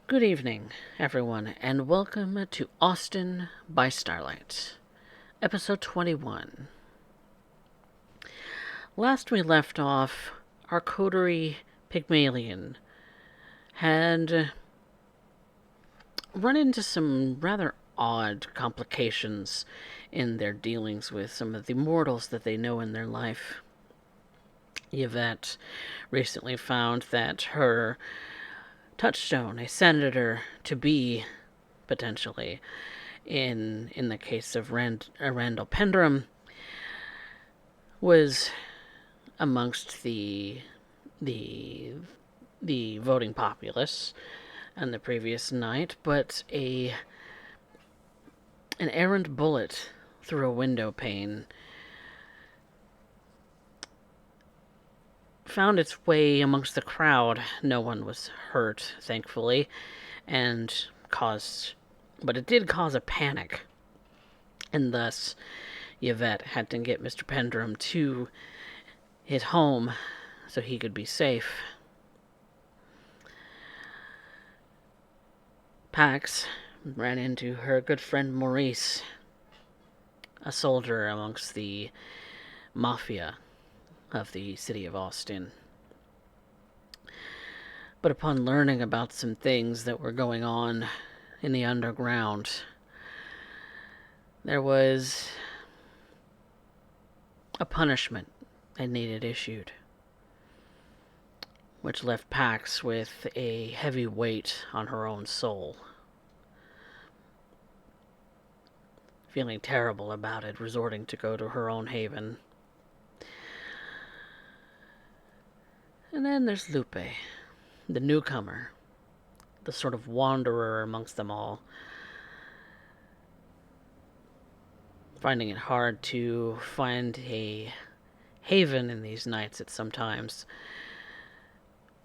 Good evening, everyone, and welcome to Austin by Starlight, episode 21. Last we left off, our coterie Pygmalion had run into some rather odd complications in their dealings with some of the mortals that they know in their life. Yvette recently found that her touchstone, a senator to be, potentially, in the case of Randall Pendrum, was amongst the the voting populace on the previous night, but an errant bullet through a window pane found its way amongst the crowd. No one was hurt, thankfully, and but it did cause a panic, and thus Yvette had to get Mr. Pendrum to his home so he could be safe. Pax ran into her good friend Maurice, a soldier amongst the mafia of the city of Austin. But upon learning about some things that were going on in the underground, there was a punishment that needed issued, which left Pax with a heavy weight on her own soul. Feeling terrible about it, resorting to go to her own haven. And then there's Lupe, the newcomer, the sort of wanderer amongst them all, finding it hard to find a haven in these nights at some times,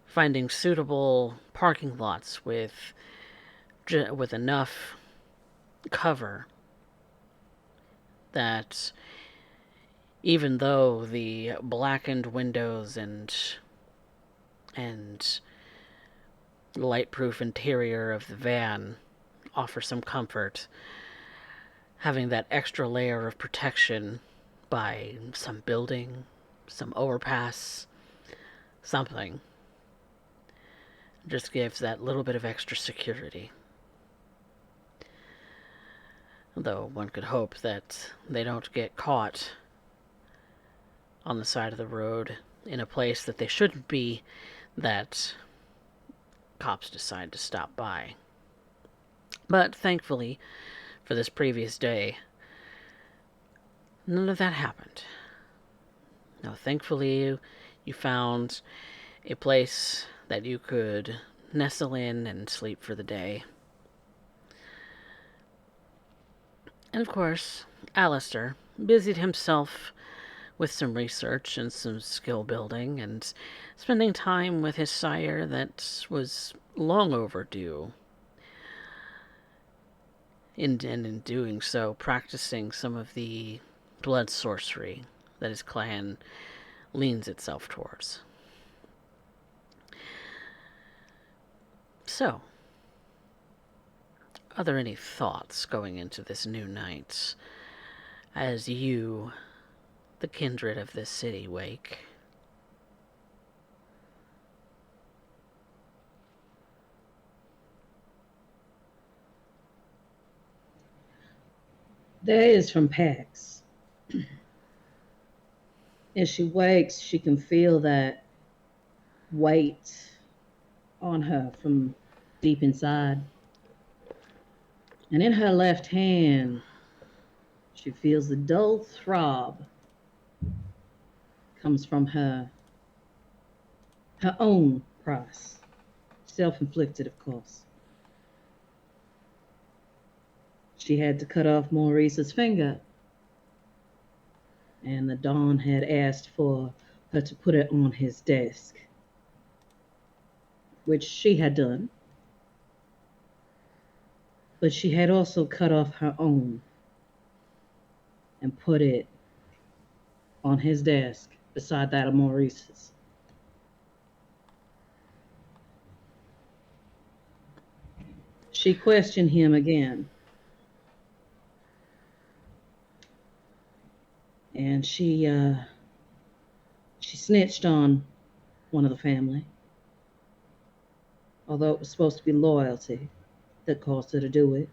finding suitable parking lots with enough cover that even though the blackened windows and light-proof interior of the van offer some comfort, having that extra layer of protection by some building, some overpass, something, just gives that little bit of extra security. Though one could hope that they don't get caught on the side of the road in a place that they shouldn't be, that cops decide to stop by. But thankfully, for this previous day, none of that happened. Now, thankfully, you found a place that you could nestle in and sleep for the day. And of course, Alistair busied himself with some research and some skill building and spending time with his sire that was long overdue. And in doing so, practicing some of the blood sorcery that his clan leans itself towards. So, are there any thoughts going into this new night as you, the kindred of this city, wake? That is from Pax. As she wakes, she can feel that weight on her from deep inside. And in her left hand, she feels the dull throb comes from her own price, self-inflicted, of course. She had to cut off Maurice's finger, and the Don had asked for her to put it on his desk, which she had done. But she had also cut off her own and put it on his desk beside that of Maurice's. She questioned him again, and she snitched on one of the family, although it was supposed to be loyalty that caused her to do it.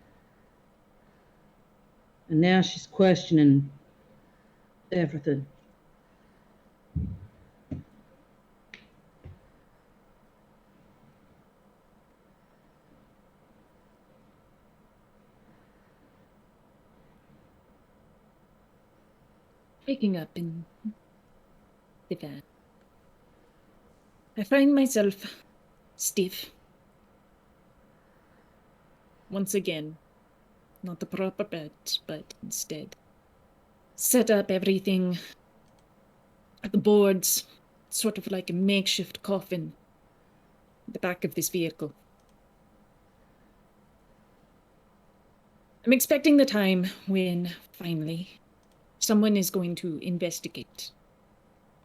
And now she's questioning everything. Waking up in the van, I find myself stiff. Once again, not the proper bed, but instead set up everything at the boards, sort of like a makeshift coffin at the back of this vehicle. I'm expecting the time when, finally, someone is going to investigate.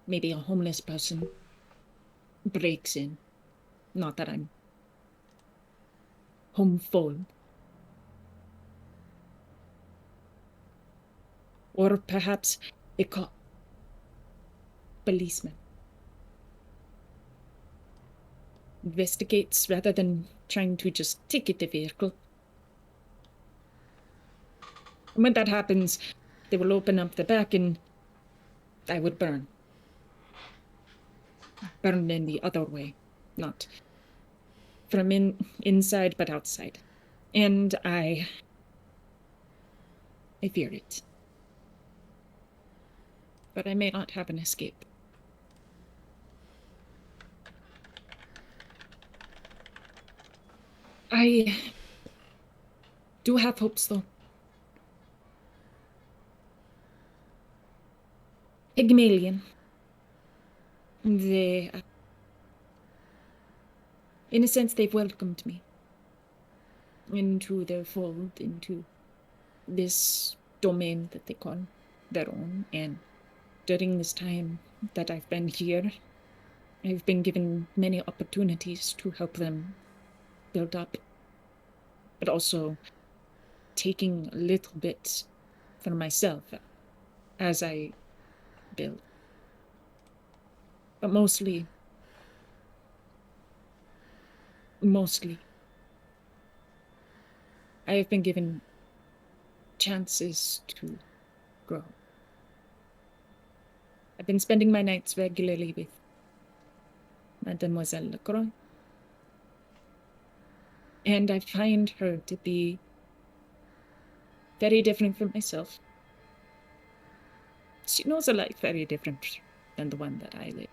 Maybe a homeless person breaks in. Not that I'm homophobe. Or perhaps a cop, policeman, investigates rather than trying to just ticket the vehicle. And when that happens, they will open up the back and I would burn. Burn in the other way, not from inside but outside. And I fear it. But I may not have an escape. I do have hopes, though. Pygmalion. They, in a sense, they've welcomed me into their fold, into this domain that they call their own. And during this time that I've been here, I've been given many opportunities to help them build up, but also taking a little bit for myself as I build. But mostly, I have been given chances to grow. I've been spending my nights regularly with Mademoiselle Lacroix, and I find her to be very different from myself. She knows a life very different than the one that I live.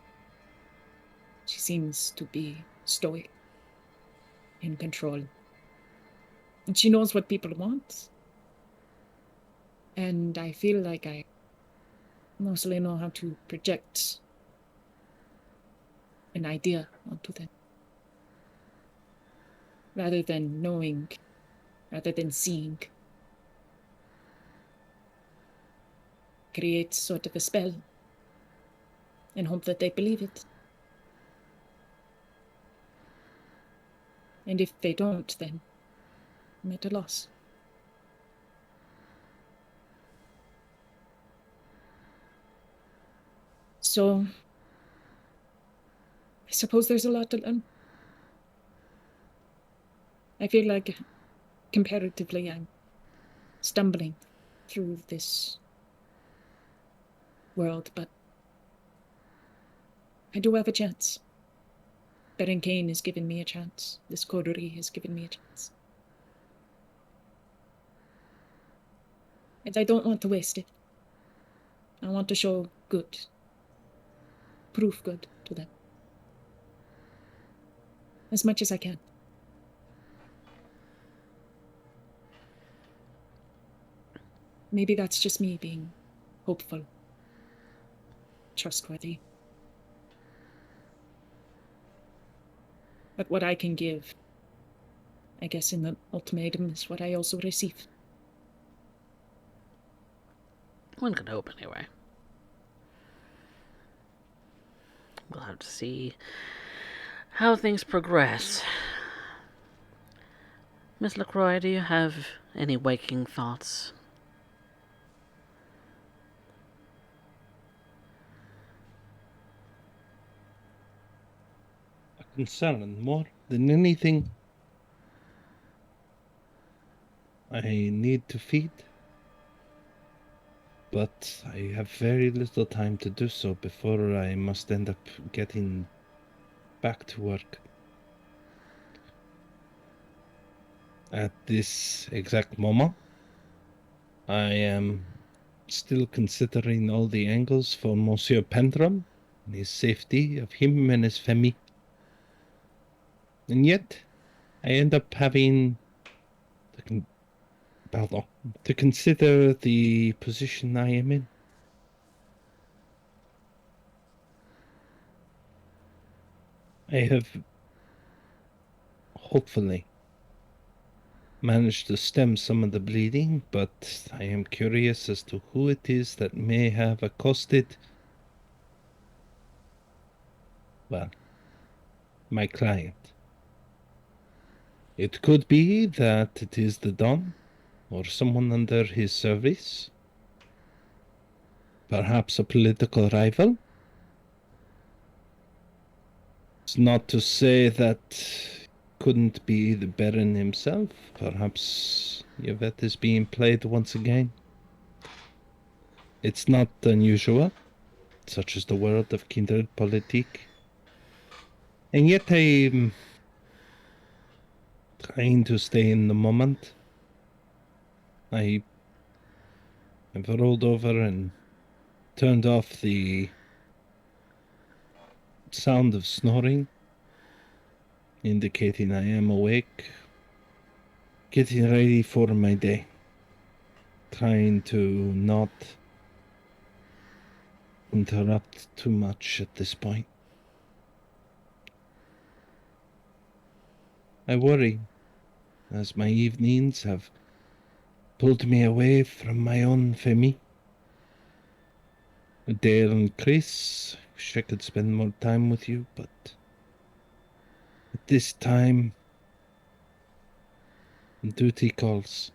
She seems to be stoic, in control. And she knows what people want. And I feel like I mostly know how to project an idea onto them. Rather than knowing, rather than seeing. Create sort of a spell and hope that they believe it. And if they don't, then I'm at a loss. So, I suppose there's a lot to learn. I feel like, comparatively, I'm stumbling through this world, but I do have a chance. Berenkane has given me a chance. This coterie has given me a chance. And I don't want to waste it. I want to show good, proof good to them. As much as I can. Maybe that's just me being hopeful, trustworthy. But what I can give, I guess in the ultimatum, is what I also receive. One could hope, anyway. We'll have to see how things progress. Miss LaCroix, do you have any waking thoughts? A concern more than anything. I need to feed, but I have very little time to do so before I must end up getting back to work. At this exact moment, I am still considering all the angles for Monsieur Pendrum and his safety of him and his family. And yet, I end up having to consider the position I am in. I have hopefully managed to stem some of the bleeding, but I am curious as to who it is that may have accosted, well, my client. It could be that it is the Don, or someone under his service. Perhaps a political rival. It's not to say that couldn't be the Baron himself. Perhaps Yvette is being played once again. It's not unusual, such is the world of kindred politique. And yet I'm trying to stay in the moment. I've rolled over and turned off the sound of snoring, indicating I am awake, getting ready for my day, trying to not interrupt too much at this point. I worry, as my evenings have pulled me away from my own family. Dale and Chris, wish I could spend more time with you, but at this time, duty calls.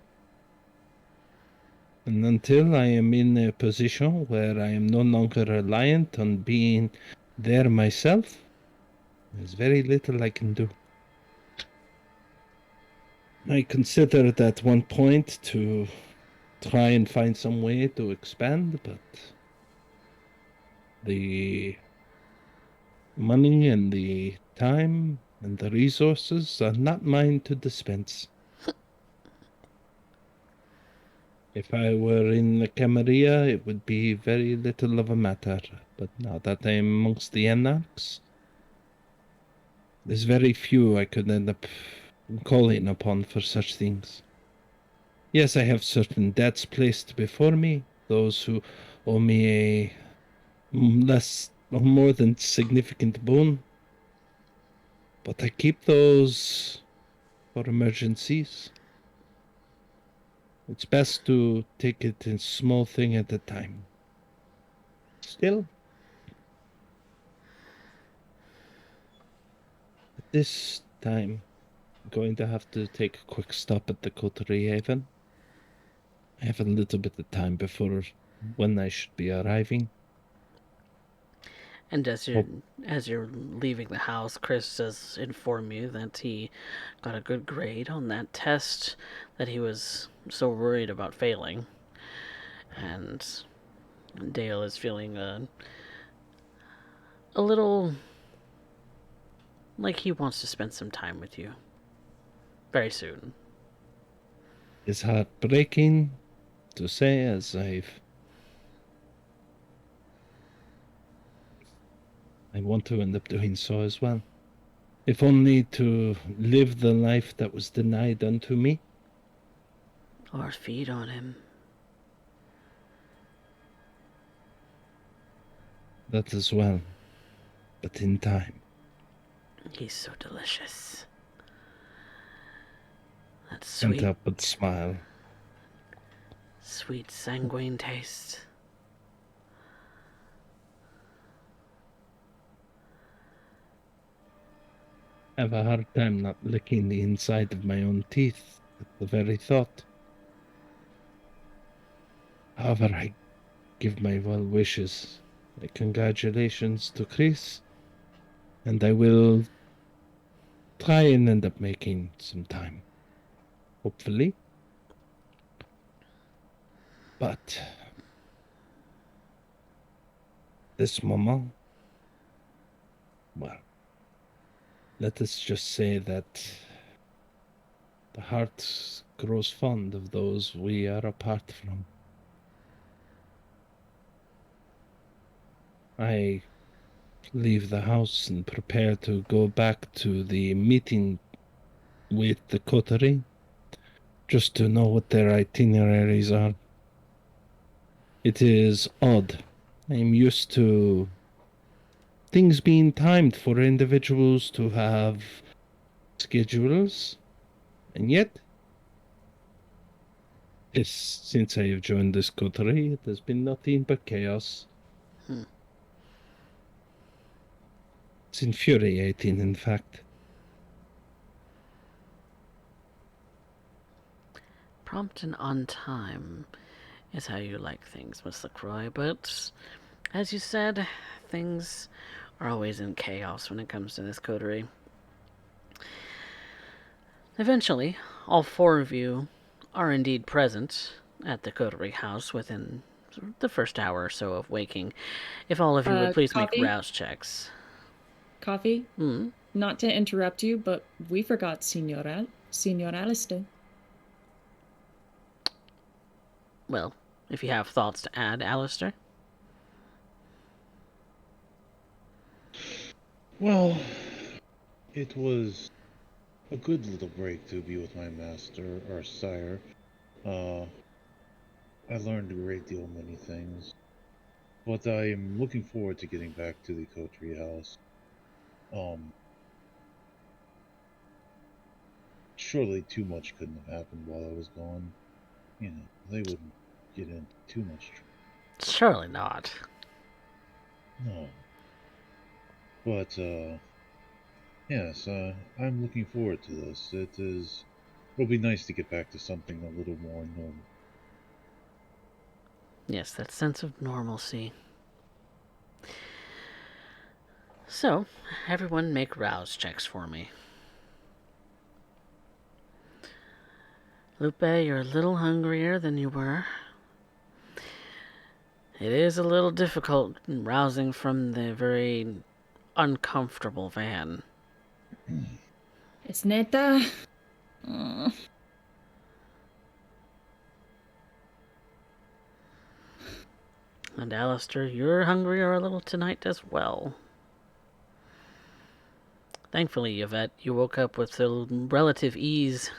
And until I am in a position where I am no longer reliant on being there myself, there's very little I can do. I considered at one point to try and find some way to expand, but the money and the time and the resources are not mine to dispense. If I were in the Camarilla, it would be very little of a matter, but now that I am amongst the Anarchs, there's very few I could end up calling upon for such things. Yes, I have certain debts placed before me, those who owe me a less or more than significant boon, but I keep those for emergencies. It's best to take it a small thing at a time. Still, at this time, I'm going to have to take a quick stop at the Coterie Haven. I have a little bit of time before when I should be arriving. And as you're leaving the house, Chris does inform you that he got a good grade on that test that he was so worried about failing. And Dale is feeling a little like he wants to spend some time with you very soon. It's heartbreaking to say, as I want to end up doing so as well. If only to live the life that was denied unto me. Or feed on him. That as well, but in time. He's so delicious. That Can't sweet, help but smile. sweet sanguine taste. have a hard time not licking the inside of my own teeth at the very thought. However, I give my well wishes, my congratulations to Chris, and I will try and end up making some time, hopefully. But this moment, well, let us just say that the heart grows fond of those we are apart from. I leave the house and prepare to go back to the meeting with the coterie, just to know what their itineraries are. It is odd. I'm used to things being timed for individuals to have schedules, and yet, since I have joined this coterie, it has been nothing but chaos. It's infuriating, in fact. Prompt and on time is how you like things, Miss LaCroix, but as you said, things are always in chaos when it comes to this coterie. Eventually, all four of you are indeed present at the coterie house within the first hour or so of waking. If all of you would please make Coffee? rouse checks. Coffee? Hmm. Not to interrupt you, but we forgot Senor Alistair. Well, if you have thoughts to add, Alistair. Well, it was a good little break to be with my master, or sire. I learned a great deal of many things, but I am looking forward to getting back to the coterie house. Surely too much couldn't have happened while I was gone. They wouldn't get into too much trouble. Surely not. No. But, yes, I'm looking forward to this. It'll be nice to get back to something a little more normal. Yes, that sense of normalcy. So, everyone make rouse checks for me. Lupe, you're a little hungrier than you were. It is a little difficult rousing from the very uncomfortable van. It's neta. And Alistair, you're hungrier a little tonight as well. Thankfully, Yvette, you woke up with relative ease.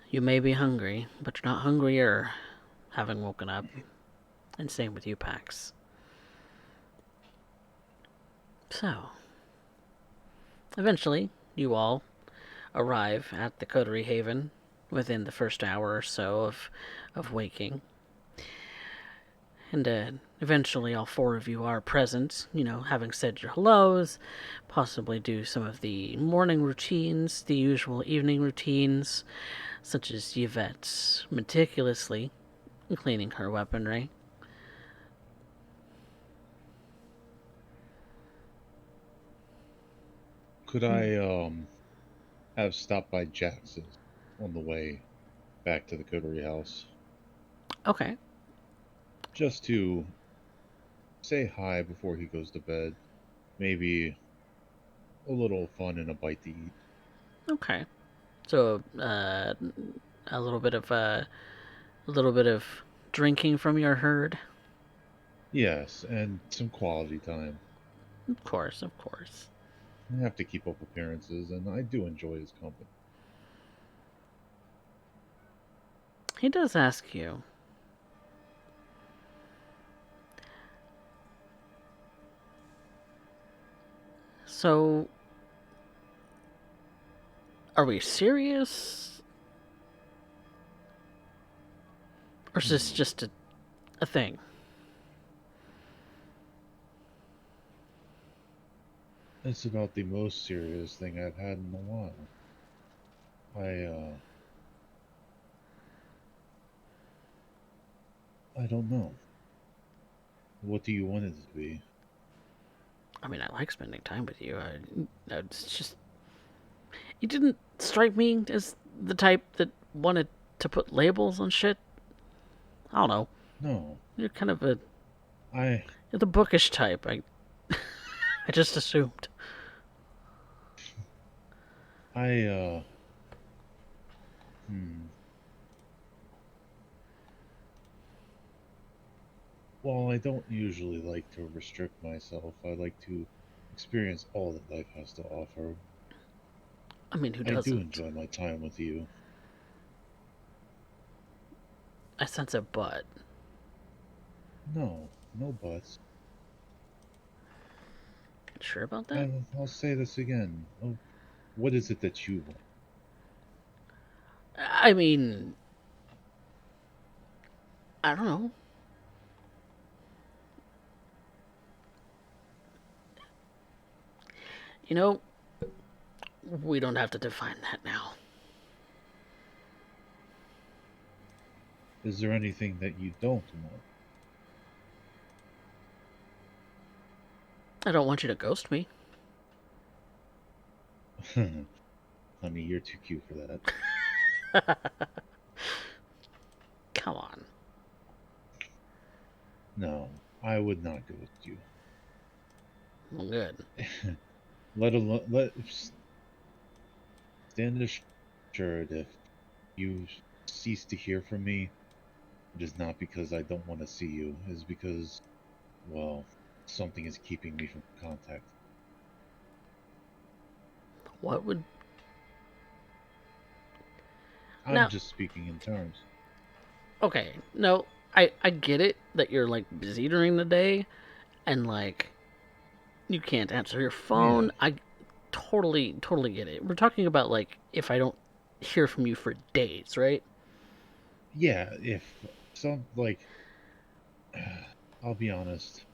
You may be hungry, but you're not hungrier having woken up. And same with you, Pax. So, eventually, you all arrive at the Coterie Haven within the first hour or so of waking. And eventually all four of you are present, having said your hellos, possibly do some of the morning routines, the usual evening routines, such as Yvette's meticulously cleaning her weaponry. Could I, have stopped by Jax's on the way back to the coterie house? Okay. Just to say hi before he goes to bed. Maybe a little fun and a bite to eat. Okay. So, a little bit of drinking from your herd. Yes, and some quality time. Of course, of course. I have to keep up appearances, and I do enjoy his company. He does ask you. So, are we serious? Or is this just a thing? It's about the most serious thing I've had in a while. I don't know. What do you want it to be? I mean, I like spending time with you. It's just you didn't strike me as the type that wanted to put labels on shit. I don't know. No, You're kind of I, you're the bookish type. I just assumed. I, uh, hmm. While I don't usually like to restrict myself, I like to experience all that life has to offer. I mean, who I do doesn't? enjoy my time with you. I sense a but. No, no buts. Sure about that? I'll say this again. Oh, what is it that you want? I mean, I don't know. You know, we don't have to define that now. Is there anything that you don't want? I don't want you to ghost me. Honey, you're too cute for that. Come on. No, I would not go with you. Well, good. Let stand assured if you cease to hear from me, it is not because I don't want to see you. It is because, well, something is keeping me from contact. What would I'm now? just speaking in terms. Okay, no, I get it that you're like busy during the day, and like you can't answer your Yeah, phone. I totally get it. We're talking about like if I don't hear from you for days, right? yeah. If some like, I'll be honest.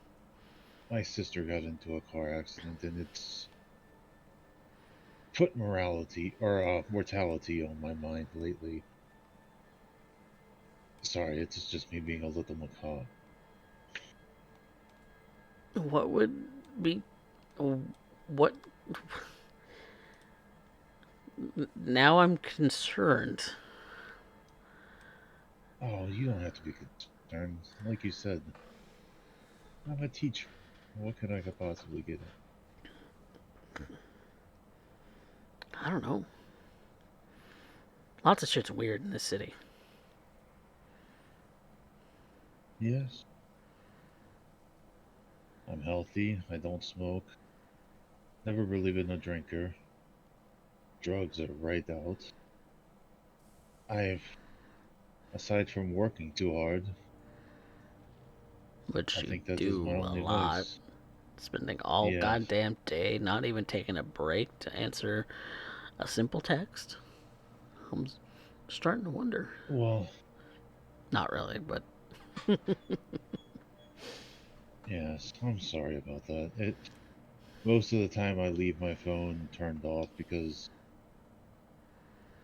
My sister got into a car accident, and it's put mortality on my mind lately. Sorry, it's just me being a little macabre. What would be what? Now I'm concerned. Oh, you don't have to be concerned. Like you said, I'm a teacher. What could I possibly get in? I don't know. Lots of shit's weird in this city. Yes, I'm healthy. I don't smoke. Never really been a drinker. Drugs are right out. I've, aside from working too hard, I Which you think that is my do a only lot. vice. Spending all Yes. goddamn day, not even taking a break to answer a simple text. I'm starting to wonder. Well, Not really, but yes. I'm sorry about that. Most of the time I leave my phone turned off because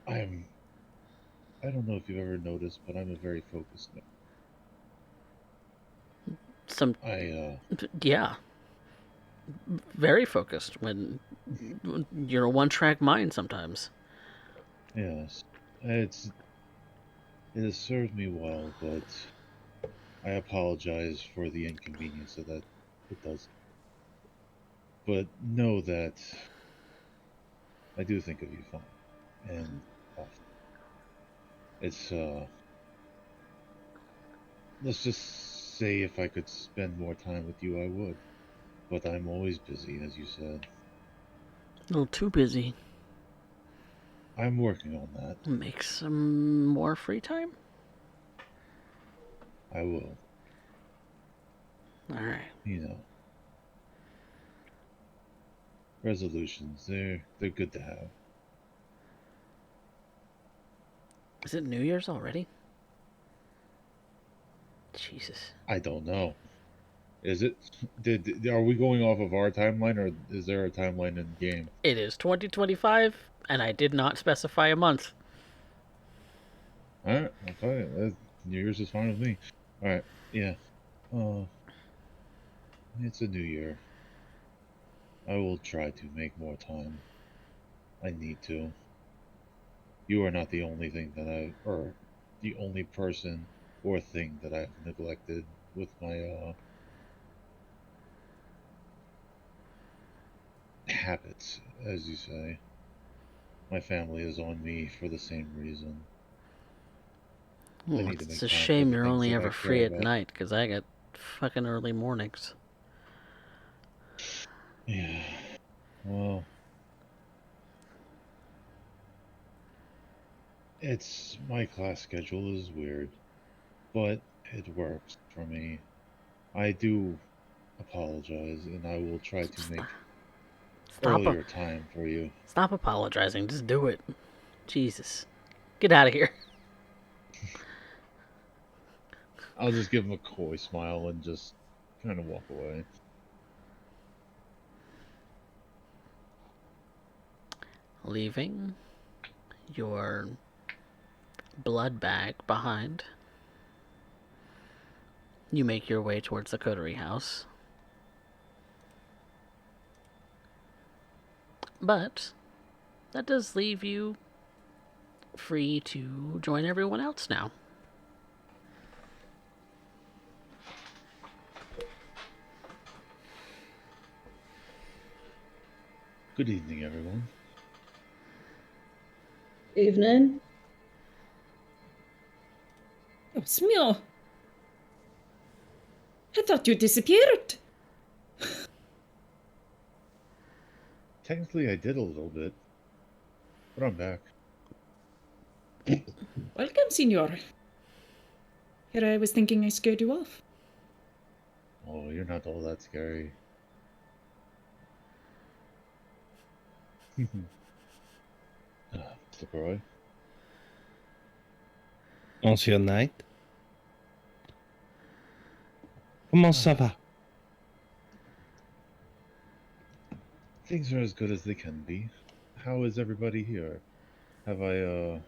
I'm. I don't know if you've ever noticed, but I'm a very focused man. some, I yeah, very focused when you're a one track mind sometimes. yes. It has served me well, but I apologize for the inconvenience that it does. But know that I do think of you fond and often. It's let's just say if I could spend more time with you I would. But I'm always busy, as you said. A little too busy. I'm working on that. Make some more free time? I will. Alright. You know. Resolutions, they're good to have. Is it New Year's already? Jesus. I don't know. Is it? Are we going off of our timeline, or is there a timeline in game? It is 2025, and I did not specify a month. All right, I'm fine. New Year's is fine with me. All right, yeah. It's a new year. I will try to make more time. I need to. You are not the only thing or the only person or thing that I've neglected with my habits, as you say. My family is on me for the same reason. I Well, need to it's make a time for shame the you're things only that I ever care free at about. night, because I got fucking early mornings. Yeah. Well, it's my class schedule is weird, but it works for me. I do apologize, and I will try to make Stop, earlier time for you. stop apologizing. Just do it. Jesus, get out of here. I'll just give him a coy smile and just kind of walk away. Leaving your blood bag behind, you make your way towards the coterie house. But that does leave you free to join everyone else now. Good evening, everyone. Evening. Oh, Smil! I thought you disappeared. Technically, I did a little bit, but I'm back. Welcome, Signor. Here I was thinking I scared you off. Oh, you're not all that scary. Leroy. Monsieur Knight. Comment ça va? Things are as good as they can be. How is everybody here? Have I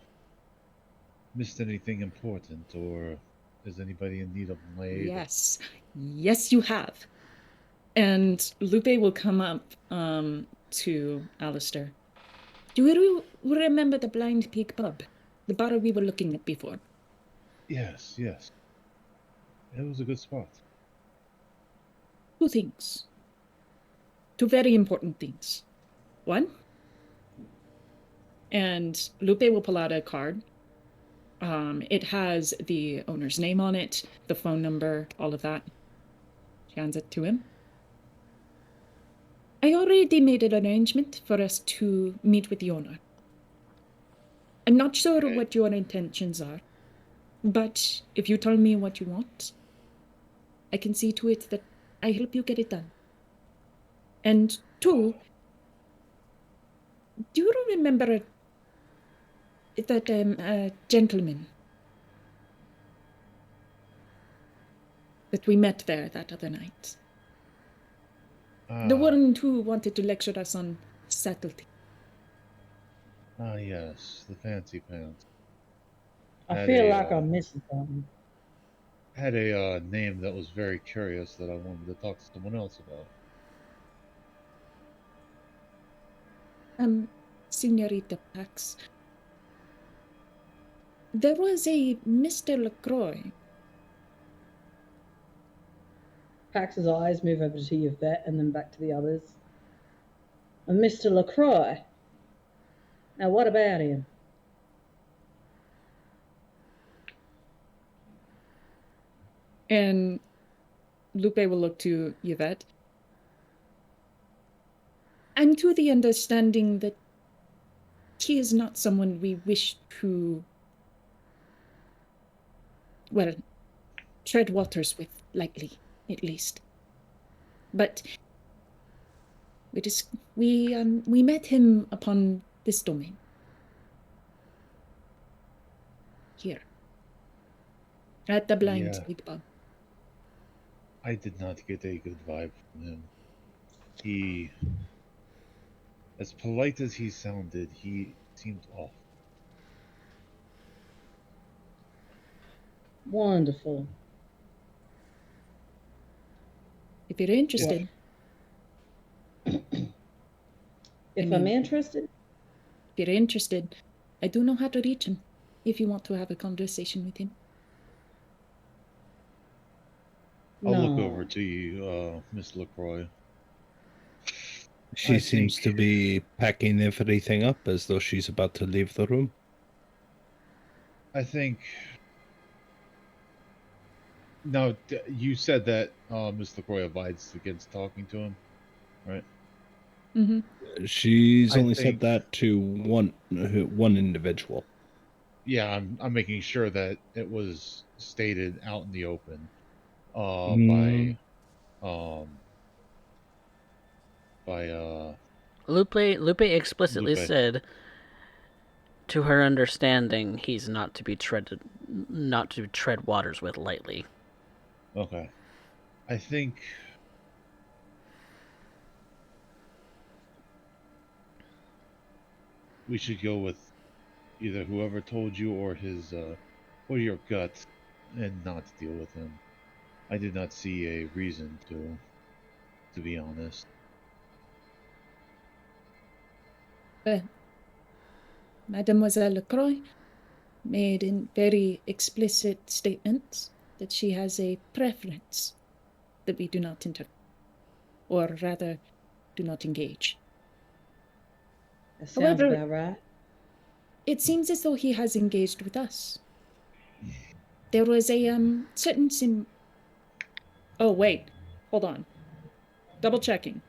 missed anything important, or is anybody in need of my aid? Yes. Yes, you have. And Lupe will come up to Alistair. Do you remember the Blind Pig pub? The bar we were looking at before? Yes, yes. It was a good spot. Two things. Two very important things. One, and Lupe will pull out a card. It has the owner's name on it, the phone number, all of that. She hands it to him. I already made an arrangement for us to meet with the owner. I'm not sure Okay. what your intentions are, but if you tell me what you want, I can see to it that I help you get it done. And two, do you remember that gentleman that we met there that other night? The one who wanted to lecture us on subtlety. Yes, the fancy pants. I feel like I'm missing something. Had a name that was very curious that I wanted to talk to someone else about. Senorita Pax. There was a Mr. LaCroix. Pax's eyes move over to Yvette and then back to the others. And Mr. LaCroix. Now, what about him? And Lupe will look to Yvette. I'm to the understanding that he is not someone we wish to, well, tread waters with lightly, at least. But we met him upon this domain. Here. At the Blind Pig Pub. I did not get a good vibe from him. He, as polite as he sounded, he seemed off. Wonderful. If you're interested, If mean- I'm interested, I do know how to reach him if you want to have a conversation with him. I'll look no. over to you, Miss LaCroix. She I seems think- to be packing everything up as though she's about to leave the room. I think. No, you said that Miss LaCroix advised against talking to him, right? Mm-hmm. She's I only think- said that to one individual. Yeah, I'm making sure that it was stated out in the open Mm. by Lupe explicitly Lupe. said, to her understanding, he's not to tread waters with lightly. Okay. I think we should go with either whoever told you or his or your gut and not deal with him. I did not see a reason to be honest. But Mademoiselle LaCroix made in very explicit statements that she has a preference that we do not interfere, or rather, do not engage. That sounds However- about right. It seems as though he has engaged with us. There was a certain Oh wait, hold on. Double checking.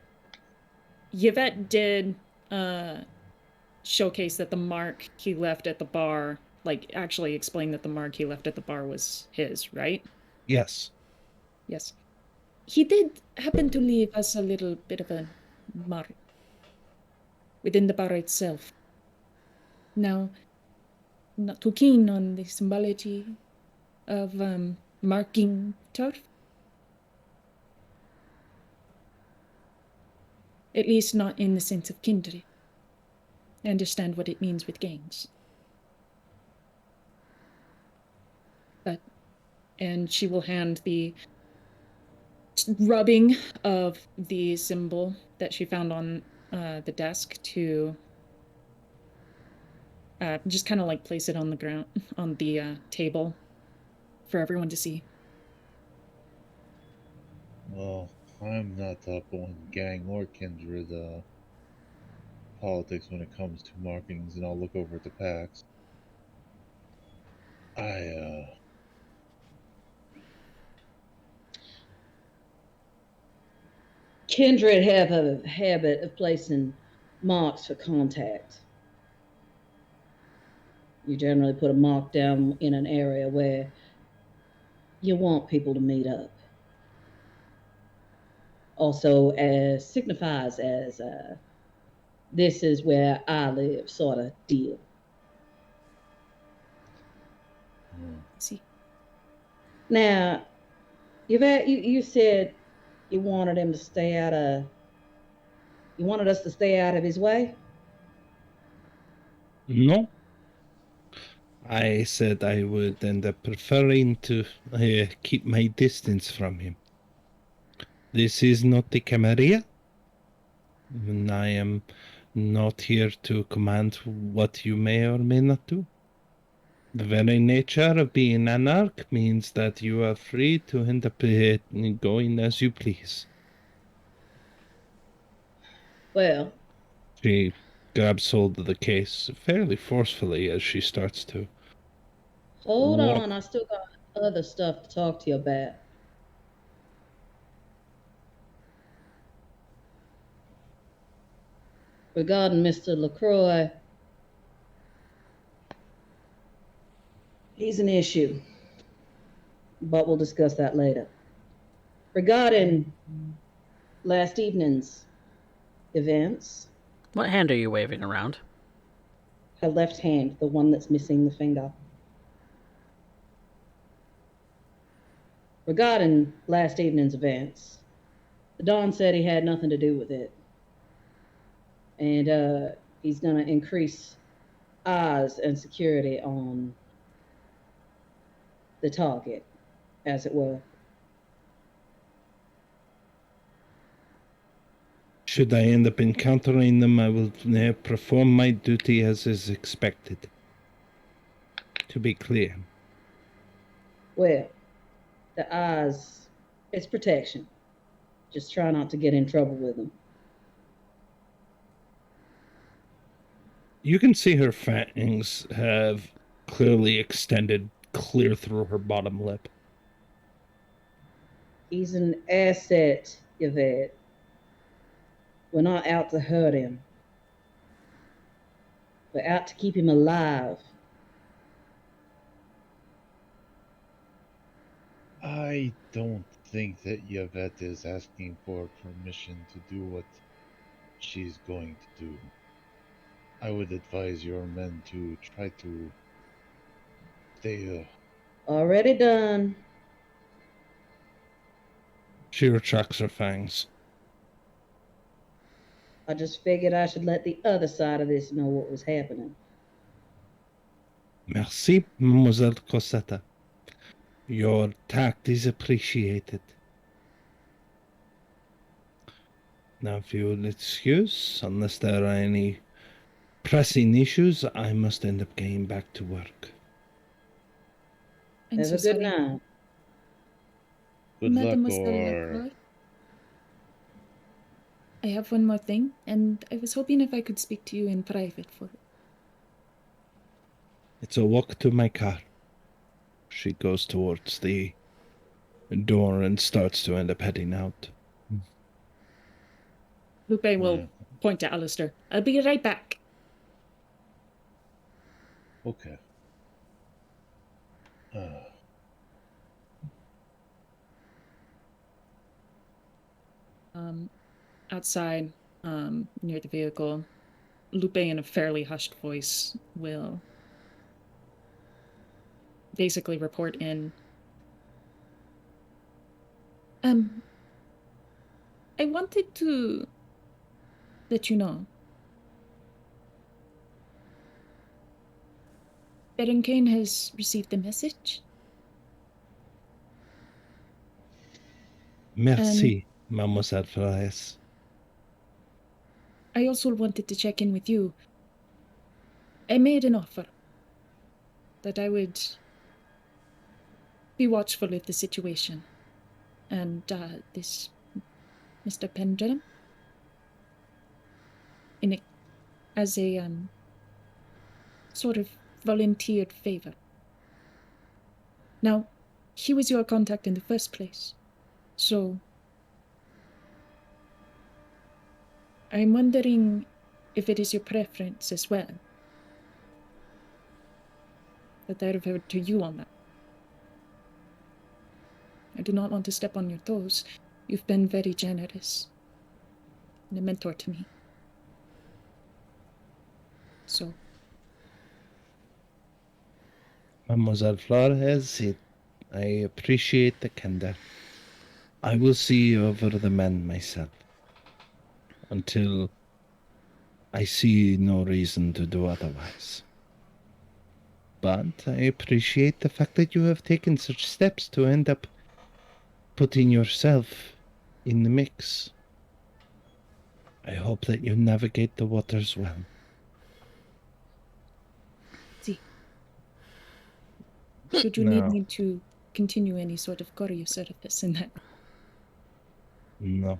Yvette did showcase that the mark he left at the bar, like actually explain that the mark he left at the bar was his, right? Yes. Yes. He did happen to leave us a little bit of a mark within the bar itself. Now, not too keen on the symbology of marking turf. At least not in the sense of kindred. I understand what it means with gangs. And she will hand the rubbing of the symbol that she found on the desk to just kind of like place it on the ground, on the table for everyone to see. Well, I'm not up on gang or kindred politics when it comes to markings, and I'll look over at the packs. Kindred have a habit of placing marks for contact. You generally put a mark down in an area where you want people to meet up. Also, as signifies as this is where I live, sort of deal. See, Now, you said you wanted him to stay out of. You wanted us to stay out of his way. No. I said I would end up preferring to keep my distance from him. This is not the Camarilla. And I am not here to command what you may or may not do. The very nature of being anarch means that you are free to end up going as you please. Well, She grabs hold of the case fairly forcefully as she starts to. hold Walk. on. I still got other stuff to talk to you about. Regarding Mr. LaCroix, he's an issue, but we'll discuss that later. Regarding last evening's events, What hand are you waving around? her left hand, the one that's missing the finger. regarding last evening's events. The Don said he had nothing to do with it. And he's going to increase eyes and security on the target, as it were. Should I end up encountering them, I will perform my duty as is expected. To be clear. Well, the eyes, it's protection. Just try not to get in trouble with them. You can see her fangs have clearly extended clear through her bottom lip. He's an asset, Yvette. We're not out to hurt him. We're out to keep him alive. I don't think that Yvette is asking for permission to do what she's going to do. I would advise your men to try to stay. Already done. She retracts her fangs. I just figured I should let the other side of this know what was happening. Merci, Mademoiselle Cosetta. Your tact is appreciated. Now, if you will excuse, unless there are any pressing issues, I must end up getting back to work. I'm Have so a good sorry. night. Good luck, Mademoiselle or Lacroix, I have one more thing, and I was hoping if I could speak to you in private for it. It's a walk to my car. She goes towards the door and starts to end up heading out. Lupe will point to Alistair. I'll be right back. okay. Outside, near the vehicle, Lupe, in a fairly hushed voice, will basically report in. I wanted to let you know. Baron Kane has received a message. Merci, Mademoiselle Flores. I also wanted to check in with you. I made an offer that I would be watchful of the situation. And this Mr. Pendulum, as a sort of volunteered favor. Now, he was your contact in the first place, so I'm wondering if it is your preference as well that I refer to you on that. I do not want to step on your toes. You've been very generous and a mentor to me. So, Mademoiselle Flores, I appreciate the candor. I will see over the men myself until I see no reason to do otherwise. But I appreciate the fact that you have taken such steps to end up putting yourself in the mix. I hope that you navigate the waters well. see. Should you need me to continue any sort of courier service in that? No,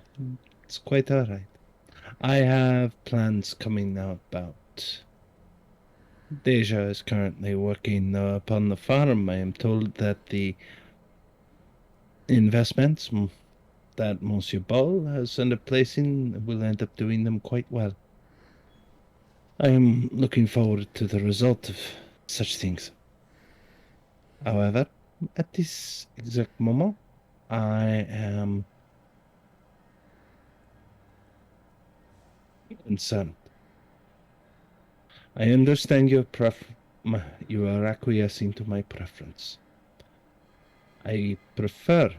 it's quite all right. I have plans coming out about. Deja is currently working upon the farm. I am told that the investments that Monsieur Ball has ended up placing will end up doing them quite well. I am looking forward to the result of such things. However, at this exact moment, I am concerned. I understand you are acquiescing to my preference. I prefer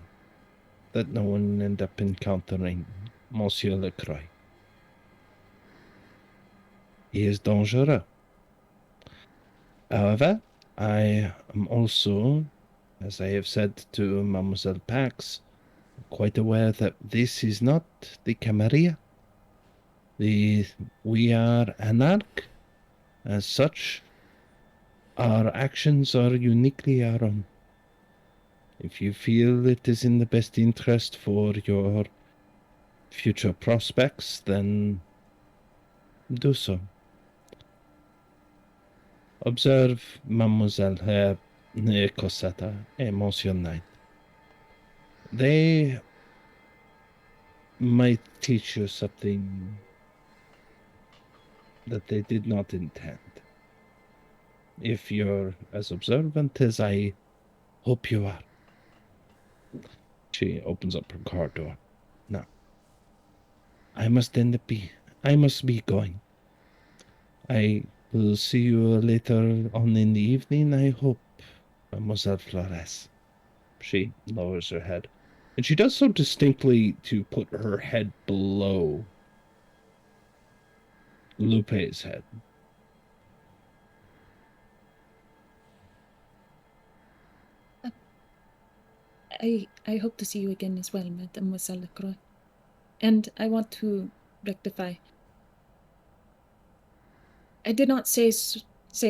that no one end up encountering Monsieur Lecroix. He is dangerous. However, I am also, as I have said to Mademoiselle Pax, quite aware that this is not the Camarilla. We are anarch. As such, our actions are uniquely our own. If you feel it is in the best interest for your future prospects, then do so. Observe Mademoiselle Cosetta et Monsieur Knight. They might teach you something that they did not intend. If you're as observant as I hope you are. She opens up her car door. Now, I must be going. I will see you later on in the evening, I hope, Mademoiselle Flores. She lowers her head. And she does so distinctly to put her head below Lupe's head. I hope to see you again as well, Mademoiselle Lacroix. And I want to rectify. I did not say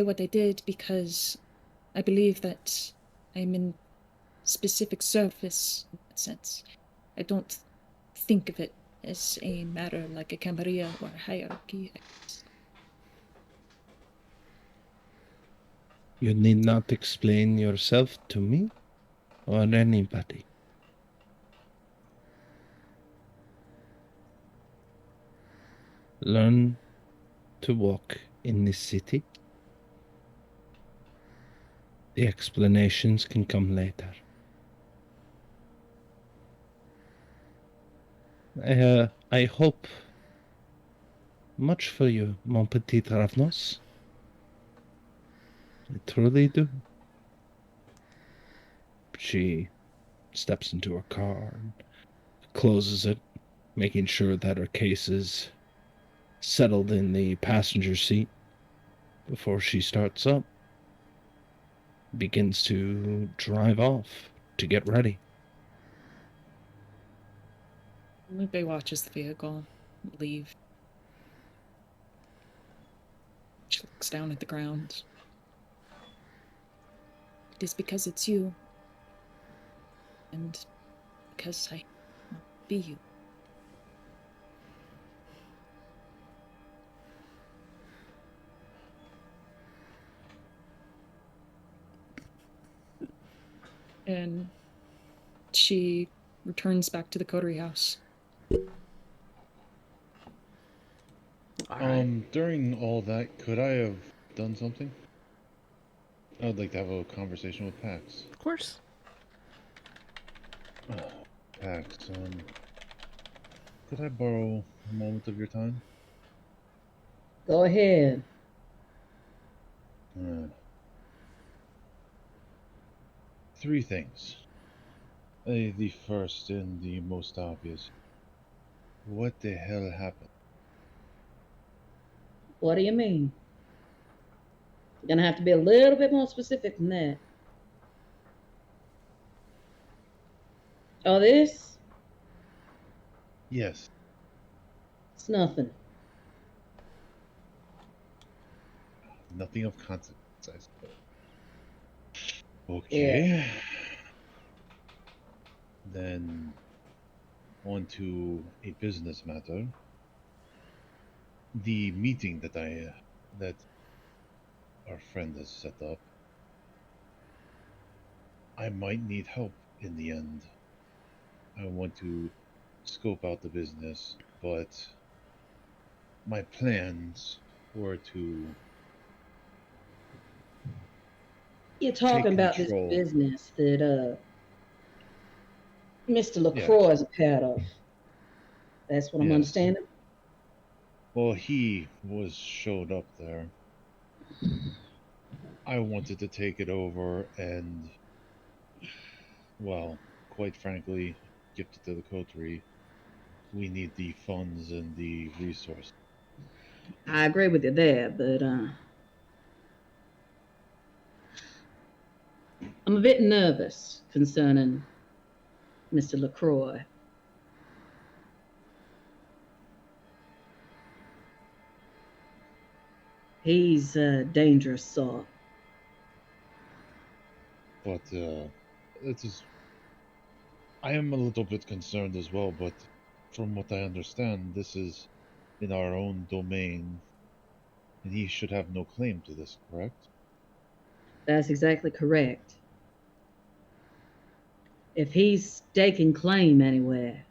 what I did because I believe that I'm in specific service in that sense. I don't think of it as a matter like a camarilla or a hierarchy. You need not explain yourself to me or anybody. Learn to walk in this city. The explanations can come later. I hope much for you, mon petit Ravnos. I truly do. She steps into her car and closes it, making sure that her case is settled in the passenger seat before she starts up. Begins to drive off to get ready. Lupe watches the vehicle leave. She looks down at the ground. It is because it's you. And because I want to be you. And she returns back to the coterie house. All right. During all that, could I have done something? I would like to have a conversation with Pax. Of course. Pax, could I borrow a moment of your time? Go ahead. Three things. The first and the most obvious. What the hell happened? What do you mean? You're gonna have to be a little bit more specific than that. Oh, this? Yes. It's nothing. Nothing of consequence, I suppose. Okay. Yeah. Then on to a business matter. The meeting that our friend has set up. I might need help in the end. I want to scope out the business, but my plans were to You're take talking about this control. business that Mr. Yeah. LaCroix is a part of. That's what I'm Yes. understanding. Well, he showed up there. I wanted to take it over and well, quite frankly, gifted to the coterie, we need the funds and the resources. I agree with you there, but I'm a bit nervous concerning Mr. LaCroix. He's a dangerous sort. But it is. I am a little bit concerned as well, but from what I understand, this is in our own domain, and he should have no claim to this, correct? That's exactly correct. If he's staking claim anywhere,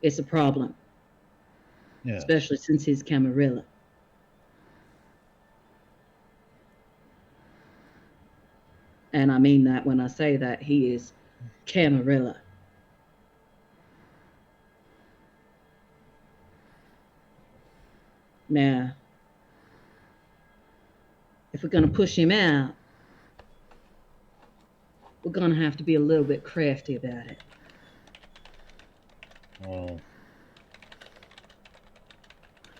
it's a problem, Yes. especially since he's Camarilla. And I mean that when I say that he is Camarilla. Now, if we're going to push him out, we're going to have to be a little bit crafty about it. Well,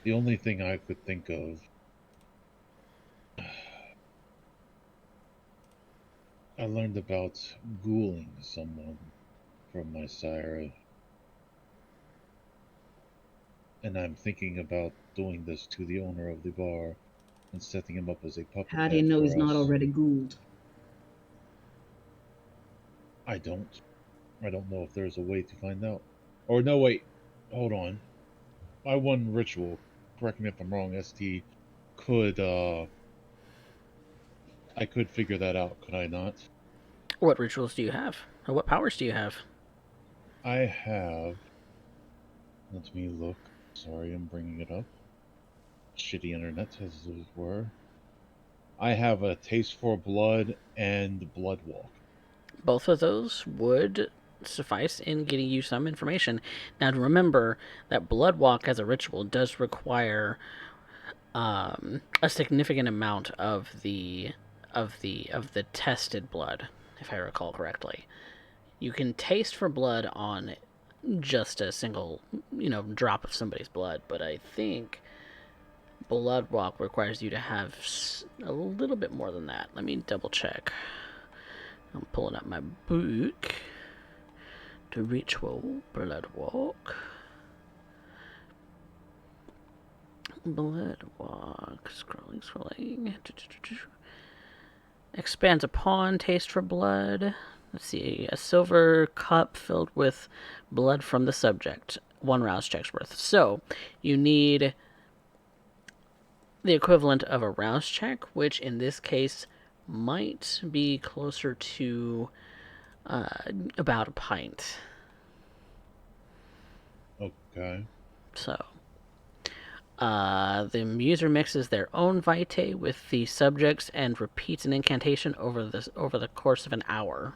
the only thing I could think of. I learned about ghouling someone from my sire, and I'm thinking about doing this to the owner of the bar and setting him up as a puppet How do you head know for he's not us. already ghouled? I don't. I don't know if there's a way to find out. Or no, wait. Hold on. My one ritual, correct me if I'm wrong, ST, could I could figure that out, could I not? What rituals do you have? Or what powers do you have? I have. Let me look. Sorry, I'm bringing it up. Shitty internet, as it were. I have a taste for blood and blood walk. Both of those would suffice in getting you some information. Now, to remember that blood walk as a ritual does require a significant amount of the tested blood, if I recall correctly. You can taste for blood on just a single, drop of somebody's blood, but I think blood walk requires you to have a little bit more than that. Let me double check. I'm pulling up my book. The ritual blood walk. Blood walk. Scrolling. Expands upon taste for blood. Let's see. A silver cup filled with blood from the subject. 1 rouse check's worth. So, you need the equivalent of a rouse check, which in this case might be closer to about a pint. Okay. So, the user mixes their own vitae with the subjects and repeats an incantation over the course of an hour.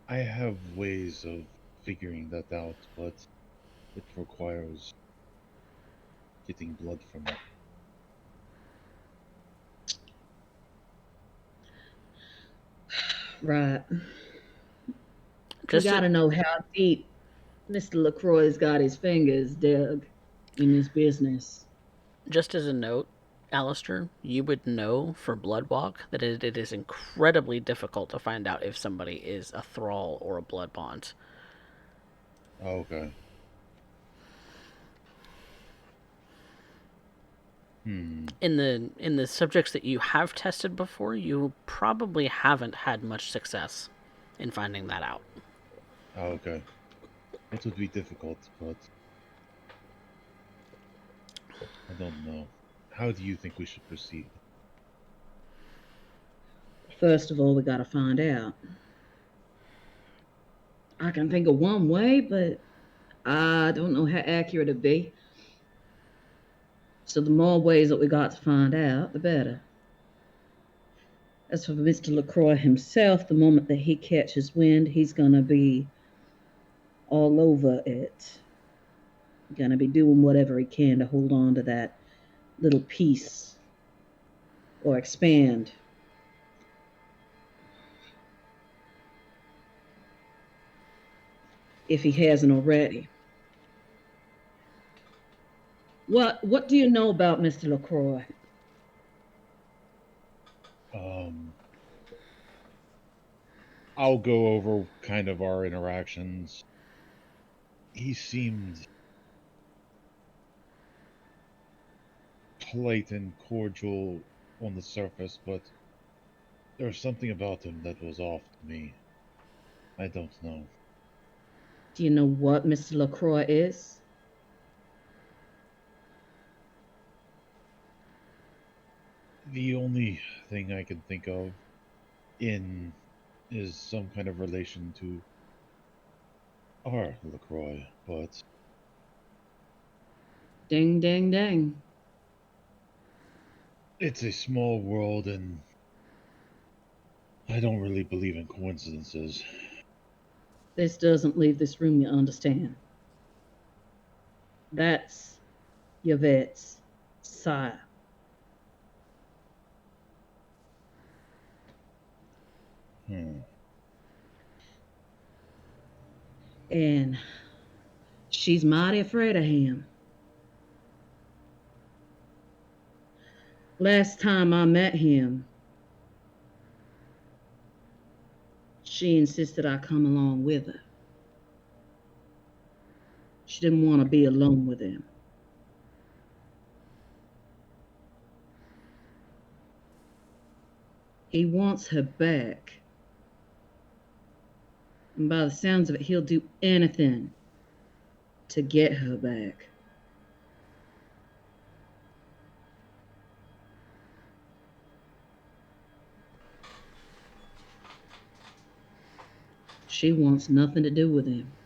I have ways of figuring that out, but it requires getting blood from it. Right. Just we got to know how deep Mr. LaCroix's got his fingers dug in this business. Just as a note, Alistair, you would know for Bloodwalk that it is incredibly difficult to find out if somebody is a thrall or a blood bond. Oh, okay. In the subjects that you have tested before, you probably haven't had much success in finding that out. Oh, okay. It would be difficult, but I don't know. How do you think we should proceed? First of all, we got to find out. I can think of one way, but I don't know how accurate it'd be. So the more ways that we got to find out, the better. As for Mr. LaCroix himself, the moment that he catches wind, he's going to be all over it. Going to be doing whatever he can to hold on to that little piece or expand if he hasn't already. What do you know about Mr. LaCroix? Um, I'll go over kind of our interactions. He seemed polite and cordial on the surface, but there was something about him that was off to me. I don't know. Do you know what Mr. LaCroix is? The only thing I can think of in is some kind of relation to our LaCroix, but Ding, ding, ding. it's a small world and I don't really believe in coincidences. This doesn't leave this room, you understand. That's Yvette's sire. Hmm. And she's mighty afraid of him. Last time I met him, she insisted I come along with her. She didn't want to be alone with him. He wants her back. And by the sounds of it, he'll do anything to get her back. She wants nothing to do with him.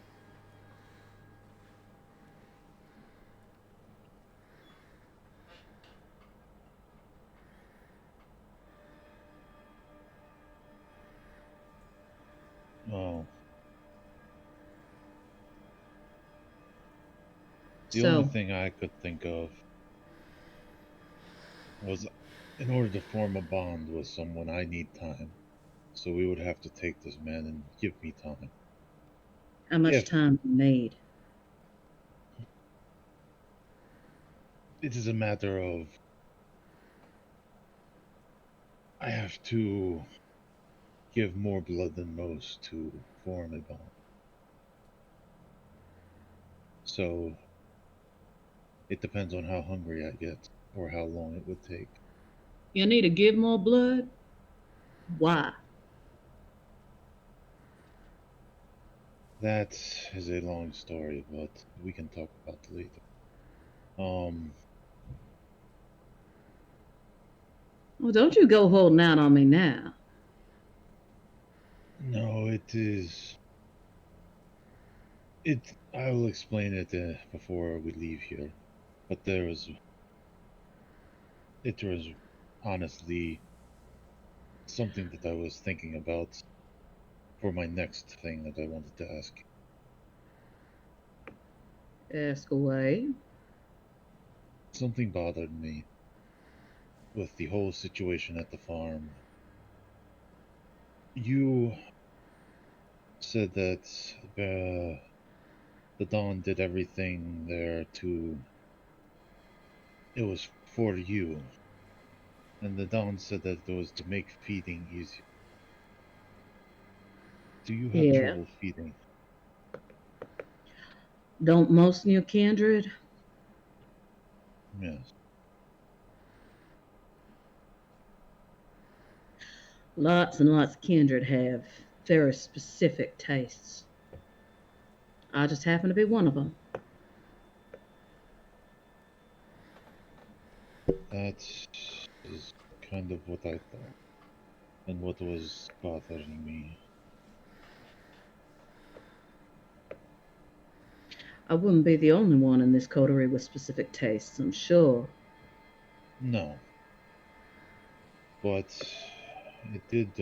Well, the only So, thing I could think of was in order to form a bond with someone, I need time. So we would have to take this man and give me time. how much If time you need? it is a matter of I have to give more blood than most to form a bond. So it depends on how hungry I get or how long it would take. You need to give more blood? Why? That is a long story, but we can talk about it later. Um, Well, don't you go holding out on me now. no, it is. It. I will explain it before we leave here. But it was honestly something that I was thinking about for my next thing that I wanted to ask. Ask away. Something bothered me with the whole situation at the farm. You said that the Don did everything there to. It was for you. And the Don said that it was to make feeding easier. Do you have Yeah. trouble feeding? Don't most new kindred? Yes. Lots and lots of kindred have very specific tastes. I just happen to be one of them. That is kind of what I thought. And what was bothering me. I wouldn't be the only one in this coterie with specific tastes, I'm sure. No. But it did,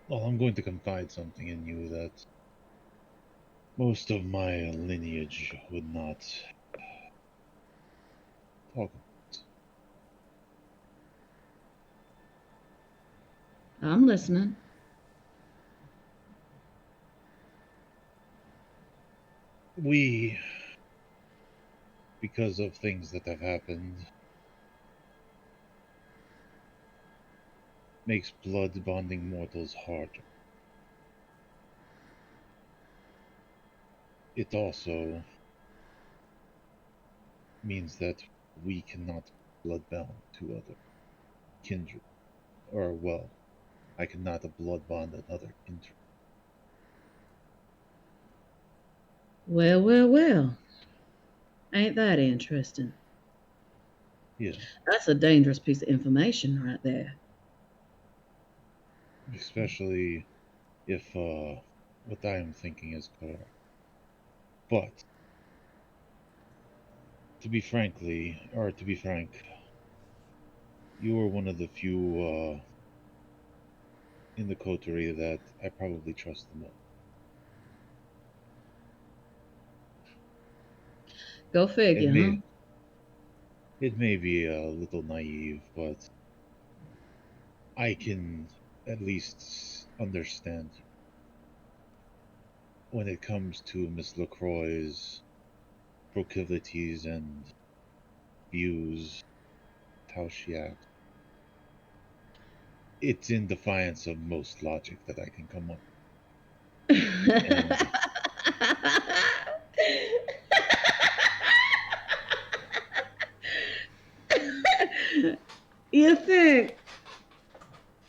well, I'm going to confide something in you that most of my lineage would not talk about. I'm listening. We, because of things that have happened, makes blood bonding mortals harder. It also means that we cannot be bloodbound to other kindred. Or, well, I cannot blood bond another kindred. Well, well, well. Ain't that interesting? Yeah, That's a dangerous piece of information right there. especially if what I am thinking is correct. But to be frank, you are one of the few in the coterie that I probably trust the most. Go It figure, huh? may it may be a little naive, but I can at least understand when it comes to Miss LaCroix's proclivities and views, how she acts. It's in defiance of most logic that I can come up. And You think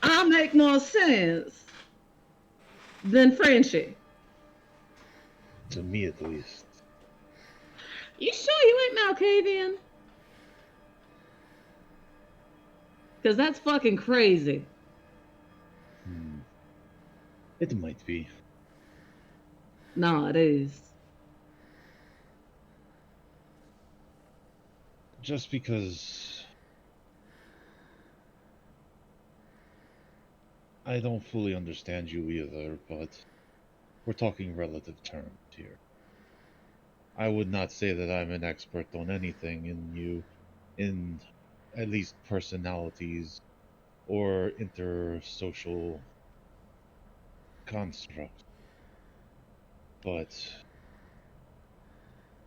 I make more sense than Frenchie? to me at least, You sure you ain't Malkavian? Because that's fucking crazy. it might be. No, it is. Just because I don't fully understand you either, but we're talking relative terms here. I would not say that I'm an expert on anything in you, in at least personalities or intersocial constructs. But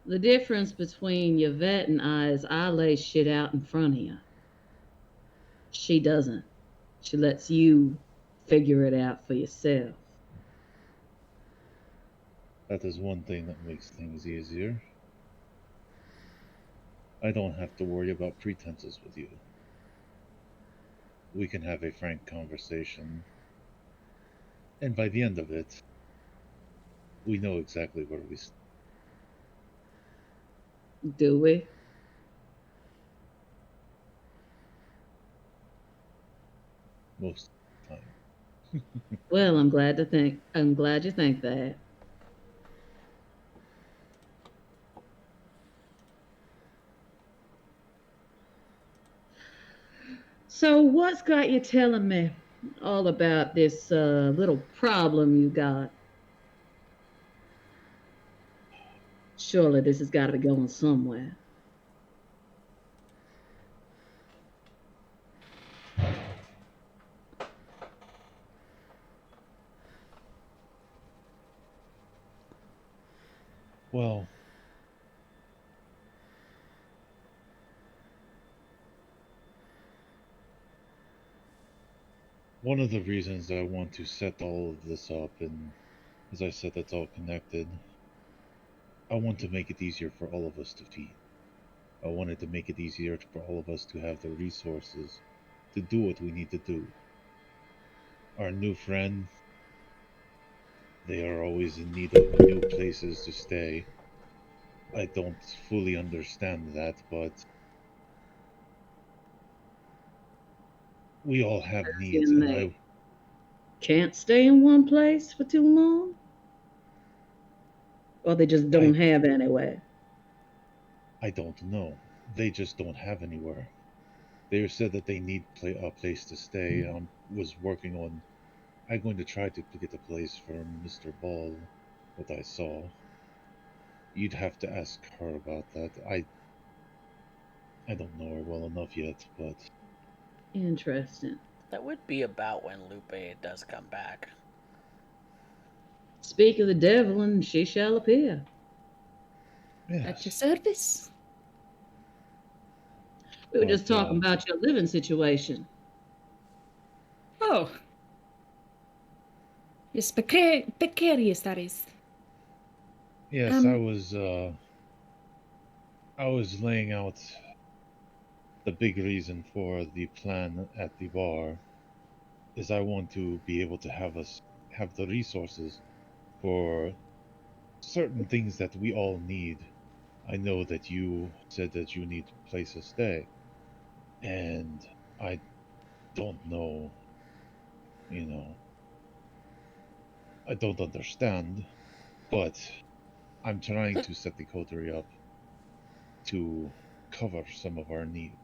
The difference between Yvette and I is I lay shit out in front of you. She doesn't. She lets you figure it out for yourself. that is one thing that makes things easier. I don't have to worry about pretenses with you. We can have a frank conversation, and by the end of it, we know exactly where we stand Do we? most of the time. Well, I'm glad you think that. So what's got you telling me all about this little problem you got? Surely this has got to be going somewhere. Well, one of the reasons I want to set all of this up, and as I said, it's all connected, I want to make it easier for all of us to feed. I wanted to make it easier for all of us to have the resources to do what we need to do. Our new friend, they are always in need of new places to stay. I don't fully understand that, but we all have needs, And and they can't stay in one place for too long? Or they just I, don't have anywhere? I don't know. They just don't have anywhere. They said that they need a place to stay. Was working on. I'm going to try to get a place for Mr. Ball. What I saw. You'd have to ask her about that. I don't know her well enough yet, but Interesting. That would be about when Lupe does come back. Speak of the devil, and she shall appear. At your Yes. service. We were But, just talking about your living situation. Oh. Yes, precarious, that is. yes, I was laying out the big reason for the plan at the bar is I want to be able to have the resources for certain things that we all need. I know that you said that you need a place to stay, and I don't know, you know, I don't understand, but I'm trying to set the coterie up to cover some of our needs.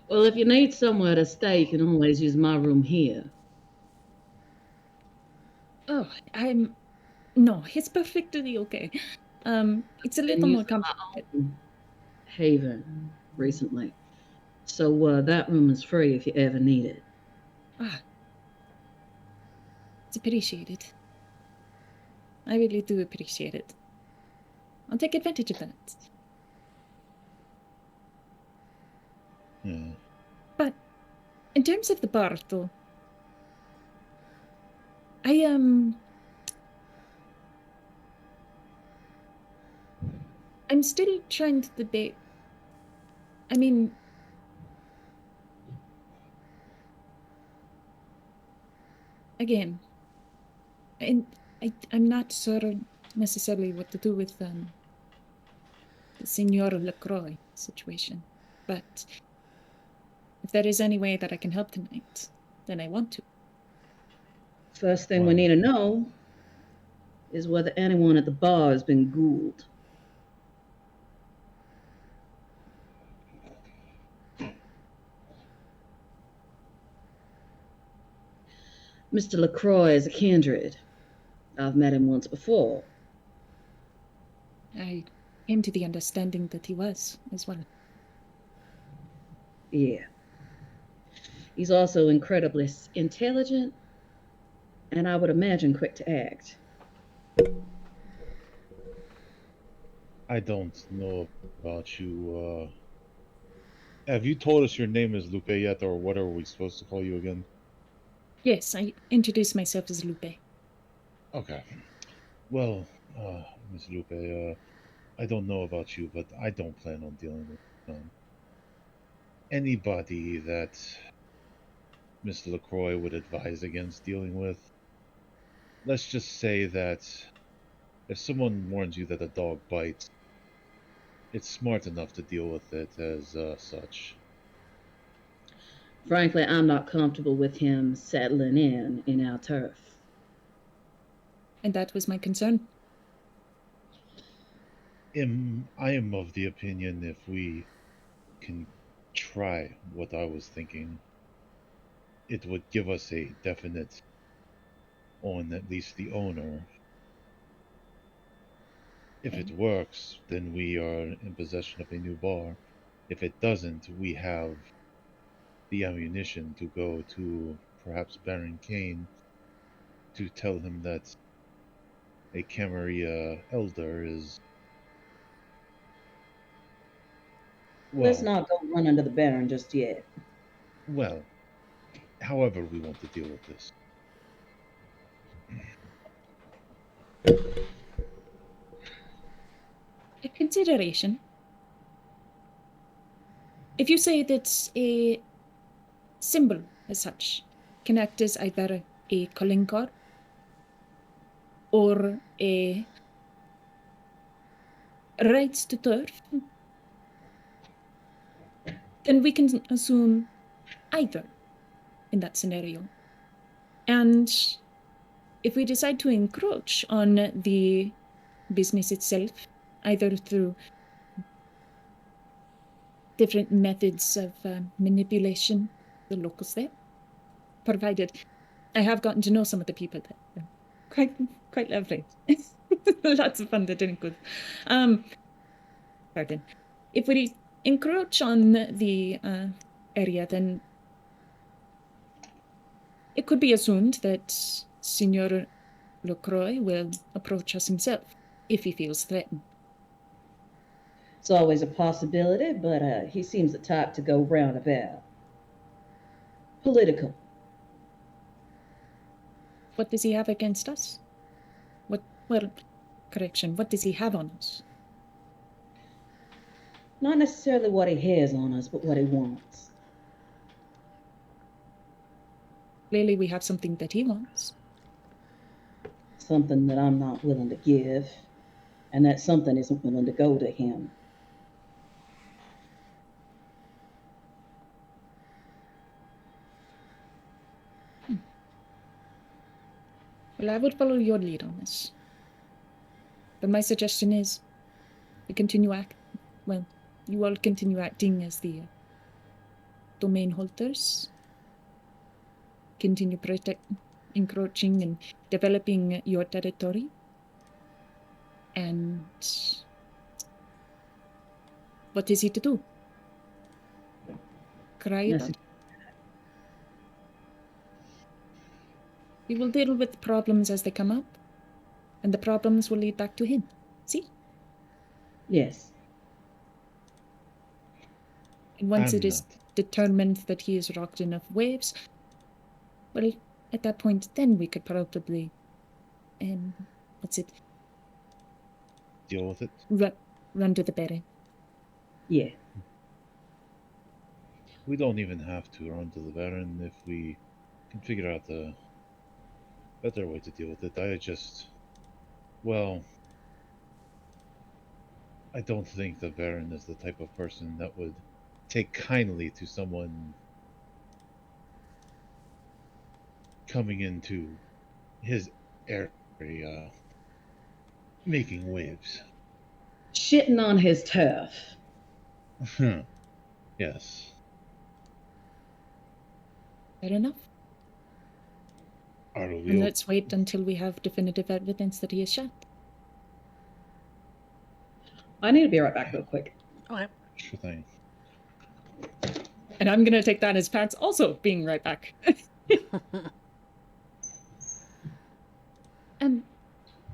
Well, if you need somewhere to stay, you can always use my room here. Oh, no, it's perfectly okay. It's a I've been little more using complicated. my own haven recently. So that room is free if you ever need it. Ah, it's appreciated. I really do appreciate it. I'll take advantage of that. Yeah. But in terms of the bar, though, I'm still trying to debate. I mean, again, and I'm not sure necessarily what to do with the Senor LaCroix situation, but if there is any way that I can help tonight, then I want to. First thing we Well, need to know is whether anyone at the bar has been ghouled. Mr. LaCroix is a kindred. I've met him once before. I came to the understanding that he was as well. Yeah. He's also incredibly intelligent, and I would imagine quick to act. I don't know about you. Have you told us your name is Lupe yet, or what are we supposed to call you again? Yes, I introduced myself as Lupe. Okay. Well, Miss Lupe, I don't know about you, but I don't plan on dealing with anybody that Mr. LaCroix would advise against dealing with. Let's just say that if someone warns you that a dog bites, it's smart enough to deal with it as such. Frankly, I'm not comfortable with him settling in our turf. And that was my concern. I am of the opinion if we can try what I was thinking, it would give us a definite on at least the owner. If Okay. it works, then we are in possession of a new bar. If it doesn't, we have the ammunition to go to perhaps Baron Kane to tell him that a Camarilla elder is, Let's well, not go run under the Baron just yet. well, however we want to deal with this. A consideration. If you say that a symbol as such can act as either a calling card or a rights to turf, then we can assume either in that scenario. And if we decide to encroach on the business itself, either through different methods of manipulation, the locals there, provided I have gotten to know some of the people there. Quite lovely. Lots of fun to drink with. Pardon. If we encroach on the area, then It could be assumed that Signor LaCroix will approach us himself if he feels threatened. It's always a possibility, but he seems the type to go roundabout. Political. What does he have against us? What does he have on us? Not necessarily what he has on us, but what he wants. Clearly we have something that he wants. Something that I'm not willing to give, and that something isn't willing to go to him. Well, I would follow your lead on this. But my suggestion is you all continue acting as the domain holders. Continue encroaching and developing your territory. And what is he to do? Cry Yes, about it? We will deal with the problems as they come up, and the problems will lead back to him. See? Yes. And once I'm it is not. determined that he has rocked enough waves, well, at that point, then we could probably, Deal with it. run to the berry. Yeah. We don't even have to run to the Baron if we can figure out a better way to deal with it. I don't think the Baron is the type of person that would take kindly to someone coming into his area, making waves. Shitting on his turf. Yes. Fair enough. Are we And let's wait until we have definitive evidence that he is shot. I need to be right back real quick. Okay. Sure thing. And I'm going to take that as Pat's also being right back.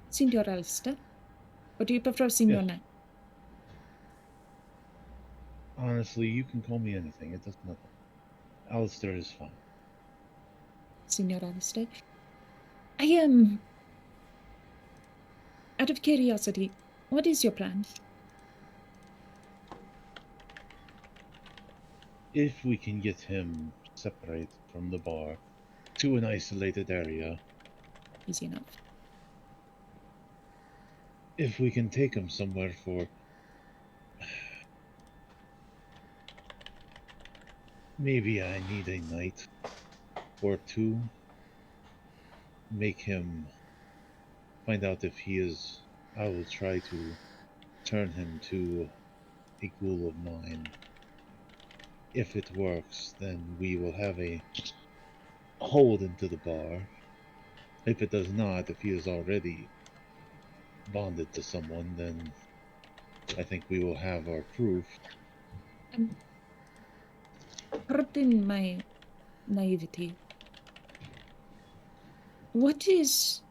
Signor Alistair? Or do you prefer Signor Yes. Knight? Honestly, you can call me anything. It does nothing. Alistair is fine. Signor Alistair? I am... Out of curiosity, what is your plan? If we can get him separated from the bar to an isolated area, Easy enough. if we can take him somewhere for maybe I need a night or two, make him find out if he is. I will try to turn him to a ghoul of mine. If it works, then we will have a hold into the bar. If it does not, if he is already bonded to someone, then I think we will have our proof. Pardon my naivety. What is...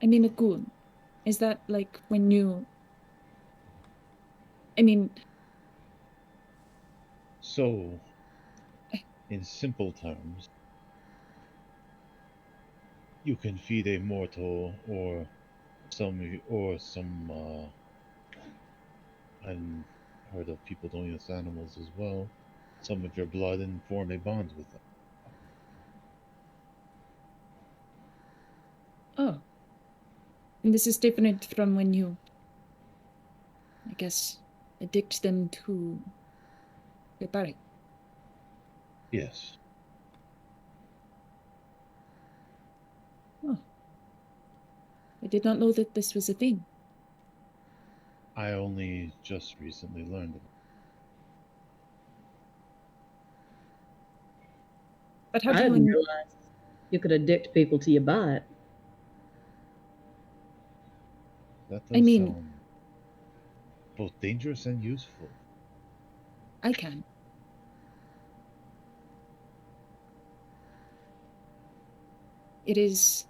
I mean, a ghoul. Is that like when you... I mean... So, in simple terms, you can feed a mortal or some I've heard of people doing this to animals as well, some of your blood and form a bond with them. Oh. And this is different from when you, I guess, addict them to the body. Yes. Oh. I did not know that this was a thing. I only just recently learned of it. But how I do didn't you... realize you could addict people till you buy it. That I does mean- sound both dangerous and useful. I can. It is.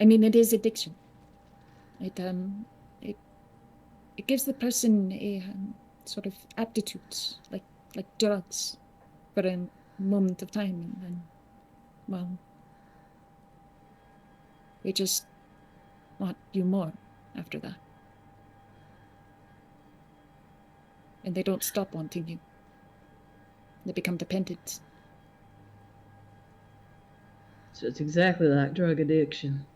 I mean, it is addiction. It gives the person a sort of aptitude, like drugs, for a moment of time, and then, well, they just want you more after that. And they don't stop wanting you. They become dependent. So it's exactly like drug addiction.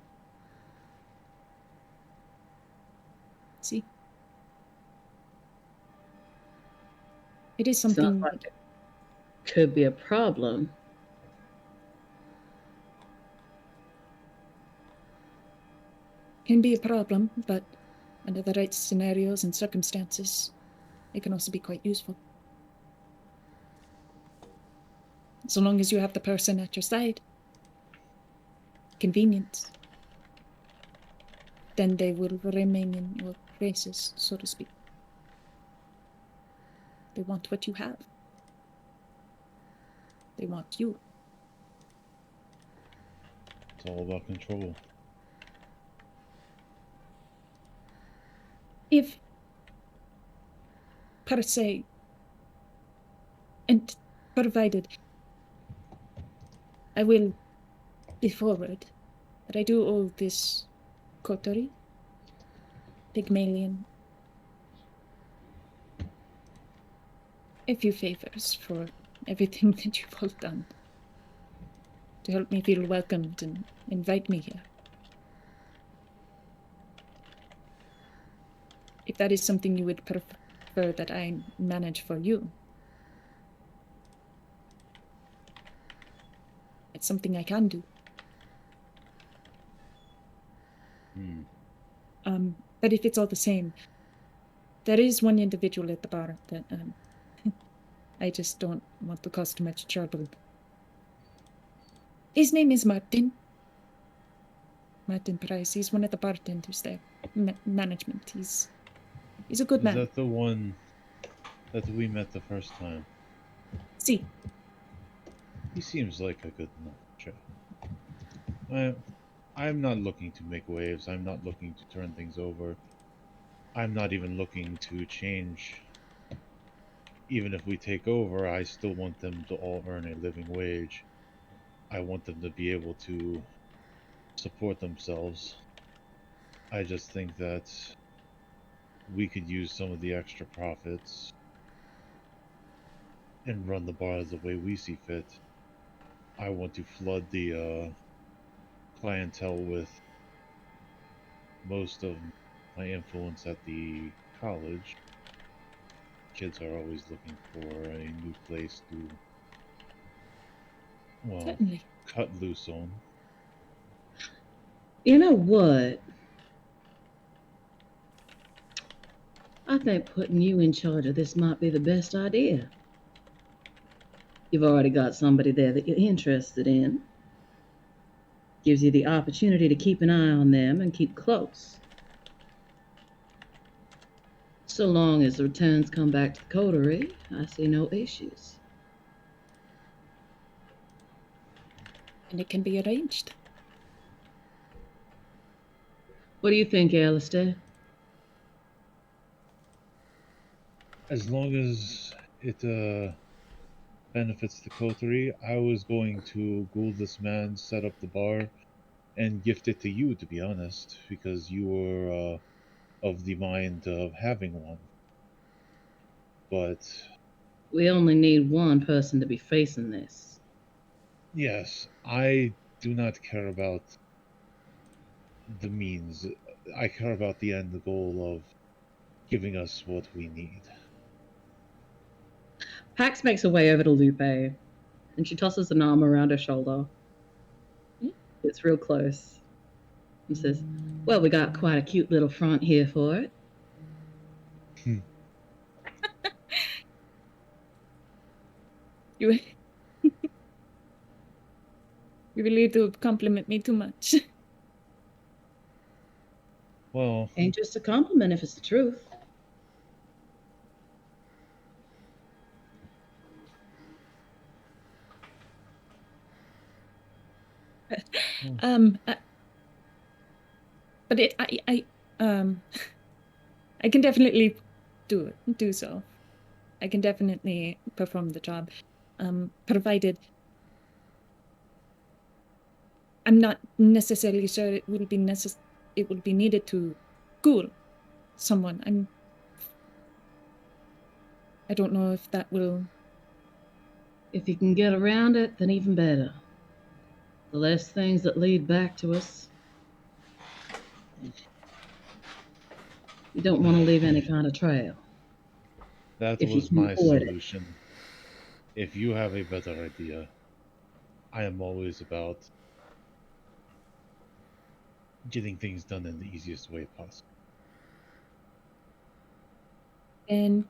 See? It is Sounds something like it could be a problem. can be a problem, but under the right scenarios and circumstances, it can also be quite useful. So long as you have the person at your side, convenient, then they will remain in your graces, so to speak. They want what you have. They want you. It's all about control. If, per se, and provided, I will be forward, but I do owe this coterie, Pygmalion, a few favors for everything that you've all done to help me feel welcomed and invite me here. If that is something you would prefer that I manage for you, it's something I can do. But if it's all the same, there is one individual at the bar that I just don't want to cause too much trouble. His name is Martin. Martin Price. He's one of the bartenders there. Management. He's a good man. Is that the one that we met the first time? See, He seems like a good enough chap. I'm not looking to make waves. I'm not looking to turn things over. I'm not even looking to change. Even if we take over, I still want them to all earn a living wage. I want them to be able to support themselves. I just think that we could use some of the extra profits and run the bar the way we see fit. I want to flood the clientele with most of my influence at the college. Kids are always looking for a new place to, well, certainly. cut loose on. You know what? I think putting you in charge of this might be the best idea. You've already got somebody there that you're interested in. Gives you the opportunity to keep an eye on them and keep close. So long as the returns come back to the coterie, I see no issues. And it can be arranged. What do you think, Alistair? As long as it benefits the coterie, I was going to ghoul this man, set up the bar, and gift it to you, to be honest, because you were of the mind of having one. But We only need one person to be facing this. yes, I do not care about the means. I care about the end goal of giving us what we need. Pax makes her way over to Lupe, and she tosses an arm around her shoulder. It's real close. And says, well, we got quite a cute little front here for it. You really do compliment me too much. Well, Ain't just a compliment if it's the truth. But I can definitely do so. I can definitely perform the job, provided I'm not necessarily sure it will be needed to ghoul someone. I don't know if that will. If you can get around it, then even better. The less things that lead back to us. You don't want to leave any kind of trail. That If you was can my avoid it. solution. If you have a better idea, I am always about getting things done in the easiest way possible. And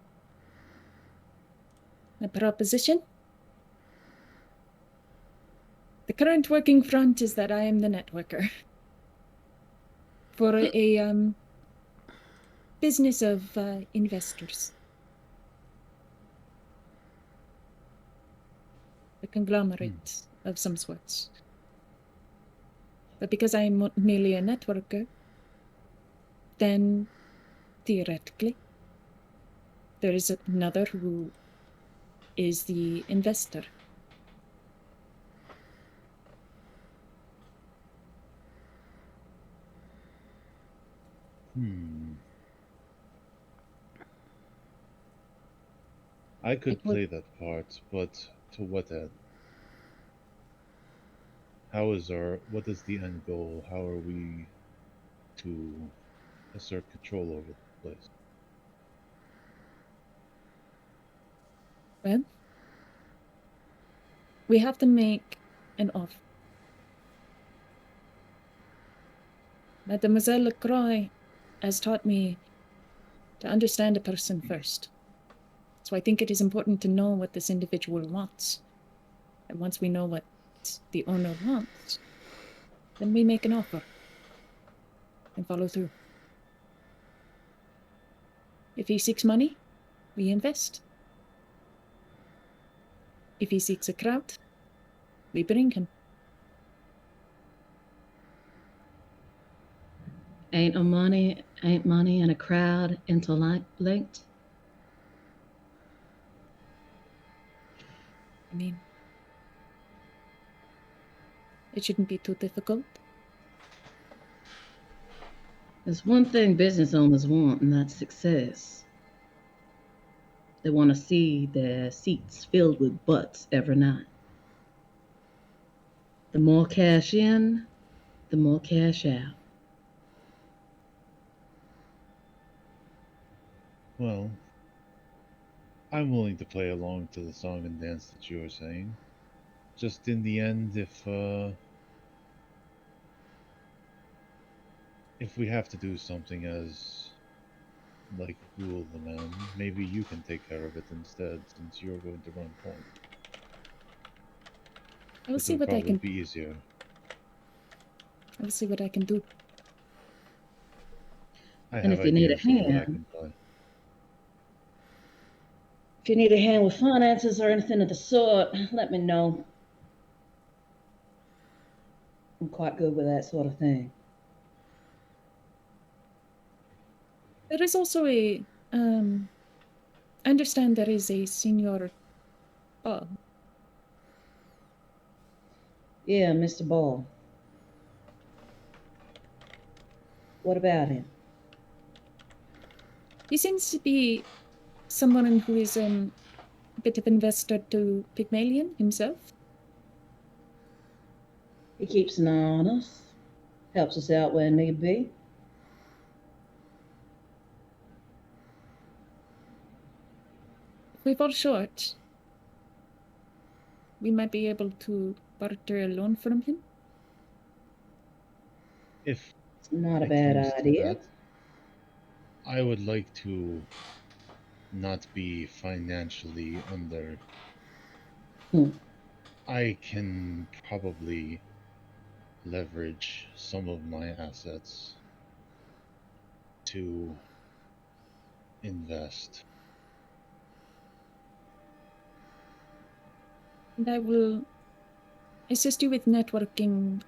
my proposition? The current working front is that I am the networker for a business of investors. A conglomerate of some sorts. But because I'm merely a networker, then theoretically, there is another who is the investor. I could play that part, but to what end? What is the end goal? How are we to assert control over the place? Well, we have to make an offer. Mademoiselle Lacroix has taught me to understand a person first. So I think it is important to know what this individual wants. And once we know what the owner wants, then we make an offer and follow through. If he seeks money, we invest. If he seeks a crowd, we bring him. Ain't money and a crowd interlinked? I mean, it shouldn't be too difficult. There's one thing business owners want, and that's success. They want to see their seats filled with butts every night. The more cash in, the more cash out. Well, I'm willing to play along to the song and dance that you were saying. Just in the end, if we have to do something as like rule the man, maybe you can take care of it instead, since you're going to run point. I will It see would what I probably can. be easier. I will see what I can do. I And have if you need a ideas of what I hand, can play. if you need a hand with finances or anything of the sort, let me know. I'm quite good with that sort of thing. There is also I understand there is a senior Bob. Yeah, Mr. Ball. What about him? He seems to be someone who is a bit of investor to Pygmalion himself. He keeps an eye on us, helps us out where need be. If we fall short, we might be able to barter a loan from him. If It's not a it bad comes to idea. that, I would like to not be financially under. I can probably leverage some of my assets to invest. And I will assist you with networking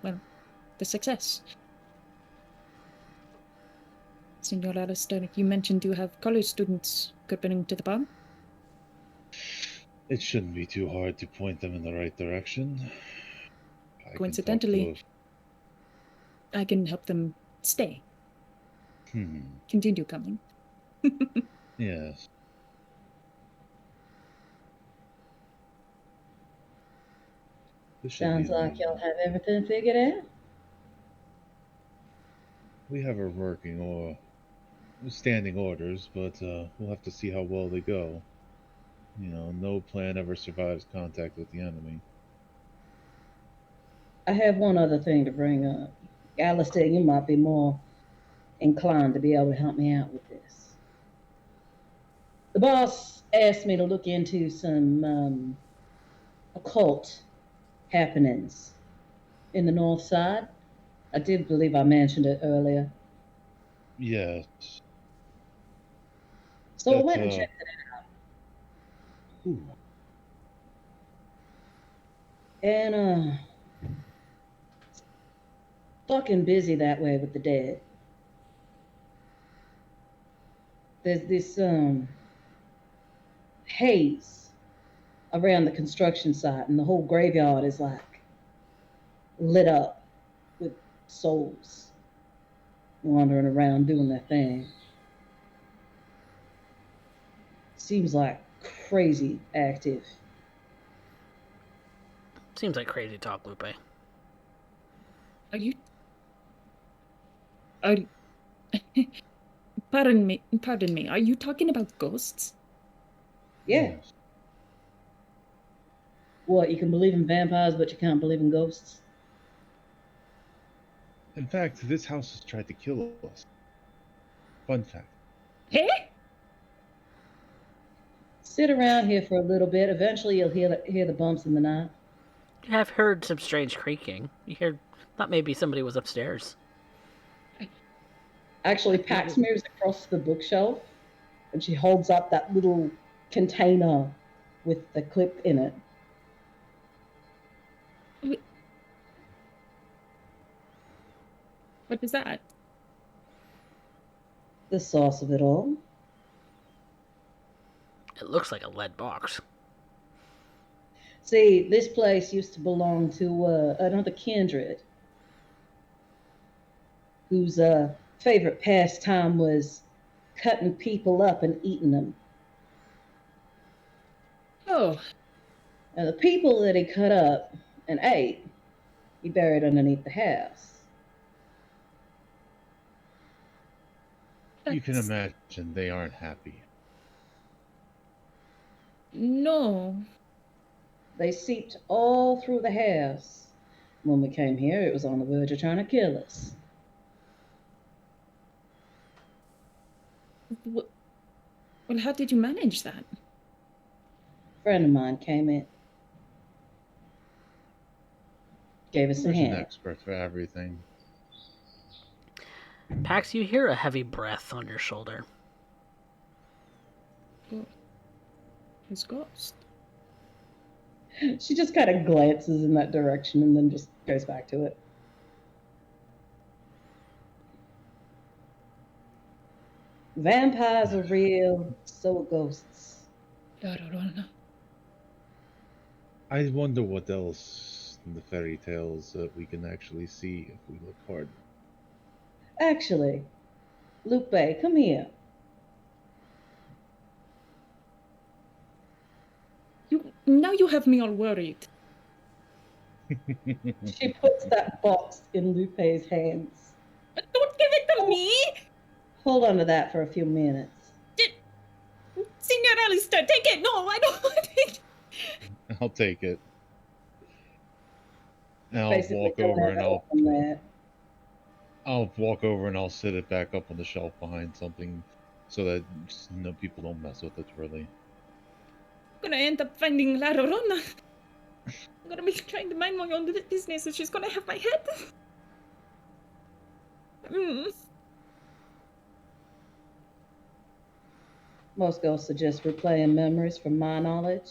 the success. Senor Alistair, you mentioned you have college students going to the bar. It shouldn't be too hard to point them in the right direction. Coincidentally, I can help them stay. Continue coming. Yes. Sounds like y'all have everything figured out. We have our working or standing orders, but we'll have to see how well they go. You know, no plan ever survives contact with the enemy. I have one other thing to bring up. Alistair, you might be more inclined to be able to help me out with this. The boss asked me to look into some occult happenings in the north side. I did believe I mentioned it earlier. Yes. So I went and checked it out. Ooh. And fucking busy that way with the dead. There's this haze around the construction site, and the whole graveyard is like lit up with souls wandering around doing their thing. Seems like crazy active. Seems like crazy talk, Lupe. Are you... Pardon me. Are you talking about ghosts? Yeah. Yes. What, you can believe in vampires, but you can't believe in ghosts? In fact, this house has tried to kill us. Fun fact. Hey? Sit around here for a little bit. Eventually, you'll hear the bumps in the night. You have heard some strange creaking. Thought maybe somebody was upstairs. Actually, Pax moves across the bookshelf, and she holds up that little container with the clip in it. What is that? The source of it all. It looks like a lead box. See, this place used to belong to another kindred whose favorite pastime was cutting people up and eating them. Oh. And the people that he cut up and ate, he buried underneath the house. You can imagine they aren't happy. No. They seeped all through the house. When we came here, it was on the verge of trying to kill us. Well, how did you manage that? A friend of mine came in. Gave us a hand. An expert for everything. Pax, you hear a heavy breath on your shoulder. His ghost. She just kind of glances in that direction and then just goes back to it. Vampires are real, so are ghosts. I wonder what else in the fairy tales that we can actually see if we look hard. Actually, Lupe, come here. Now you have me all worried. She puts that box in Lupe's hands. Don't give it to me! Hold on to that for a few minutes. Senor Alistair, take it! No, I don't want it! I'll take it. And I'll Basically, walk don't over have and help from that. I'll walk over and I'll sit it back up on the shelf behind something so that people don't mess with it, really. I'm gonna end up finding La Llorona. I'm gonna be trying to mind my own business and she's gonna have my head. Most ghosts suggest replaying memories from my knowledge,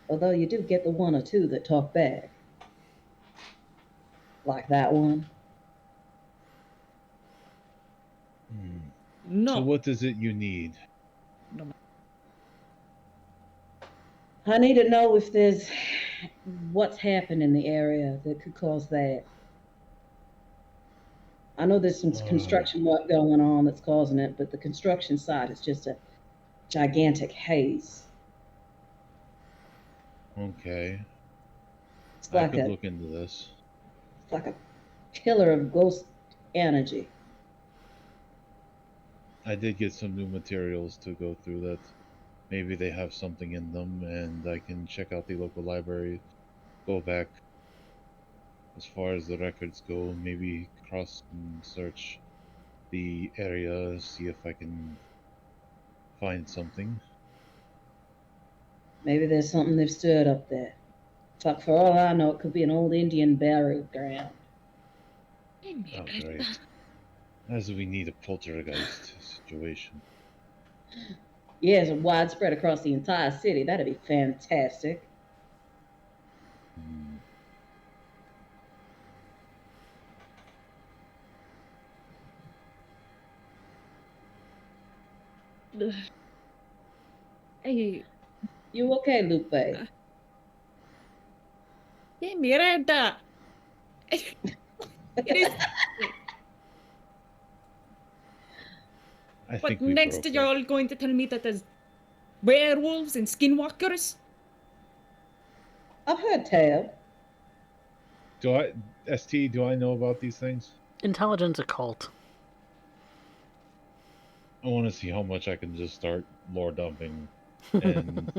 although you do get the one or two that talk back. Like that one? No. So what is it you need? No. I need to know if there's what's happened in the area that could cause that. I know there's some construction work going on that's causing it, but the construction site is just a gigantic haze. Okay. It's I like could a look into this. it's like a pillar of ghost energy. I did get some new materials to go through that. Maybe they have something in them, and I can check out the local library, go back as far as the records go, maybe cross and search the area, see if I can find something. Maybe there's something they've stirred up there. Fuck, for all I know, it could be an old Indian burial ground. Oh, great. As we need a poltergeist situation. Yes, widespread across the entire city. That'd be fantastic. Hmm. Hey, You okay, Lupe? hey, Miranda. It is. I But think we next, broke you're it. all going to tell me that there's werewolves and skinwalkers? I've heard tale. Do I know about these things? Intelligence occult. I want to see how much I can just start lore dumping and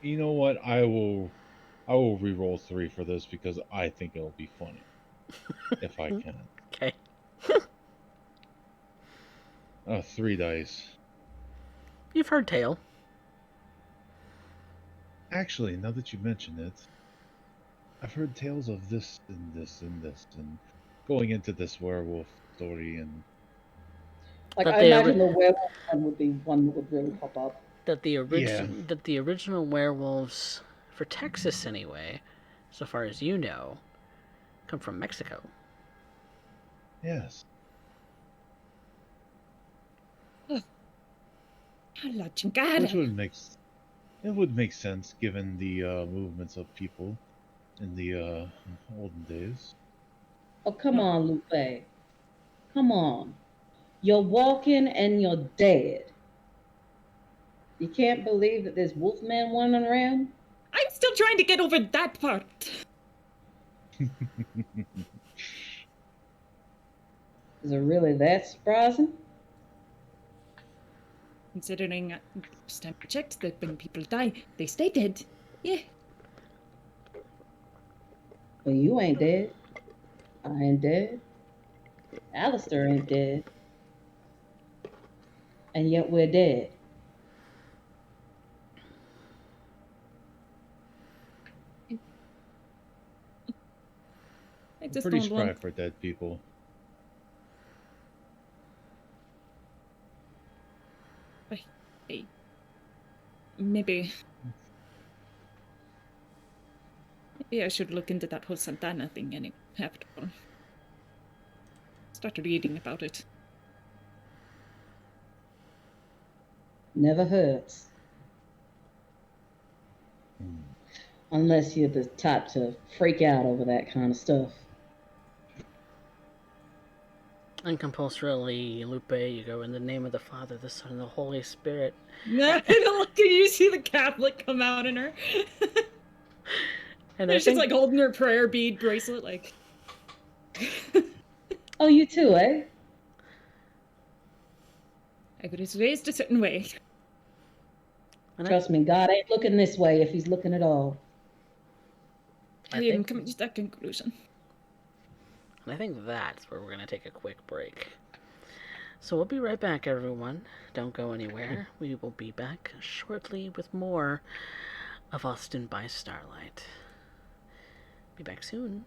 you know what? I will re-roll 3 for this because I think it'll be funny if I can. Okay. 3 dice. You've heard tale. Actually, now that you mention it, I've heard tales of this and this and this and going into this werewolf story and Like, That I they imagine the werewolf one would be one that would really pop up. yeah, that the original werewolves for Texas anyway, so far as you know, come from Mexico. yes. La chingada. Which would make sense given the movements of people in the olden days. Oh, come on, Lupe. Come on. You're walking and you're dead. You can't believe that there's wolfmen running around? I'm still trying to get over that part. Is it really that surprising? Considering last time I checked that when people die, they stay dead. Yeah. Well, you ain't dead. I ain't dead. Alistair ain't dead. And yet we're dead. I I'm just pretty don't spry want. for dead people. Hey, maybe I should look into that whole Santana thing anyway. After all. Start reading about it. Never hurts. Unless you're the type to freak out over that kind of stuff. And compulsorily, Lupe, you go in the name of the Father, the Son, and the Holy Spirit. Look, you see the Catholic come out in her. And She's just like holding her prayer bead bracelet, like. Oh, you too, eh? I was raised a certain way. Trust me, God ain't looking this way if he's looking at all. I am coming to that conclusion. And I think that's where we're going to take a quick break. So we'll be right back, everyone. Don't go anywhere. We will be back shortly with more of Austin by Starlight. Be back soon.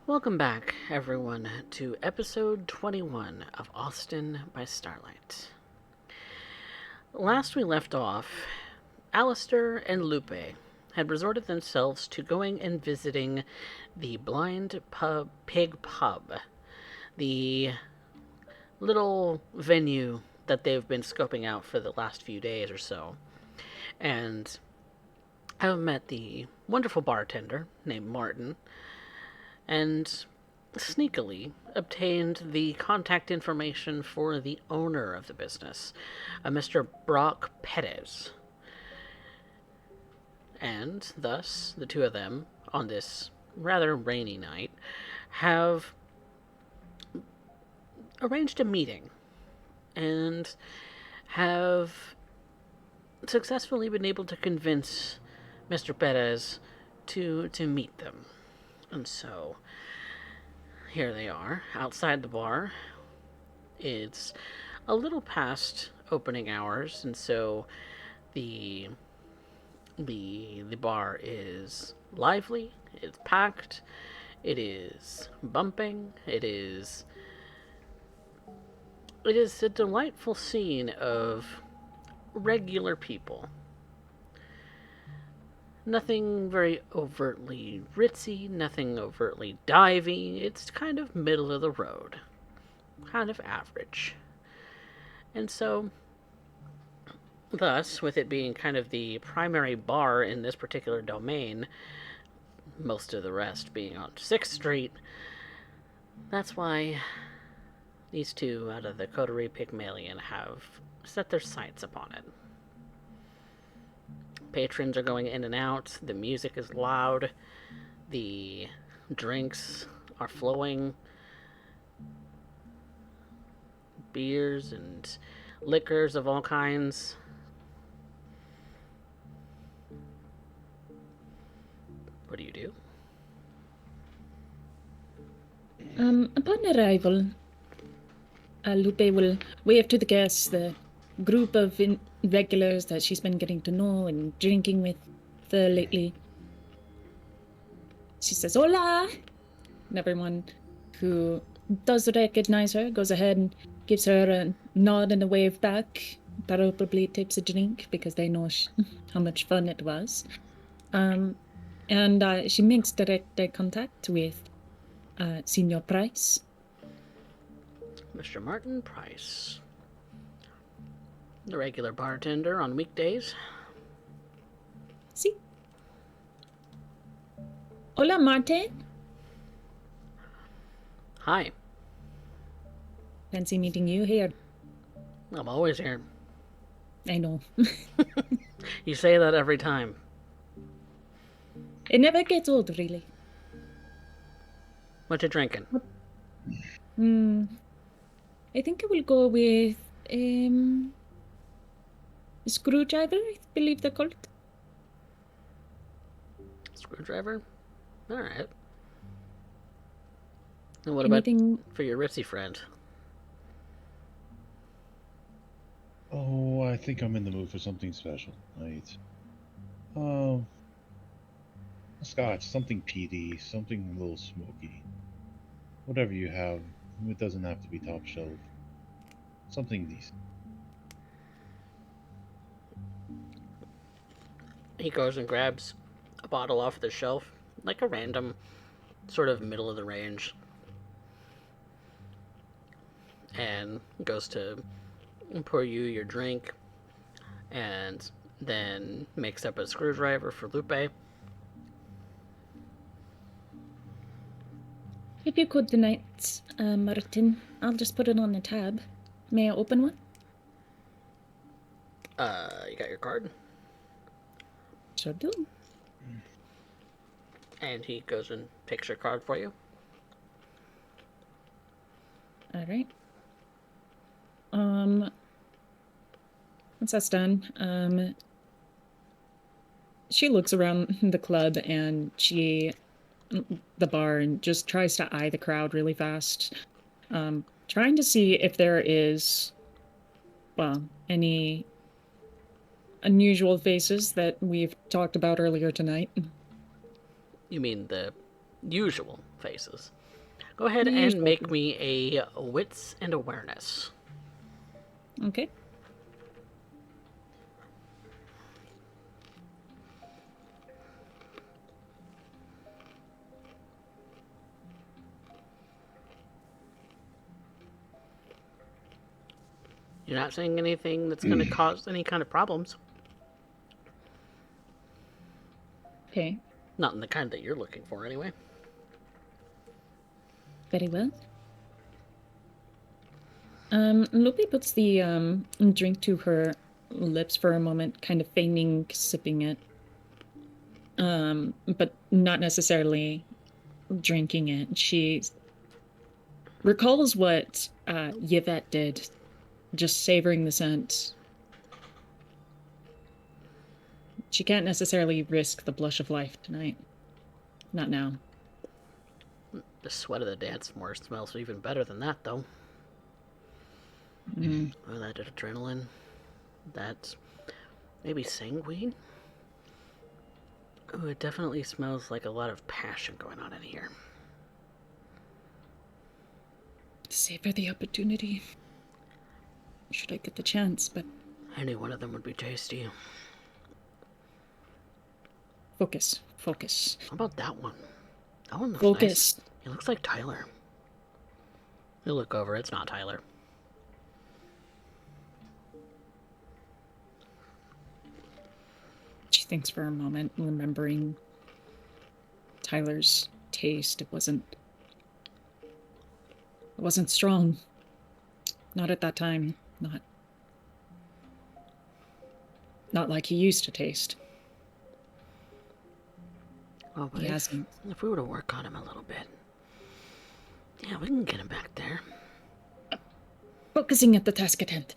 Welcome back, everyone, to episode 21 of Austin by Starlight. Last we left off, Alistair and Lupe had resorted themselves to going and visiting the Blind Pig Pub, the little venue that they've been scoping out for the last few days or so, and have met the wonderful bartender named Martin, and sneakily obtained the contact information for the owner of the business, a Mr. Brock Perez. And thus, the two of them, on this rather rainy night, have arranged a meeting and have successfully been able to convince Mr. Perez to meet them. And so, here they are, outside the bar. It's a little past opening hours, and so the bar is lively, it's packed, it is bumping, it is a delightful scene of regular people. Nothing very overtly ritzy, nothing overtly divey. It's kind of middle of the road. Kind of average. And so, thus, with it being kind of the primary bar in this particular domain, most of the rest being on 6th Street, that's why these two out of the Coterie Pygmalion have set their sights upon it. Patrons are going in and out, the music is loud, the drinks are flowing, beers and liquors of all kinds. What do you do? Upon arrival, Lupe will wave to the guests, the group of regulars that she's been getting to know and drinking with lately. She says, "Hola!" And everyone who does recognize her goes ahead and gives her a nod and a wave back, probably tips a drink because they know how much fun it was. And she makes direct eye contact with Senior Price. Mr. Martin Price. The regular bartender on weekdays. Sí. Hola, Martin. Hi. Fancy meeting you here. I'm always here. I know. You say that every time. It never gets old, really. What you drinking? I think I will go with Screwdriver, I believe they're called. Screwdriver? Alright. And what Anything... about for your ritzy friend? Oh, I think I'm in the mood for something special tonight. Scotch, something peaty, something a little smoky. Whatever you have, it doesn't have to be top shelf. Something decent. He goes and grabs a bottle off the shelf, like a random, sort of middle of the range, and goes to pour you your drink, and then makes up a screwdriver for Lupe. If you could tonight, Martin, I'll just put it on the tab. May I open one? You got your card? Sure do. And he goes and takes your card for you. All right. Once that's done, she looks around the club and the bar, and just tries to eye the crowd really fast, trying to see if there is, well, any unusual faces that we've talked about earlier tonight. You mean the usual faces. Go ahead and Usual make faces. me a wits and awareness. Okay. You're not saying anything that's going to cause any kind of problems. Okay. Not in the kind that you're looking for, anyway. Very well. Lupe puts the drink to her lips for a moment, kind of feigning sipping it. But not necessarily drinking it. She recalls what Yvette did, just savoring the scent. She can't necessarily risk the blush of life tonight. Not now. The sweat of the dance floor smells even better than that, though. Mm. Oh, that adrenaline. That's maybe sanguine. Oh, it definitely smells like a lot of passion going on in here. Savor the opportunity. Should I get the chance, but Any one of them would be tasty. focus. Focus. How about that one? That one looks Focus. nice. He looks like Tyler. You look over, it's not Tyler. She thinks for a moment, remembering Tyler's taste. It wasn't strong. Not at that time. Not like he used to taste. Oh, but He hasn't. if we were to work on him a little bit. Yeah, we can get him back there. Focusing at the task at hand.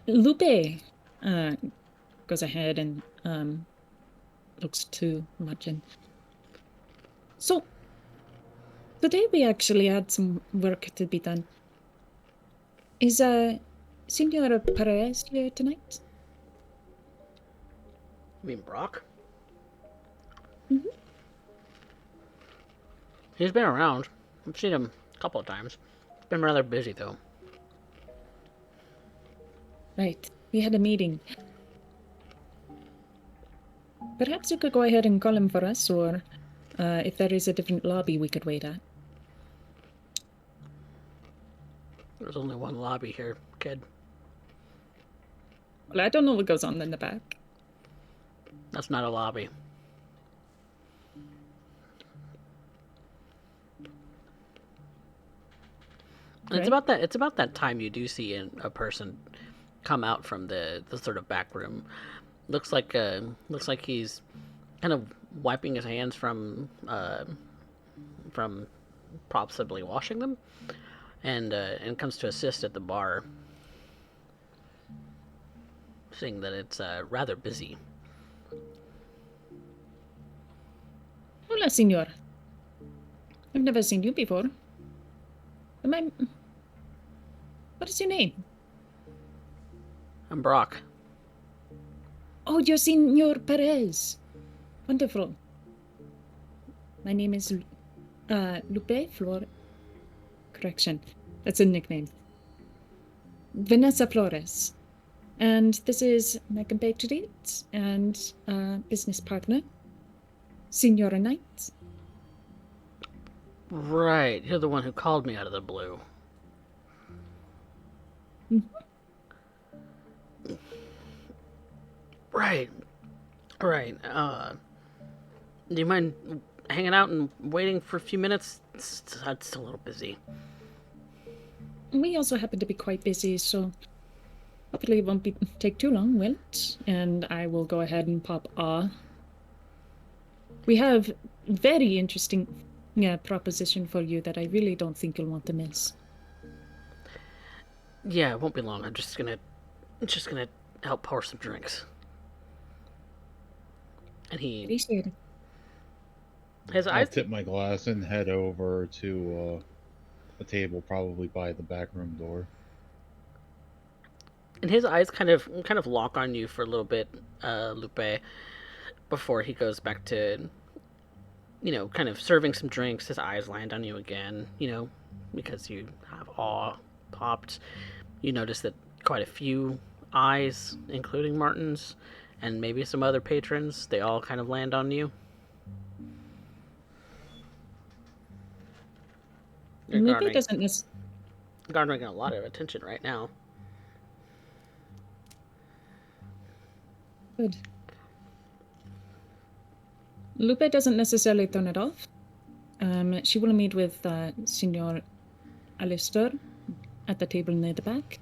Lupe goes ahead and looks to Margin. So, today we actually had some work to be done. Is Senor Perez here tonight? You mean Brock? Mhm. He's been around. I've seen him a couple of times. He's been rather busy, though. Right. We had a meeting. Perhaps you could go ahead and call him for us, or if there is a different lobby we could wait at. There's only one lobby here, kid. Well, I don't know what goes on in the back. That's not a lobby. Right. It's about that time you do see a person come out from the sort of back room. Looks like he's kind of wiping his hands from possibly washing them, and comes to assist at the bar, seeing that it's rather busy. Hola, senor. I've never seen you before. What is your name? I'm Brock. Oh, you're Senor Perez. Wonderful. My name is Lupe Flor. Correction. That's a nickname. Vanessa Flores. And this is my compatriot and business partner, Senora Knight. Right, you're the one who called me out of the blue. Right. Right. Do you mind hanging out and waiting for a few minutes? It's a little busy. We also happen to be quite busy, so hopefully it won't take too long, will it? And I will go ahead and pop We have very interesting proposition for you that I really don't think you'll want to miss. Yeah, it won't be long. I'm just gonna help pour some drinks. And Appreciate it. his I'll eyes tip my glass and head over to a table, probably by the back room door. and his eyes kind of lock on you for a little bit, Lupe, before he goes back to kind of serving some drinks, his eyes land on you again, because you have awe popped. You notice that quite a few eyes, including Martin's, and maybe some other patrons, they all kind of land on you. You're Lupe doesn't necessarily. garnering a lot of attention right now. Good. Lupe doesn't necessarily turn it off. She will meet with Signor Alistair at the table near the back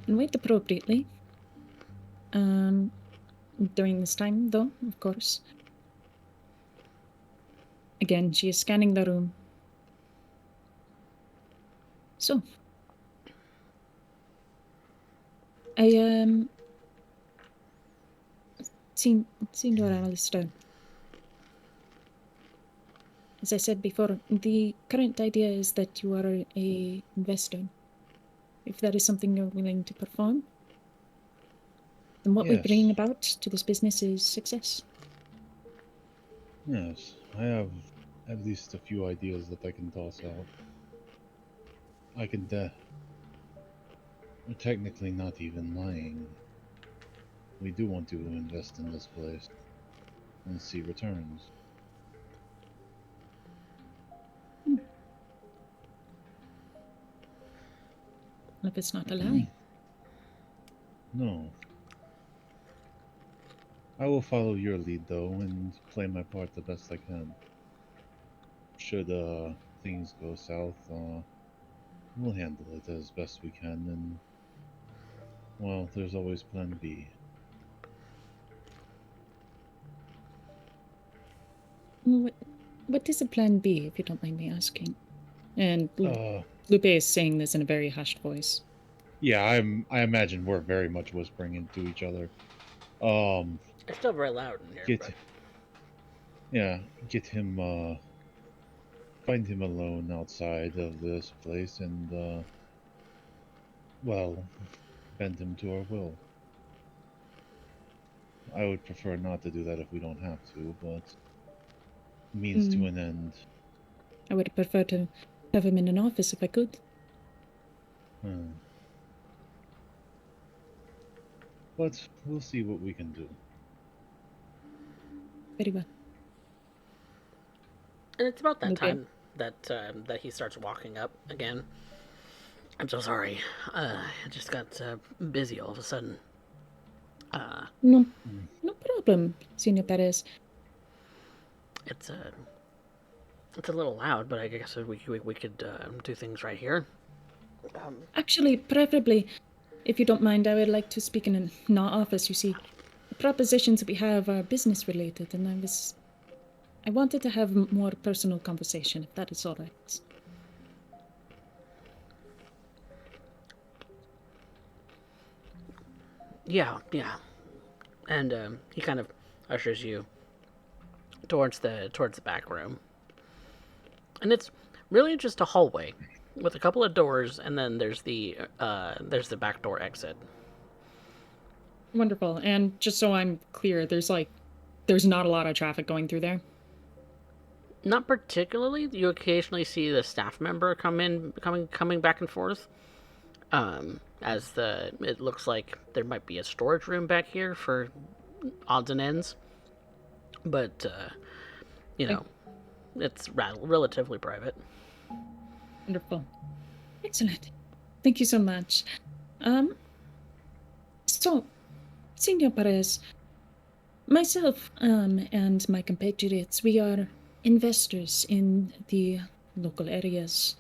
and wait appropriately. During this time, though, of course. Again, she is scanning the room. So, Signor Alistair. As I said before, the current idea is that you are a investor. If that is something you're willing to perform, then what we're Yes. bringing about to this business is success. Yes, I have at least a few ideas that I can toss out. I can We're technically not even lying. We do want to invest in this place and see returns. If it's not a lie. No. I will follow your lead, though, and play my part the best I can. Should things go south, we'll handle it as best we can, and, well, there's always plan B. What is a plan B, if you don't mind me asking? And Lupe is saying this in a very hushed voice. Yeah, I imagine we're very much whispering into each other. It's still very loud in here. Get him, find him alone outside of this place and, well, bend him to our will. I would prefer not to do that if we don't have to, but means to an end. I would prefer to have him in an office if I could. But we'll see what we can do. Very well. And it's about that Okay. time that he starts walking up again. I'm so sorry. I just got busy all of a sudden. No problem, Senor Perez. It's a little loud, but I guess we could do things right here. Actually, preferably, if you don't mind, I would like to speak in an office. You see, the propositions that we have are business related, and I wanted to have more personal conversation, if that is all right. Yeah. And he kind of ushers you towards the back room, and it's really just a hallway with a couple of doors, and then there's the back door exit. Wonderful. And just so I'm clear, there's not a lot of traffic going through there. Not particularly. You occasionally see the staff member coming back and forth. It looks like there might be a storage room back here for odds and ends, but it's relatively private. Wonderful. Excellent. Thank you so much. So, Senor Perez, myself and my compatriots, we are investors in the local areas.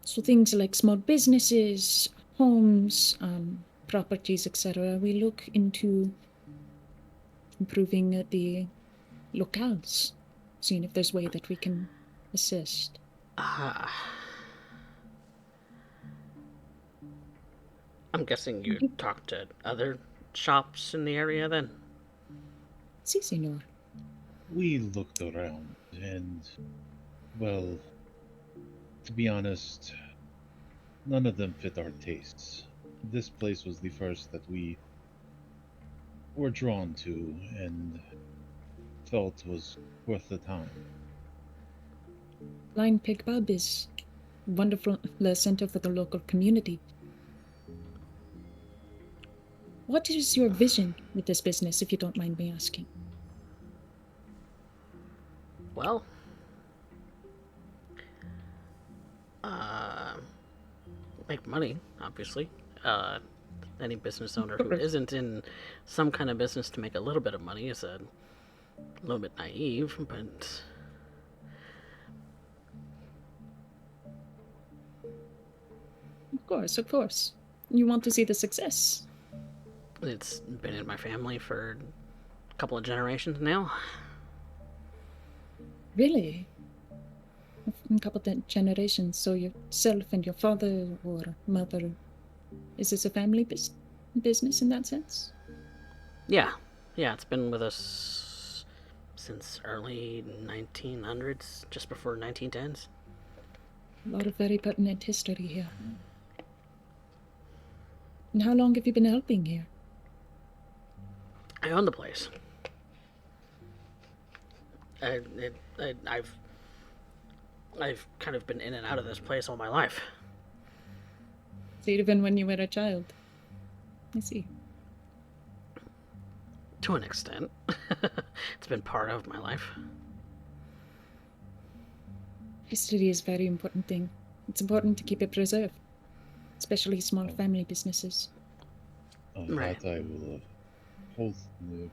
So things like small businesses, homes, properties, etc. We look into improving the locales, seeing if there's a way that we can assist. I'm guessing you talked to other shops in the area then? Si, senor. We looked around, and, well, to be honest, none of them fit our tastes. This place was the first that we were drawn to, and felt was worth the time. Blind Pig Pub is a wonderful center for the local community. What is your vision with this business, if you don't mind me asking? Well, uh, make money, obviously. Any business owner who isn't in some kind of business to make a little bit of money is a little bit naive, but Of course. You want to see the success. it's been in my family for a couple of generations now. Really? A couple of generations. So yourself and your father or mother, is this a family business in that sense? Yeah, it's been with us since early 1900s, just before 1910s. A lot of very pertinent history here. And how long have you been helping here? I own the place. I've kind of been in and out of this place all my life. So even when you were a child? I see. To an extent. It's been part of my life. History is a very important thing. It's important to keep it preserved, especially small family businesses. Right. That I will wholesomely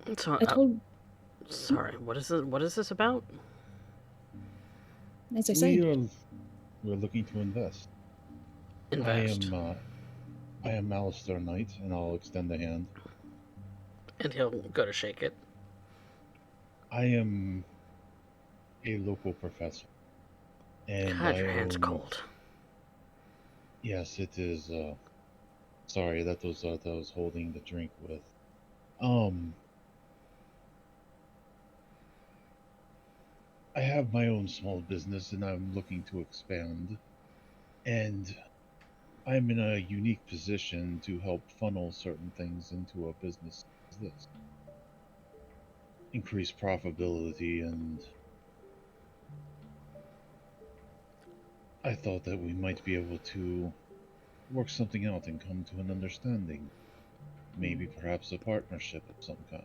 agree. So, sorry, what is this about? As I said, We're looking to invest. Invest. I am Alistair Knight, and I'll extend a hand. And he'll go to shake it. I am a local professor. And God, your hand's cold. Yes, it is. Sorry, that was I was holding the drink with. I have my own small business, and I'm looking to expand. And I'm in a unique position to help funnel certain things into a business as this. Increase profitability, and I thought that we might be able to work something out and come to an understanding. Maybe perhaps a partnership of some kind.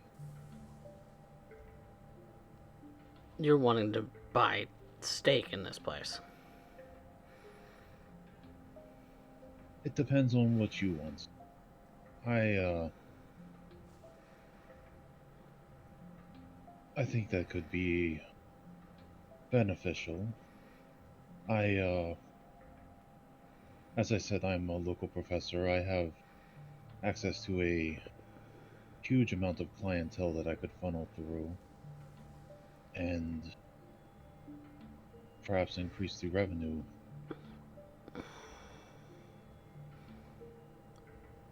You're wanting to buy stake in this place. It depends on what you want. I think that could be beneficial. As I said, I'm a local professor. I have access to a huge amount of clientele that I could funnel through and perhaps increase the revenue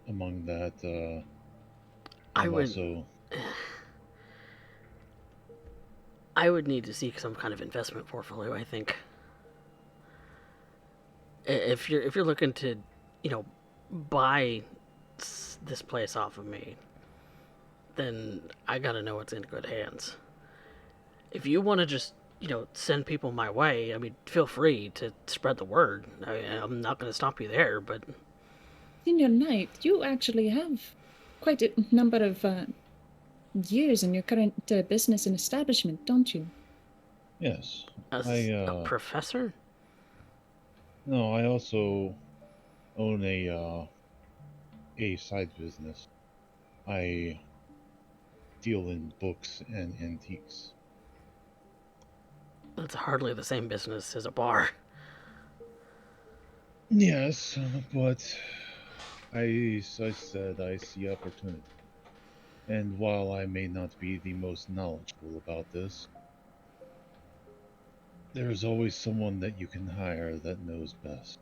among that. I would need to see some kind of investment portfolio, I think. If you're looking to, buy this place off of me, then I gotta know it's in good hands. If you want to just, send people my way, I mean, feel free to spread the word. I'm not going to stop you there, but... Senior Knight, you actually have quite a number of years in your current business and establishment, don't you? Yes. As a professor? No, I also own a side business. I deal in books and antiques. That's hardly the same business as a bar. Yes, but I said I see opportunity. And while I may not be the most knowledgeable about this, there is always someone that you can hire that knows best.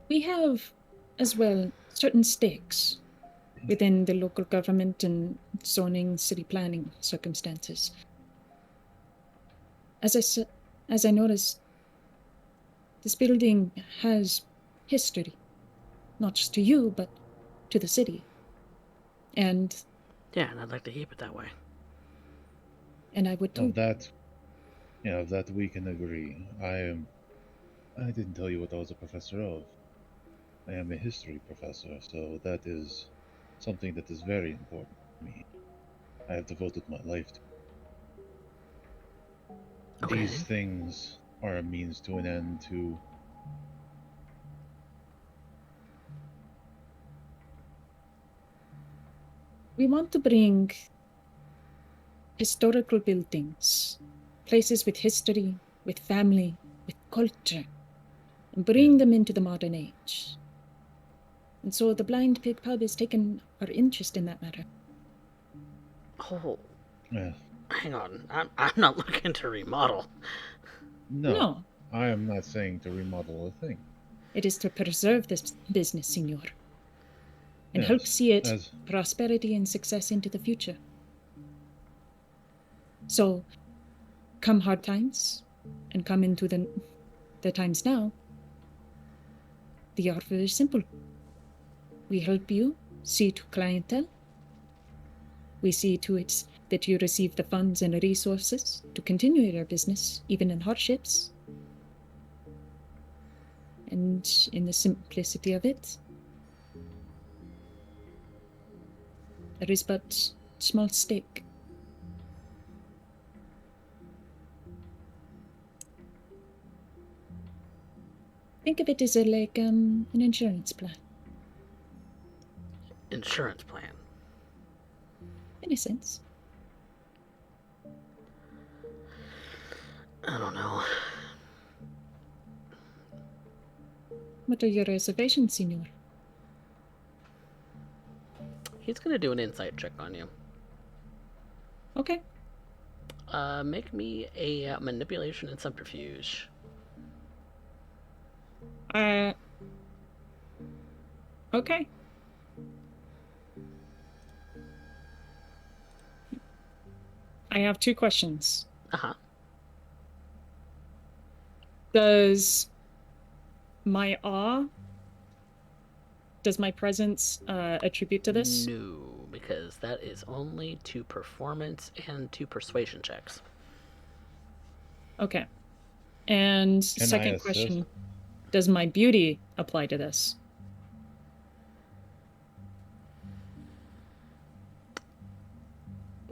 We have, as well, certain stakes within the local government and zoning city planning circumstances. As I noticed, this building has history, not just to you, but to the city. And Yeah, and I'd like to keep it that way. I would too. Of that we can agree. I didn't tell you what I was a professor of. I am a history professor, so that is something that is very important to me. I have devoted my life to. Okay. These things are a means to an end to. We want to bring historical buildings, places with history, with family, with culture, and bring them into the modern age. And so the Blind Pig Pub has taken our interest in that matter. Oh, Yeah. hang on. I'm not looking to remodel. No, I am not saying to remodel a thing. It is to preserve this business, Signor, and Yes, help see it as- prosperity and success into the future. So, come hard times, and come into the times now, the offer is simple. We help you see to clientele. We see to it that you receive the funds and resources to continue your business, even in hardships. And in the simplicity of it, there is but small stake. Think of it as like an insurance plan. Insurance plan. In a sense. I don't know. What are your reservations, Signor? He's gonna do an insight check on you. Okay. Make me a manipulation and subterfuge. Okay. I have 2 questions. Uh-huh. Does my presence attribute to this? No, because that is only 2 performance and 2 persuasion checks. Okay. And Can I second assist? question, does my beauty apply to this?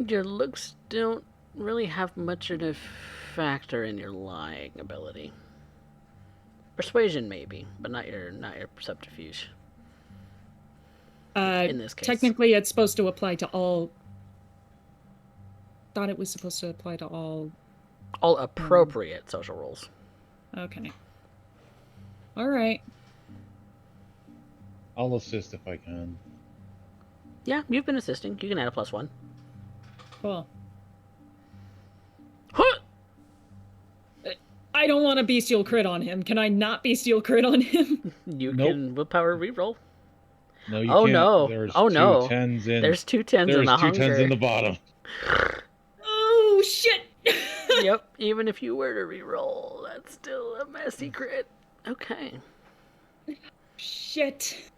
Your looks don't really have much of a factor in your lying ability. Persuasion maybe, but not your subterfuge. In this case. Technically, it's supposed to apply to all. Thought it was supposed to apply to all. All appropriate social roles. Okay. All right. I'll assist if I can. Yeah, you've been assisting. You can add a +1. Cool. I don't want to bestial crit on him. Can I not bestial crit on him? You Nope. can willpower reroll. No, you Oh can't. no! There's Oh two no! tens in. There's 2 10s There's and a 2 tens hunger. in the bottom. Oh shit! Yep. Even if you were to reroll, that's still a messy crit. Okay. Shit.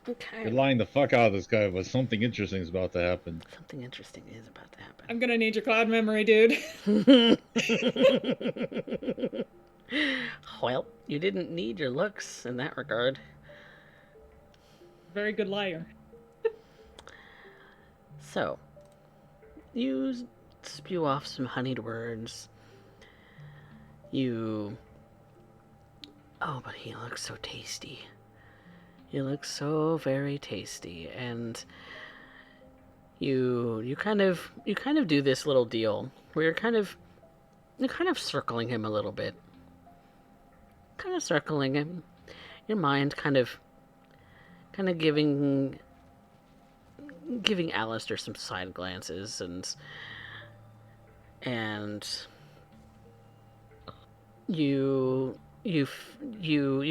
Okay. You're lying the fuck out of this guy, but something interesting is about to happen. Something interesting is about to happen. I'm gonna need your cloud memory, dude. Well, you didn't need your looks in that regard. Very good liar. So, you spew off some honeyed words. Oh, but he looks so tasty. He looks so very tasty, and you kind of do this little deal where you're kind of circling him a little bit. Kind of circling him. Your mind kind of giving Alistair some side glances and you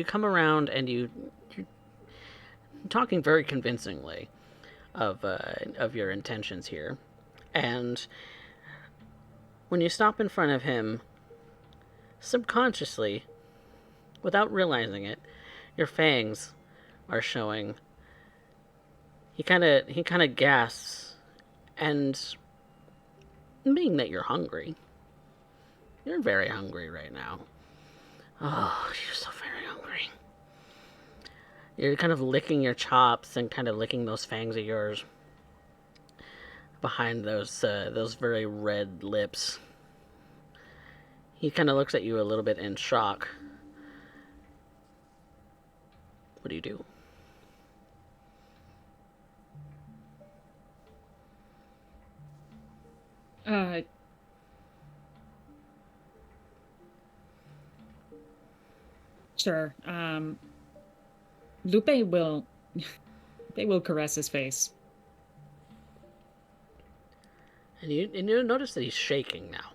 come around and you're talking very convincingly of your intentions here, and when you stop in front of him, subconsciously, without realizing it, your fangs are showing He kind of gasps, and being that you're hungry, you're very hungry right now. Oh, you're so very hungry. You're kind of licking your chops and kind of licking those fangs of yours behind those very red lips. He kind of looks at you a little bit in shock. What do you do? Uh, sure. Lupe will Lupe will caress his face. And you notice that he's shaking now.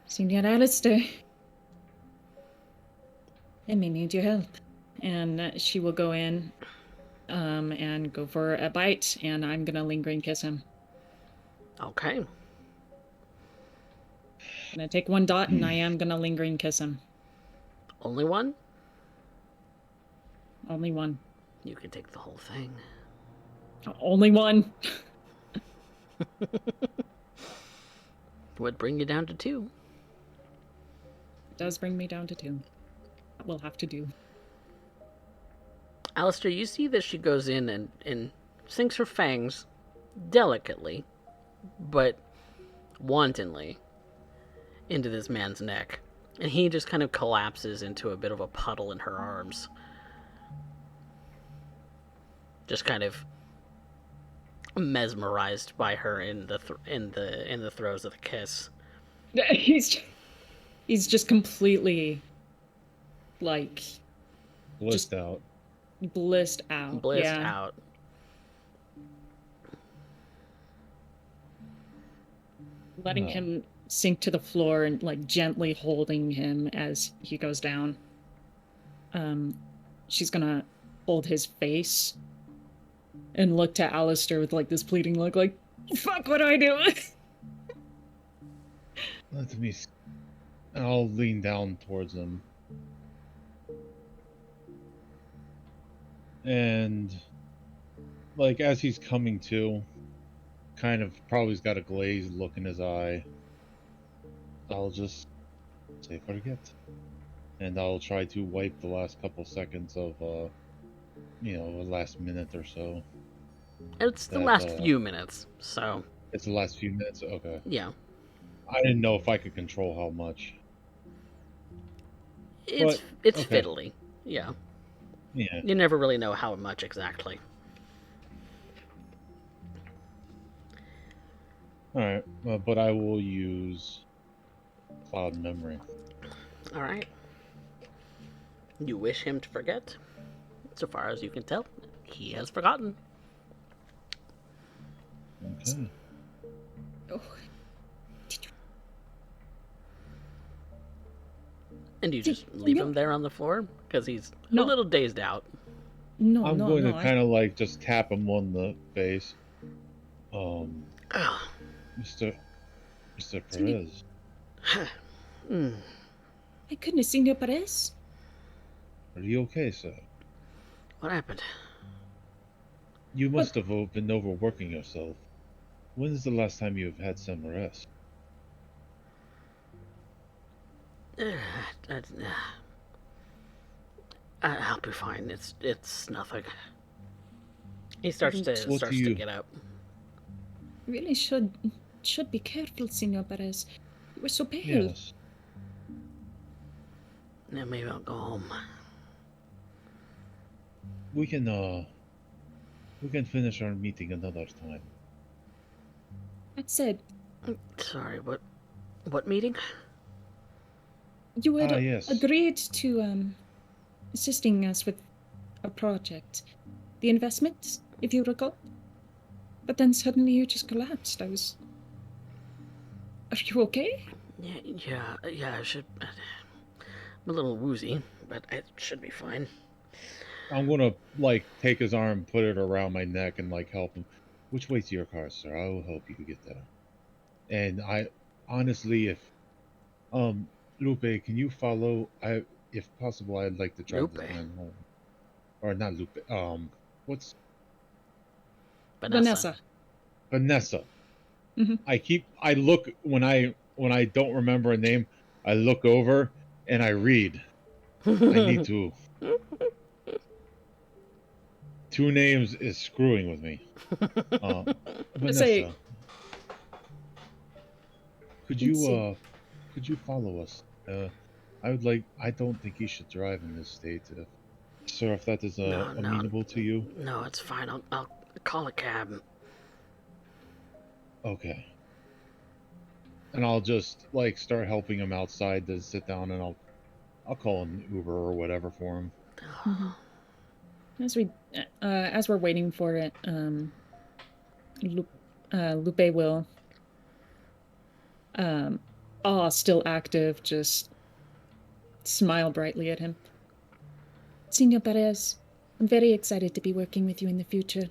Senor Alistair, I may need your help. And she will go in and go for a bite, and I'm gonna linger and kiss him. Okay. Gonna take one dot, and I am gonna linger and kiss him. Only one? Only one. You can take the whole thing. Only one. Would bring you down to 2. It does bring me down to 2. That will have to do. Alistair, you see that she goes in and sinks her fangs delicately, but wantonly, into this man's neck. And he just kind of collapses into a bit of a puddle in her arms. Just kind of mesmerized by her in the throes of the kiss. He's just completely like Blissed out. blissed out. Blissed yeah. out. Letting him sink to the floor and like gently holding him as he goes down. She's gonna hold his face and look to Alistair with like this pleading look, like, fuck, what do I do? Let me. I'll lean down towards him. And, like, as he's coming to, kind of probably's got a glazed look in his eye, I'll just say forget. And I'll try to wipe the last couple seconds of, the last minute or so. It's the last few minutes, so. It's the last few minutes? Okay. Yeah. I didn't know if I could control how much. It's okay. fiddly. Yeah. Yeah. You never really know how much exactly. Alright, but I will use cloud memory. Alright. You wish him to forget? So far as you can tell, he has forgotten. Okay. Oh. And you just leave him there on the floor? Because he's a little dazed out. No, I'm going to kind of like just tap him on the face. Mr. Perez. My goodness, Senor Perez. Are you okay, sir? What happened? You must have been overworking yourself. When is the last time you've had some rest? I'll be fine. It's nothing. He starts to get up. Really should be careful, Senor Perez. You were so pale. Yes. Now maybe I'll go home. We can finish our meeting another time. That said, Sorry, what meeting? you had yes. agreed to assisting us with a project, the investment, if you recall. But then suddenly you just collapsed. Are you okay? Yeah. I should. I'm a little woozy, but I should be fine. I'm gonna like take his arm, put it around my neck, and like help him. Which way's your car, sir? I will help you get there. And I honestly, if Lupe, can you follow? If possible, I'd like to drive this man home. or not Lupe. What's Vanessa. Vanessa? Mhm. I look when I don't remember a name. I look over and I read. I need to. Two names is screwing with me. I say, Vanessa, could let's you see. could you follow us? I would like. I don't think you should drive in this state, sir. If that is No, no, amenable to you. no, it's fine. I'll call a cab. Okay. And I'll just like start helping him outside to sit down, and I'll call an Uber or whatever for him. Mhm. As we're waiting for it, Lupe will, awe still active, just smile brightly at him. Senor Perez, I'm very excited to be working with you in the future.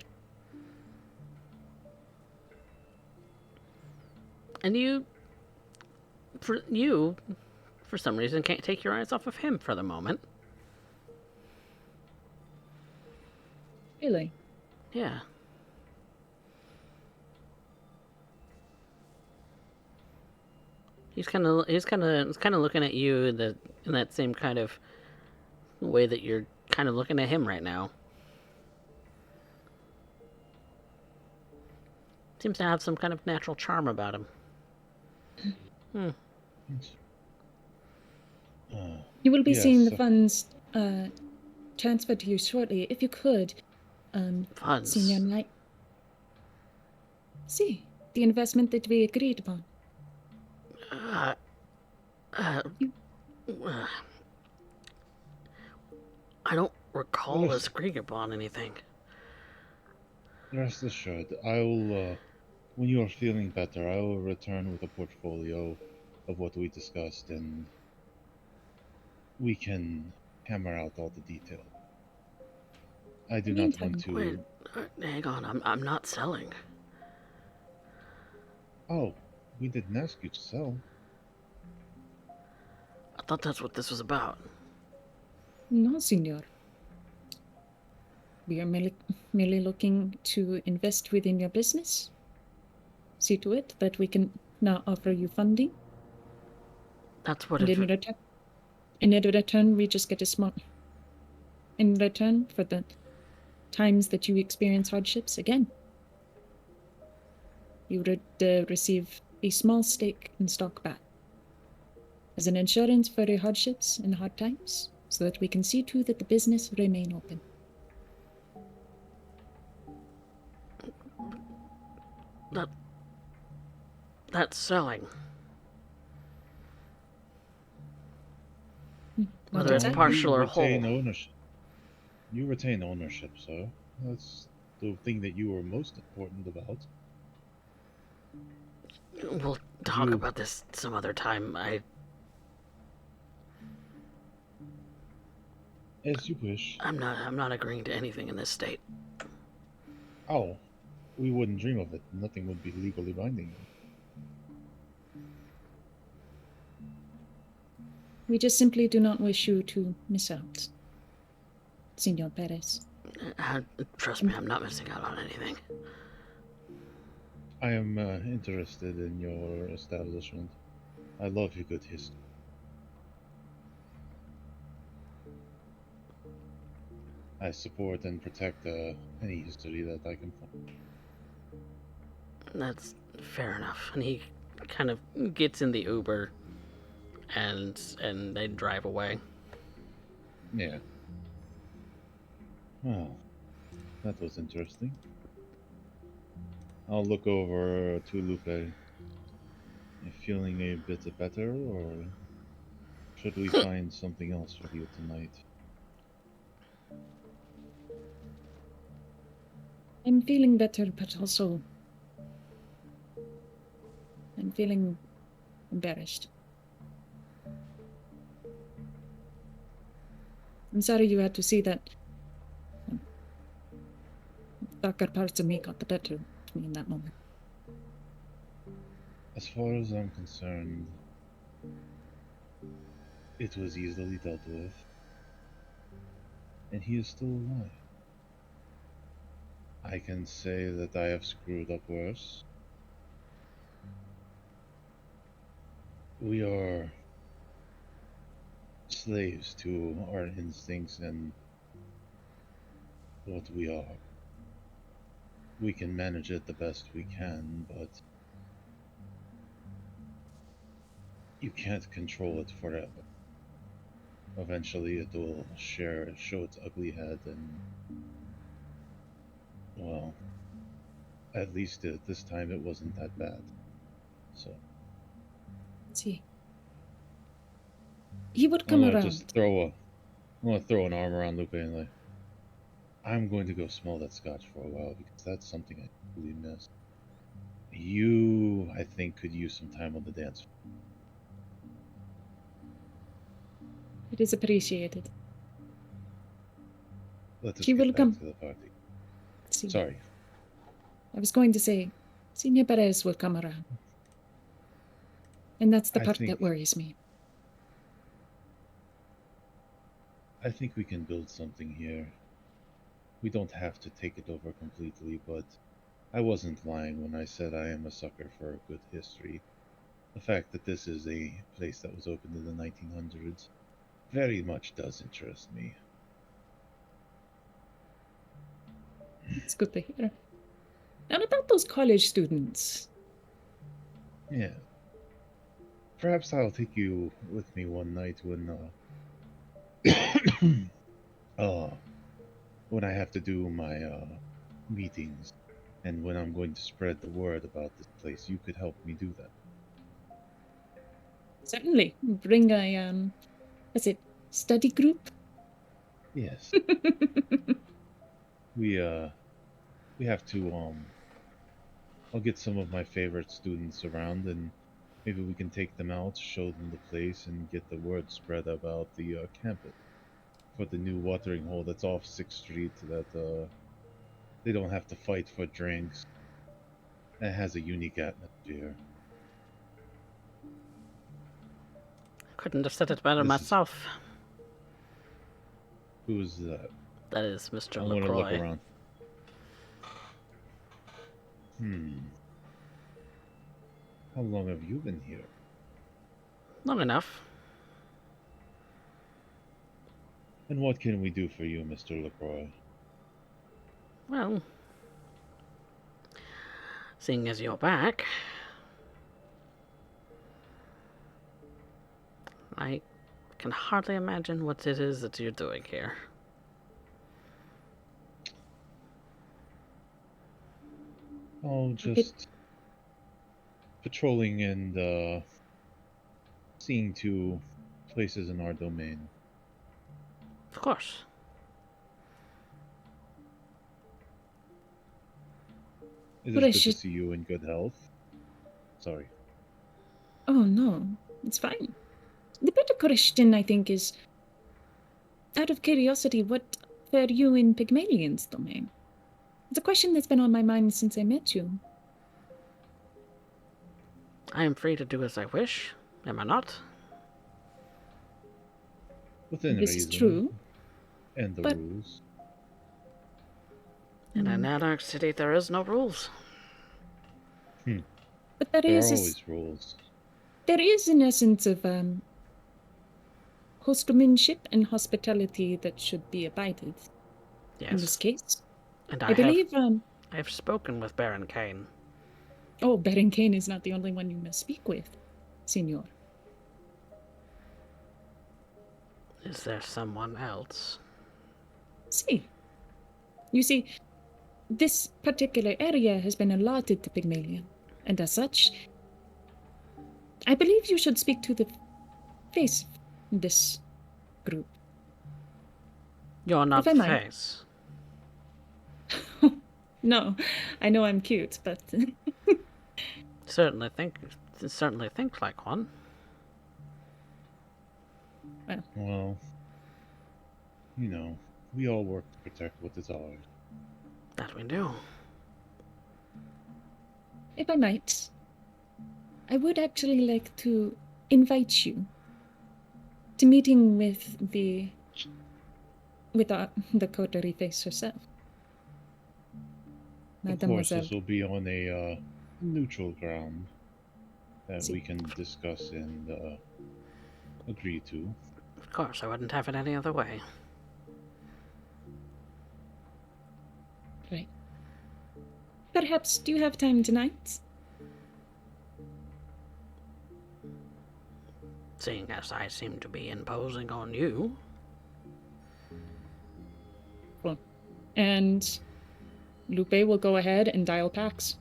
And for some reason, can't take your eyes off of him for the moment. Really? Yeah. He's kind of looking at you in that same kind of way that you're kind of looking at him right now. Seems to have some kind of natural charm about him. Hmm. You will be seeing Yes. the funds transferred to you shortly. If you could, Funds. Senor Knight. See, the investment that we agreed upon. Uh, uh, You- uh, I don't recall Well, us agreeing upon anything. rest assured, I will. When you are feeling better, I will return with a portfolio of what we discussed, and we can hammer out all the detail. I do not want Meantime, Wait, to. hang on. I'm not selling. Oh, we didn't ask you to sell. I thought that's what this was about. no, Senor. We are merely looking to invest within your business. See to it that we can now offer you funding, That's what and in return, we just get a small. In return for the times that you experience hardships again, you would receive a small stake in stock back as an insurance for your hardships and hard times, so that we can see to that the business remain open. that that's selling. Not Whether it's No, exactly. partial you or retain whole. ownership. You retain ownership, sir. That's the thing that you are most important about. We'll talk You, about this some other time. as you wish. I'm not agreeing to anything in this state. Oh, we wouldn't dream of it. Nothing would be legally binding. We just simply do not wish you to miss out, Senor Perez. Trust me, I'm not missing out on anything. I am interested in your establishment. I love your good history. I support and protect any history that I can find. That's fair enough. And he kind of gets in the Uber and they drive away. Yeah. Oh, that was interesting. I'll look over to Lupe. You feeling a bit better, or should we find something else for you tonight? I'm feeling better, but also I'm feeling embarrassed. I'm sorry you had to see that. Darker parts of me got the better of me in that moment. As far as I'm concerned, it was easily dealt with. and he is still alive. I can say that I have screwed up worse. We are slaves to our instincts and what we are. We can manage it the best we can, but you can't control it forever. Eventually it will show its ugly head, and, well, at least at this time it wasn't that bad. So Let's see. He would I'm come gonna around. just throw an arm around Lupe and like, I'm going to go smell that scotch for a while because that's something I really miss. You, I think, could use some time on the dance floor. It is appreciated. Let us She get will back come. to the party. See, Sorry. I was going to say, Senor Perez will come around. And that's the I part think that worries me. we can build something here. We don't have to take it over completely, but I wasn't lying when I said I am a sucker for a good history. The fact that this is a place that was opened in the 1900s very much does interest me. It's good to hear. And about those college students. Yeah. Perhaps I'll take you with me one night when when I have to do my meetings, and when I'm going to spread the word about this place. You could help me do that. Certainly. Bring a, what's it, study group? Yes. We have to I'll get some of my favorite students around, and maybe we can take them out, show them the place, and get the word spread about the campus for the new watering hole that's off 6th Street that they don't have to fight for drinks. It has a unique atmosphere. Couldn't have said it better This is myself. Who's that? That is Mr. I want to look LaCroix. around. How long have you been here? Long enough. And what can we do for you, Mr. LaCroix? Well, seeing as you're back, I can hardly imagine what it is that you're doing here. Oh, just patrolling and seeing to places in our domain. Of course. It But is I good should- to see you in good health. Sorry. Oh, no. It's fine. The better question, I think, is, out of curiosity, what fare you in Pygmalion's domain? It's a question that's been on my mind since I met you. I am free to do as I wish, am I not? Within This reason. is true. And the but- rules. In an anarch city, there is no rules. But there There are is, always rules. there is an essence of hostmanship and hospitality that should be abided in this Yes. case. And I believe, I have spoken with Baron Kane. oh, Baron Kane is not the only one you must speak with, Signor. Is there someone else? See. You see, this particular area has been allotted to Pygmalion, and as such, I believe you should speak to the face of this group. You're not If I the might. face. No, I know I'm cute, but Certainly think like one. Well, you know, we all work to protect what is ours. That we do. if I might, I would actually like to invite you to meeting with the with the coterie face herself. Of course, Mademoiselle. this will be on a neutral ground that See. we can discuss and agree to. Of course, I wouldn't have it any other way. Right. Perhaps, do you have time tonight? Seeing as I seem to be imposing on you. And Lupe will go ahead and dial Pax.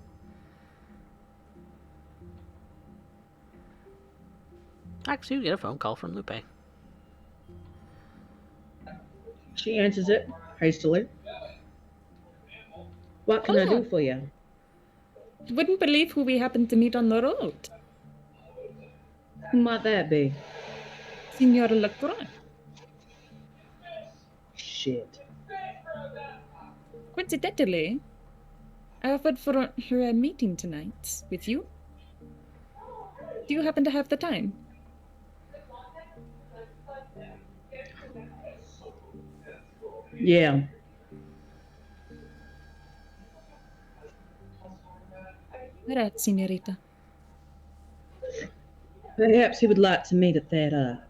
Actually, you get a phone call from Lupe. She answers it hastily. What can I do for you? You wouldn't believe who we happened to meet on the road. Who might that be? Signor Lacroix. Shit. Coincidentally, I offered for her a meeting tonight with you. Do you happen to have the time? Yeah. Where at, Senorita? Perhaps he would like to meet at that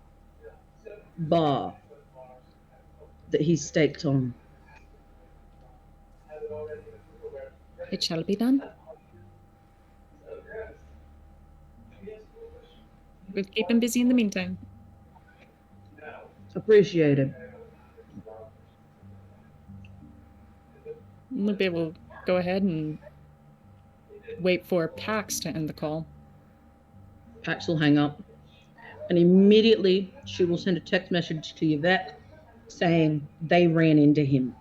bar that he's staked on. It shall be done. We'll keep him busy in the meantime. Appreciate it. Lupe will go ahead and wait for Pax to end the call. Pax will hang up. And immediately she will send a text message to Yvette saying they ran into him.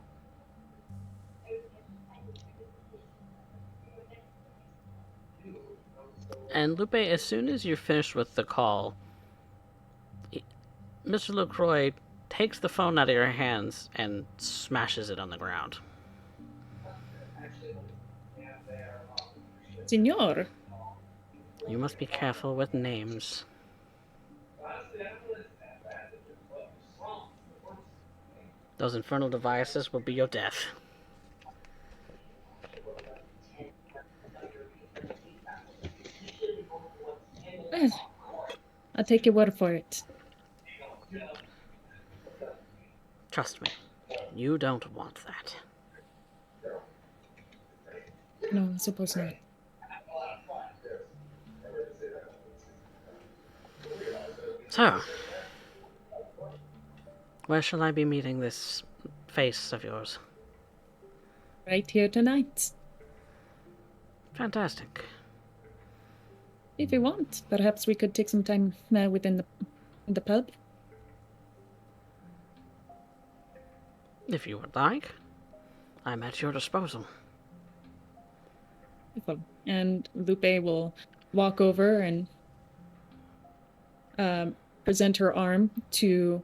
And Lupe, as soon as you're finished with the call, Mr. LaCroix takes the phone out of your hands and smashes it on the ground. Signor, You must be careful with names. Those infernal devices will be your death. I'll take your word for it. Trust me, you don't want that. No, I suppose not. So, where shall I be meeting this face of yours? Right here tonight. Fantastic. If you want, perhaps we could take some time within the pub. If you would like, I'm at your disposal. And Lupe will walk over and present her arm to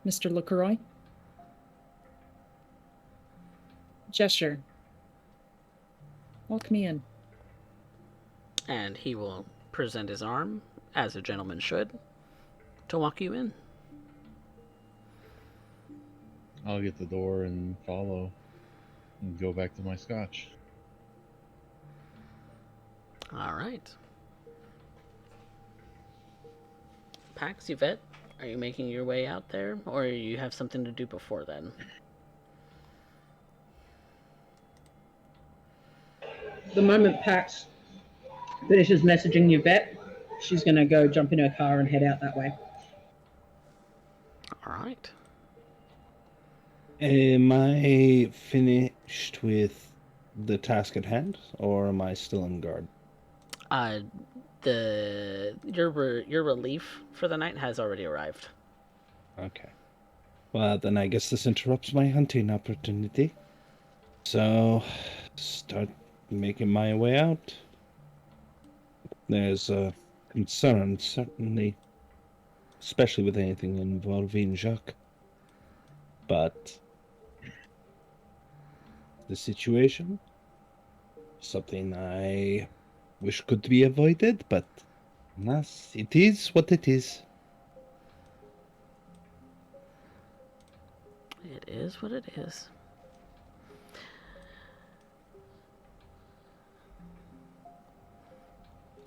Mr. LaCroix. Gesture. Walk me in. And he will present his arm, as a gentleman should, to walk you in. I'll get the door and follow and go back to my scotch. All right. Pax, Yvette, are you making your way out there, or you have something to do before then? The moment Pax finishes messaging Yvette, she's going to go jump in her car and head out that way. All right. Am I finished with the task at hand, or am I still on guard? Your relief for the night has already arrived. Okay. Well, then I guess this interrupts my hunting opportunity. So, start making my way out. There's a concern, certainly, especially with anything involving Jacques. But the situation, something I wish could be avoided, but alas, it is what it is. It is what it is.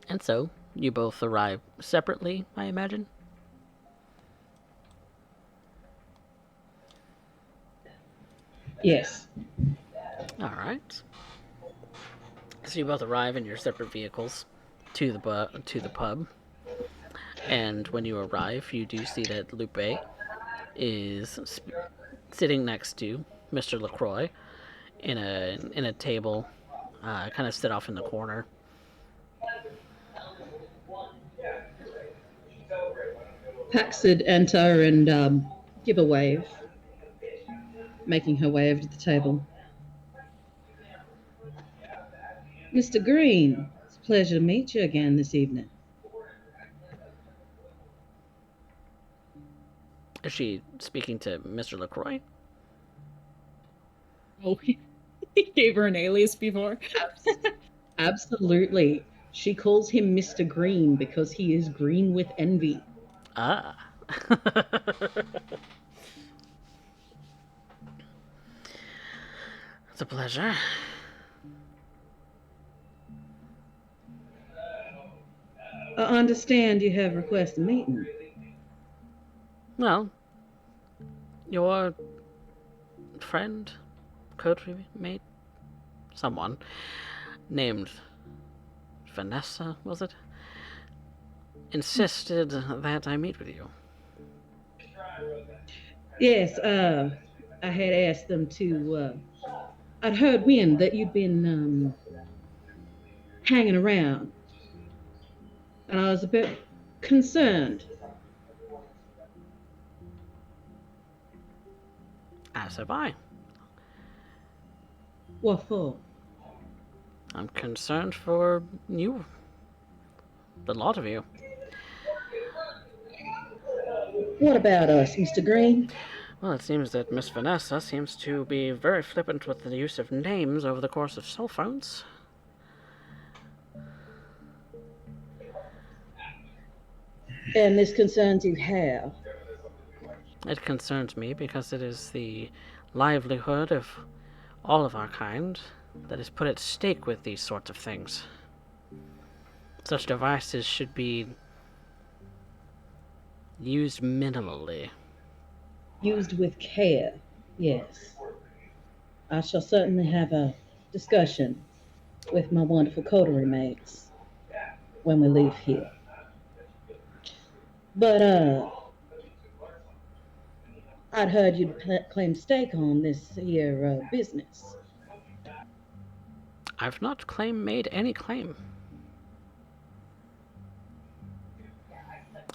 And so, you both arrive separately, I imagine? Yes. Alright. So you both arrive in your separate vehicles to the pub. And when you arrive, you do see that Lupe is sitting next to Mr. LaCroix in a table, kind of set off in the corner. Pax would enter and give a wave, making her way over to the table. Mr. Green, it's a pleasure to meet you again this evening. Is she speaking to Mr. LaCroix? Oh, he gave her an alias before. Absolutely. She calls him Mr. Green because he is green with envy. Ah. It's a pleasure. I understand you have requested a meeting. Well, your friend, co-mate, someone named Vanessa, was it? Insisted that I meet with you. Yes, I had asked them to. I'd heard wind that you'd been hanging around, and I was a bit concerned. As have I. What for? I'm concerned for you. The lot of you. What about us, Mr. Green? Well, it seems that Miss Vanessa seems to be very flippant with the use of names over the course of cell phones. And this concerns you how? It concerns me because it is the livelihood of all of our kind that is put at stake with these sorts of things. Such devices should be used minimally. Used with care, yes. I shall certainly have a discussion with my wonderful coterie mates when we leave here. But, I'd heard you'd claimed stake on this here business. I've not made any claim.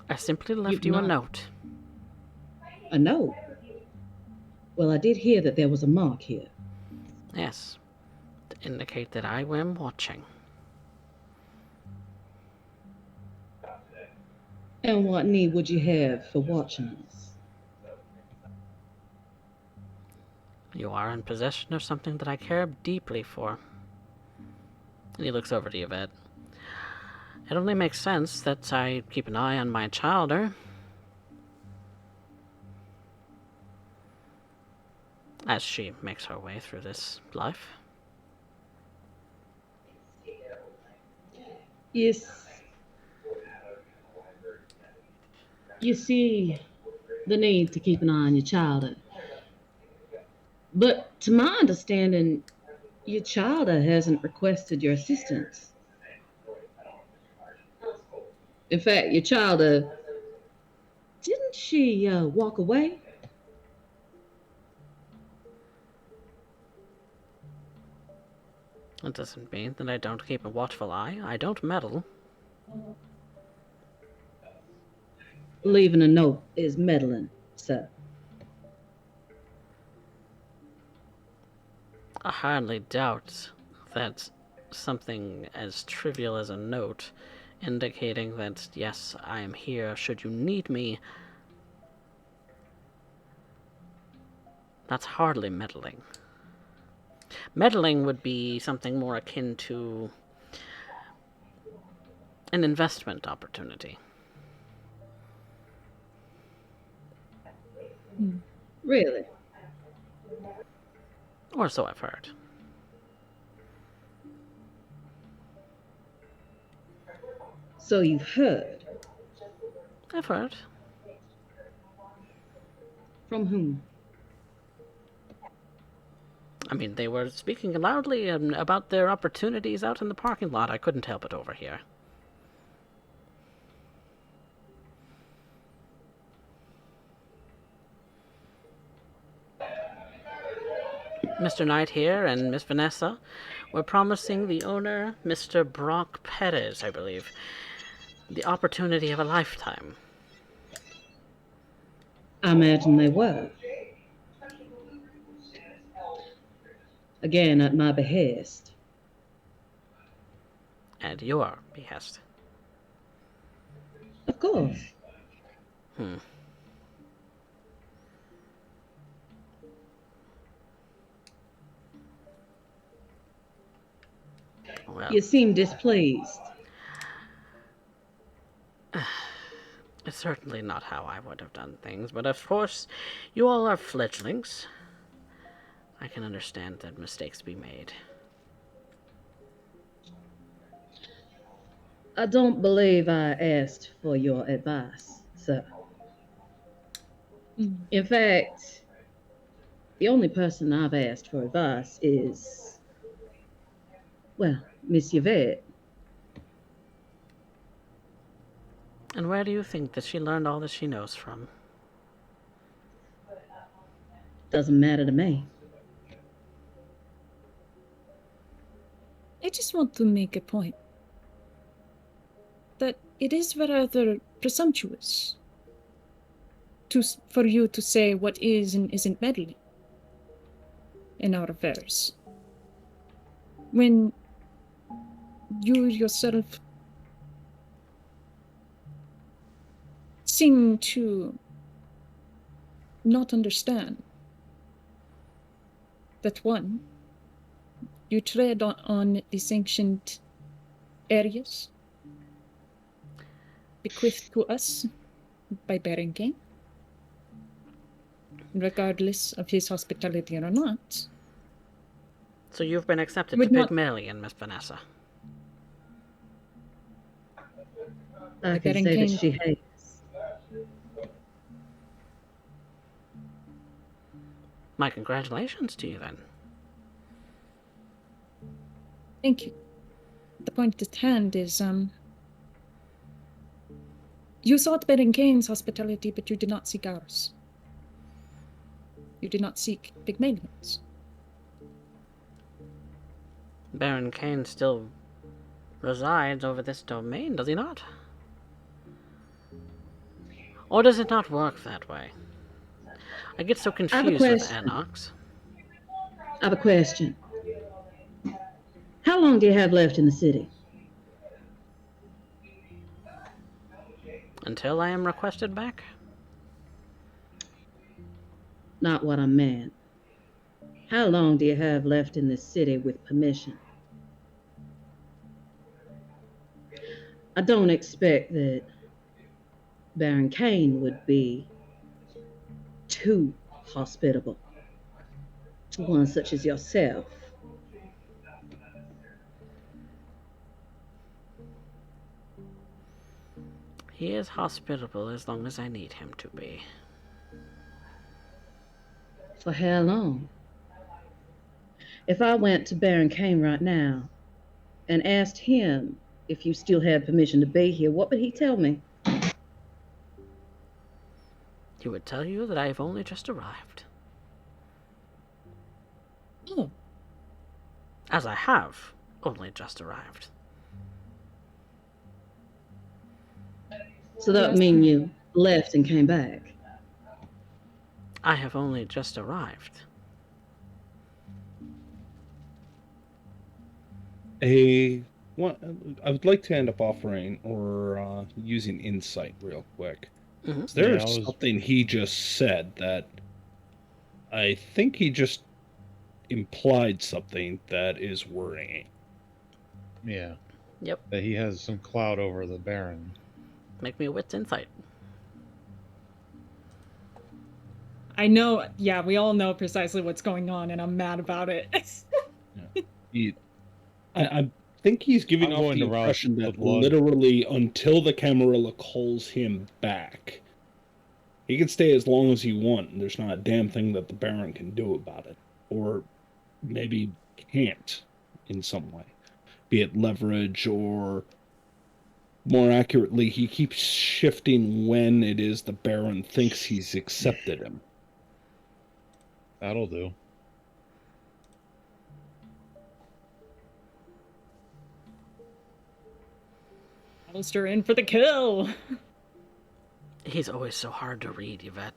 I simply left you a note. A note? Well, I did hear that there was a mark here. Yes, to indicate that I am watching. And what need would you have for watching us? You are in possession of something that I care deeply for. And he looks over to Yvette. It only makes sense that I keep an eye on my childer. As she makes her way through this life. Yes. You see the need to keep an eye on your child. But to my understanding, your child hasn't requested your assistance. In fact, your child, didn't she walk away? That doesn't mean that I don't keep a watchful eye. I don't meddle. Leaving a note is meddling, sir. I hardly doubt that something as trivial as a note indicating that, yes, I am here should you need me, that's hardly meddling. Meddling would be something more akin to an investment opportunity. Really? Or so I've heard. So you've heard. I've heard. From whom? I mean, they were speaking loudly about their opportunities out in the parking lot. I couldn't help it over here. Mr. Knight here and Miss Vanessa were promising the owner, Mr. Brock Perez, I believe, the opportunity of a lifetime. I imagine they were. Again, at my behest. At your behest. Of course. Well, You seem displeased. it's certainly not how I would have done things, but of course, you all are fledglings. I can understand that mistakes be made. I don't believe I asked for your advice, sir. In fact, the only person I've asked for advice is, well, Miss Yvette. And where do you think that she learned all that she knows from? Doesn't matter to me. I just want to make a point that it is rather presumptuous for you to say what is and isn't meddling in our affairs, when you yourself seem to not understand that, one, you tread on the sanctioned areas bequeathed to us by Baron King, regardless of his hospitality or not. So you've been accepted Would to not- Pygmalion, Miss Vanessa. I can Baron say that King- she hates. My congratulations to you, then. Thank you. The point at hand is, you sought Baron Kane's hospitality, but you did not seek ours. You did not seek Pygmalion's. Baron Kane still resides over this domain, does he not? Or does it not work that way? I get so confused with question. Anox. I have a question. How long do you have left in the city? Until I am requested back? Not what I meant. How long do you have left in this city with permission? I don't expect that Baron Kane would be too hospitable to one such as yourself. He is hospitable as long as I need him to be. For how long? If I went to Baron Kane right now and asked him if you still had permission to be here, what would he tell me? He would tell you that I have only just arrived. Oh, As I have only just arrived. So that would Yes. mean you left and came back. I have only just arrived. I would like to end up offering or using insight real quick. Mhm. There's Yeah, I was- something he just said that I think he just implied something that is worrying. Yeah. Yep. That he has some clout over the Baron. Make me a wits insight. I know, yeah, we all know precisely what's going on, and I'm mad about it. I think he's giving I'm off going the to rouse impression the that blood. literally until the Camarilla calls him back, he can stay as long as he wants. There's not a damn thing that the Baron can do about it. Or maybe can't in some way. Be it leverage or more accurately, he keeps shifting when it is the Baron thinks he's accepted him. That'll do. Alistair in for the kill. He's always so hard to read, Yvette.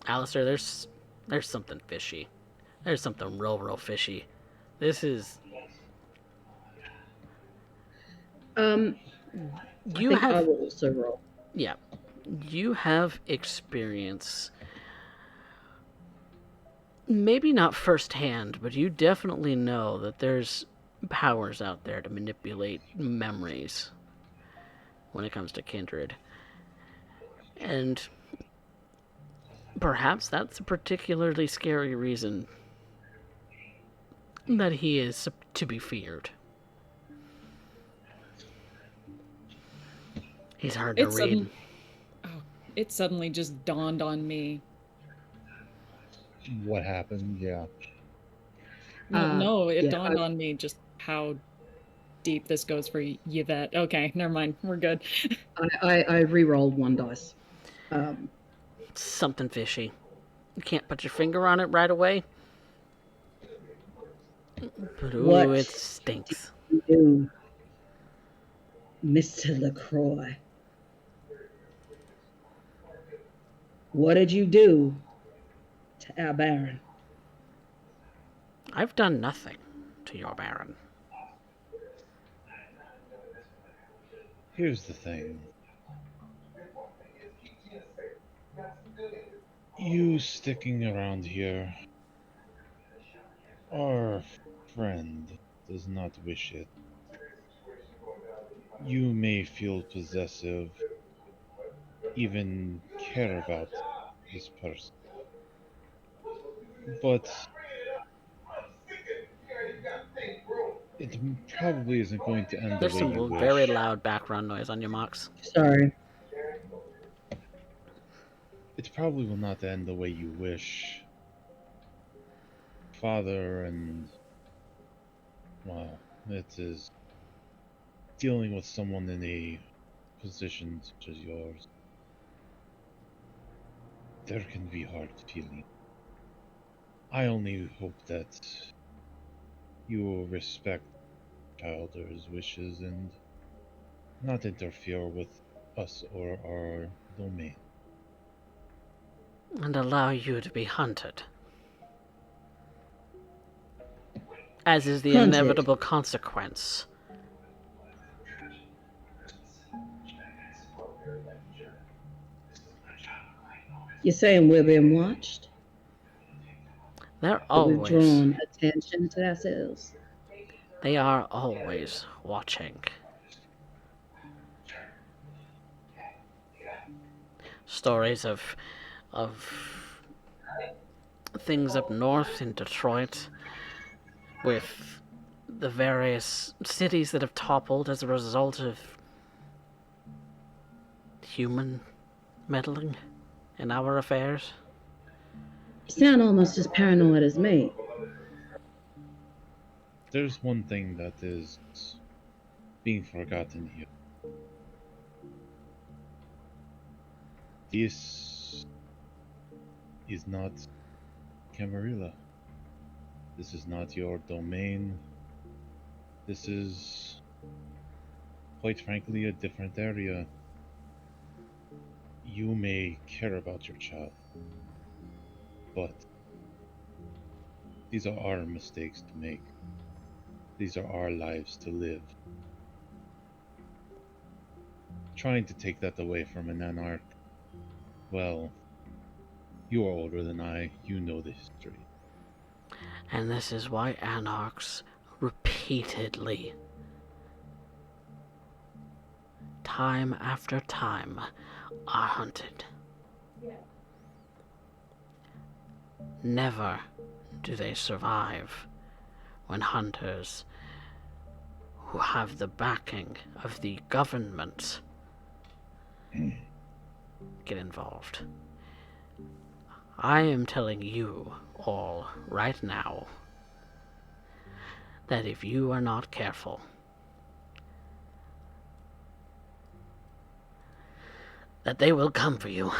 Alistair, there's something fishy. There's something real fishy. This is... I You think I have... will also roll. Yeah. You have experience, maybe not firsthand, but you definitely know that there's powers out there to manipulate memories when it comes to kindred. And perhaps that's a particularly scary reason that he is to be feared. He's hard to read. It suddenly just dawned on me. What happened? Yeah. No, it yeah, dawned on me just how deep this goes for Yvette. Okay, never mind. We're good. I re-rolled one dice. Something fishy. You can't put your finger on it right away. But ooh, What it stinks. You, Mr. LaCroix. What did you do to our Baron? I've done nothing to your Baron. Here's the thing. You sticking around here, our friend does not wish it. You may feel possessive, even care about this person. But it probably isn't going to end the There's way you some wish. very loud background noise on your Mox. Sorry. It probably will not end the way you wish. Father and... well, it is dealing with someone in a position such as yours. There can be hard feelings. I only hope that you will respect Childer's wishes and not interfere with us or our domain. And allow you to be hunted. As is the Hunted. inevitable consequence. You're saying we're being watched? They're That we've always... drawn attention to ourselves? They are always watching. Stories of things up north in Detroit with the various cities that have toppled as a result of human meddling in our affairs. You sound almost as paranoid as me. There's one thing that is being forgotten here. This is not Camarilla. This is not your domain. This is, quite frankly, a different area. You may care about your child, but these are our mistakes to make. These are our lives to live. Trying to take that away from an anarch, well, you are older than I, you know the history. And this is why anarchs repeatedly, time after time, are hunted. never do they survive when hunters who have the backing of the government get involved. I am telling you all right now that if you are not careful, that they will come for you.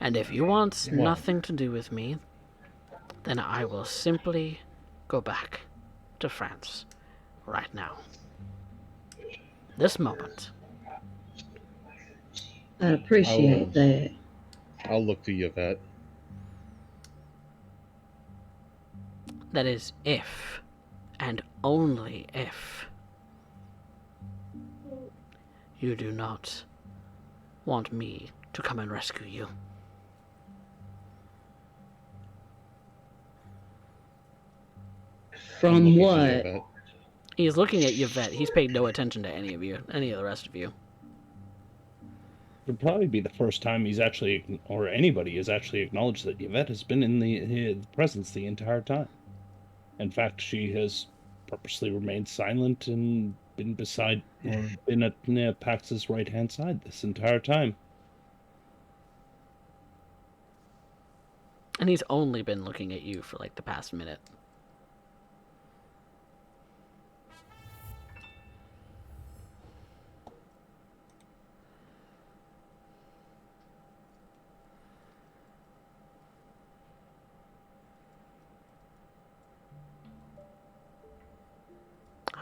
And if you want Wow. nothing to do with me, then I will simply go back to France right now. This moment. I appreciate that. I'll look to Yvette. That is if, and only if, you do not want me to come and rescue you. I'm From looking to what? Yvette. He's looking at Yvette. He's paid no attention to any of you, any of the rest of you. It'll probably be the first time he's actually, or anybody has actually acknowledged that Yvette has been in the presence the entire time. In fact, she has purposely remained silent and been beside, or been at Pax's right-hand side this entire time. And he's only been looking at you for like the past minute.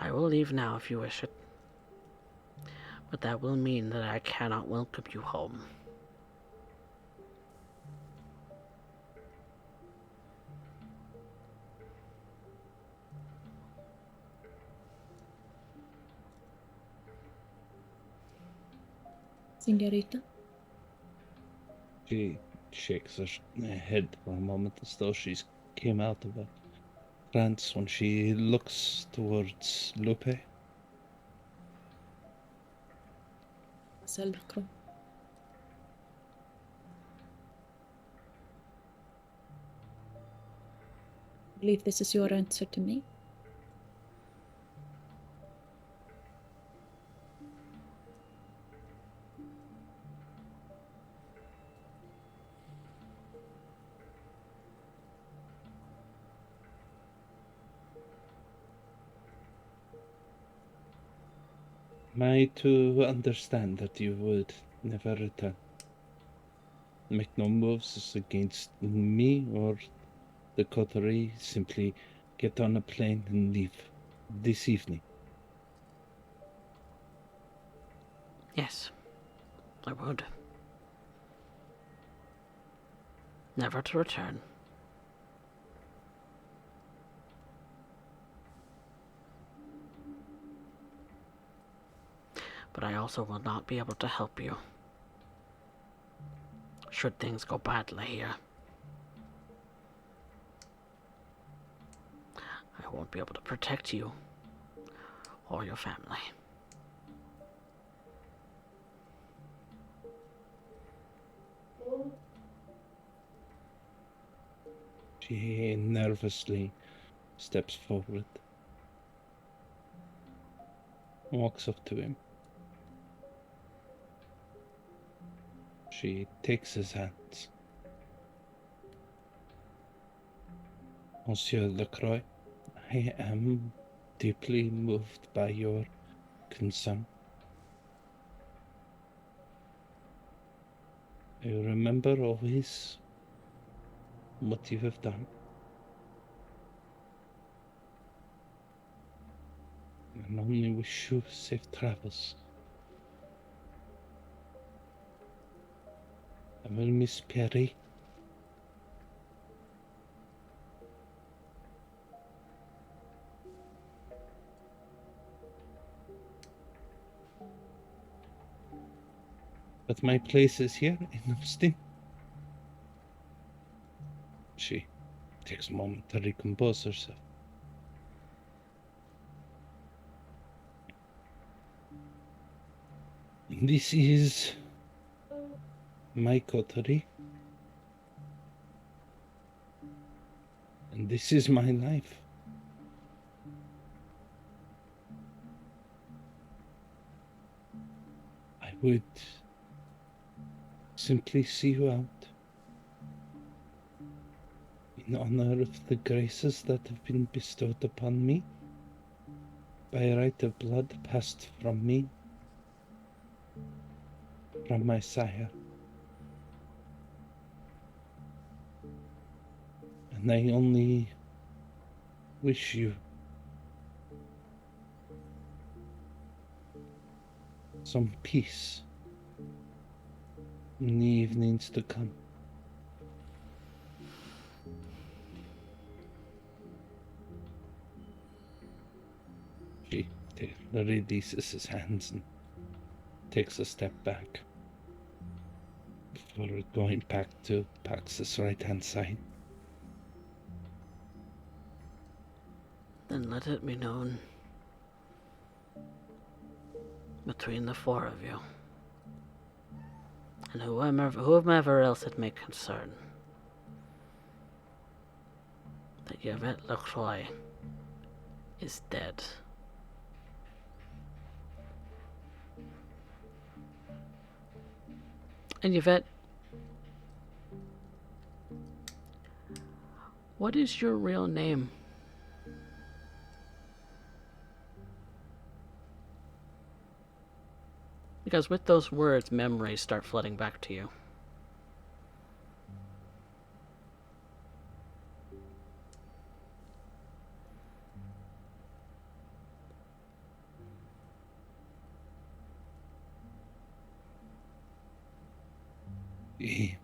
I will leave now if you wish it. But that will mean that I cannot welcome you home. Senorita? She shakes her head for a moment as though she's came out of a trance when she looks towards Lupe. Salvacro. I believe this is your answer to me. Am I to understand that you would never return? Make no moves against me or the coterie, simply get on a plane and leave this evening. Yes, I would. Never to return. But I also will not be able to help you should things go badly here. I won't be able to protect you or your family. She nervously steps forward, walks up to him. She takes his hands. Monsieur Lacroix, I am deeply moved by your concern. I remember always what you have done. And only wish you safe travels. I will miss Perry. But my place is here in Austin. She takes a moment to recompose herself. This is my coterie. And this is my life. I would simply see you out in honor of the graces that have been bestowed upon me by right of blood passed from me, from my sire. And I only wish you some peace in the evenings to come. She releases his hands and takes a step back before going back to Pax's right-hand side. Then let it be known between the four of you, and whomever else it may concern, that Yvette Lacroix is dead. And Yvette, what is your real name? Because with those words, memories start flooding back to you. He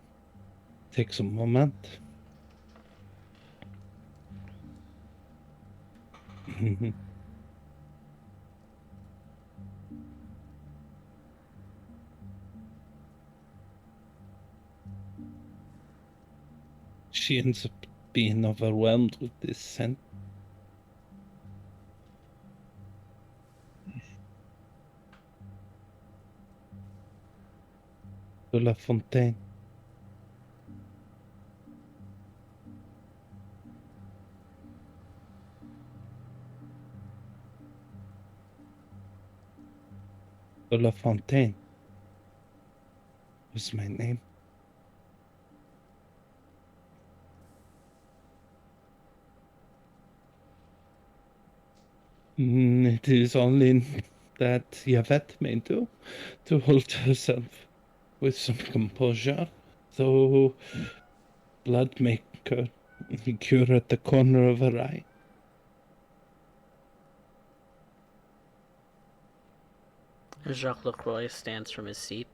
takes a moment. She ends up being overwhelmed with this scent. De La Fontaine. De La Fontaine was my name. It is only that Yvette may do to hold herself with some composure, though blood may cure at the corner of her eye. Jacques Lacroix stands from his seat,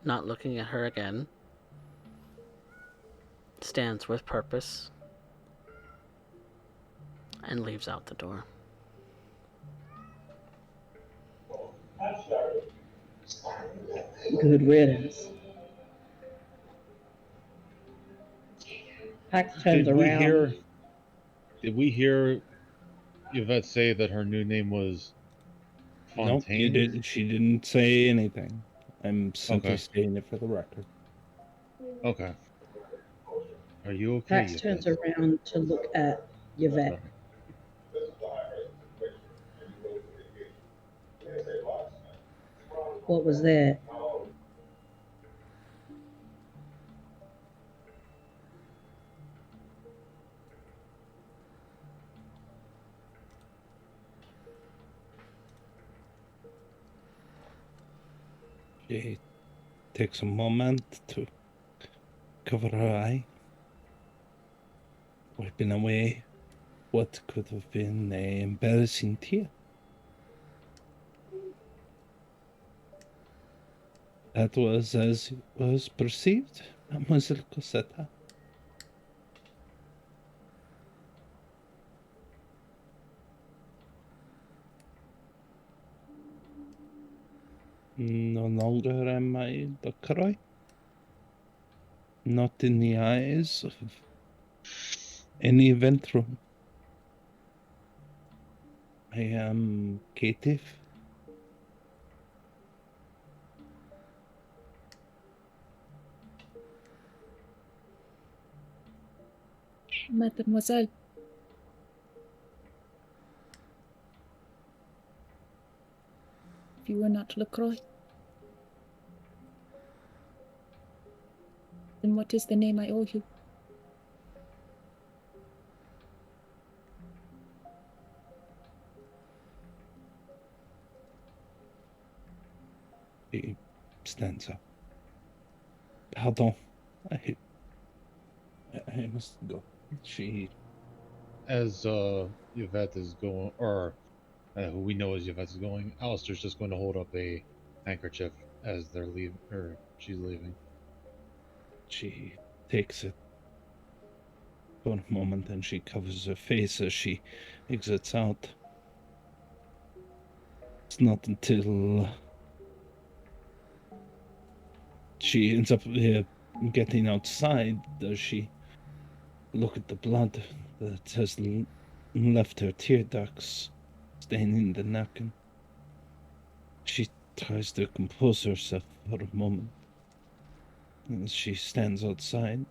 not looking at her again, stands with purpose, and leaves out the door. Good riddance. Pax turns around. Did we hear Yvette say that her new name was Nope, you Fontaine? didn't. She didn't say anything. I'm simply Okay. stating it for the record. Okay. Are you okay, Pax Yvette? turns around to look at Yvette. Sorry. What was that? She takes a moment to cover her eye, wiping away what could have been an embarrassing tear. That was as was perceived, Mademoiselle Cosetta. No longer am I Lacroix. Not in the eyes of any Ventrum. I am caitiff. Mademoiselle. If you were not LaCroix, then what is the name I owe you? She stands up. Pardon. I must go. She... As Yvette is going, or who we know as Yvette is going, Alistair's just going to hold up a handkerchief as they're leaving, or she's leaving. She takes it for a moment and she covers her face as she exits out. It's not until she ends up getting outside does she look at the blood that has left her tear ducts staining the napkin. She tries to compose herself for a moment as she stands outside.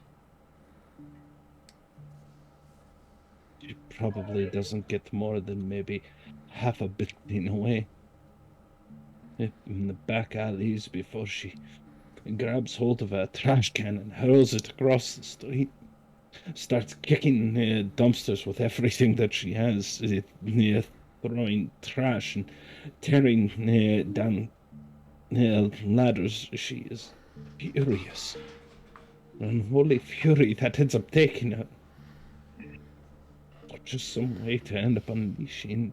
She probably doesn't get more than maybe half a building away in the back alleys before she grabs hold of a trash can and hurls it across the street. Starts kicking dumpsters with everything that she has, throwing trash and tearing down ladders. She is furious. Unholy fury that ends up taking her. Or just some way to end up unleashing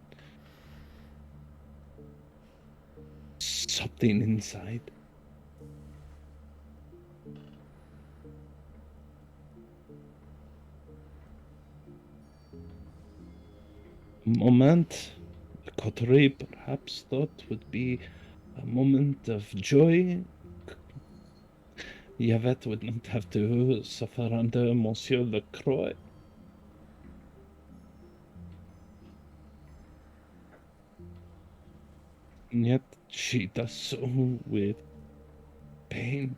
something inside. Moment, the coterie perhaps thought would be a moment of joy. Yvette would not have to suffer under Monsieur Lacroix. And yet she does so with pain.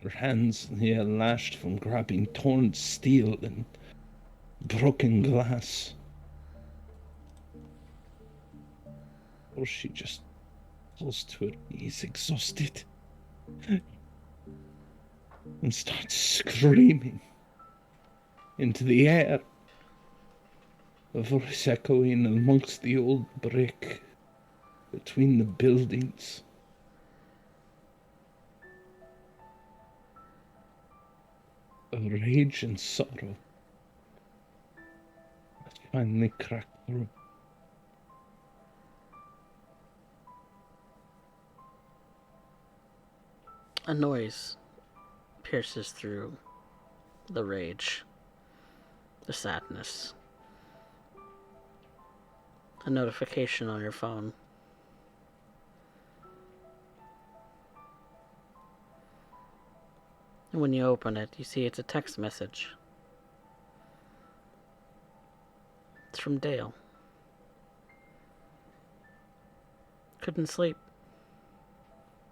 Her hands lashed from grabbing torn steel and broken glass. Or she just falls to her knees exhausted and starts screaming into the air, a voice echoing amongst the old brick between the buildings. A rage and sorrow that finally cracked through. A noise pierces through the rage, the sadness. A notification on your phone. And when you open it, you see it's a text message. It's from Dale. Couldn't sleep.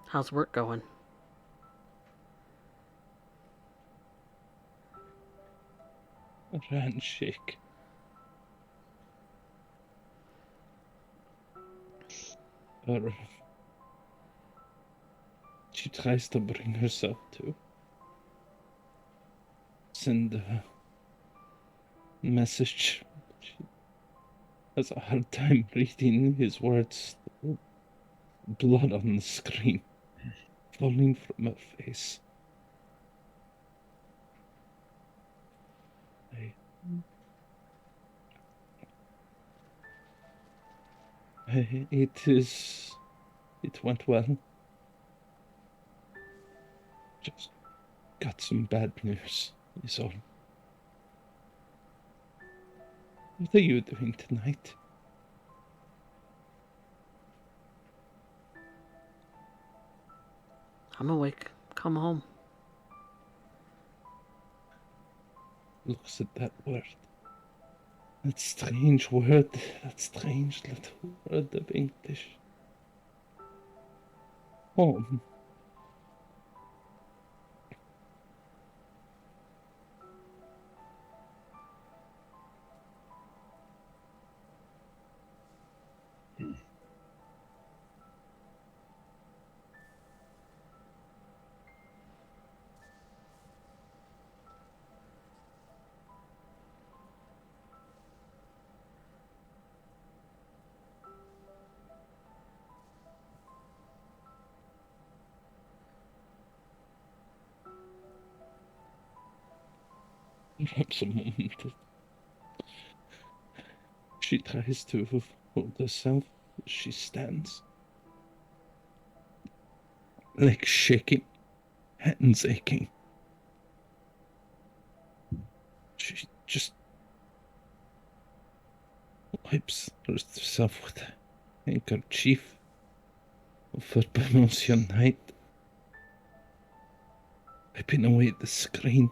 How's work going? A handshake. She tries to bring herself to send a message. She has a hard time reading his words. Blood on the screen falling from her face. It went well. Just got some bad news, is all. What are you doing tonight? I'm awake. Come home. Looks at that word. That strange word. That strange little word of English. Home. Perhaps a moment. She tries to hold herself as she stands. Legs shaking, hands aching. She just wipes herself with a handkerchief of her promotion night, wiping away the screen.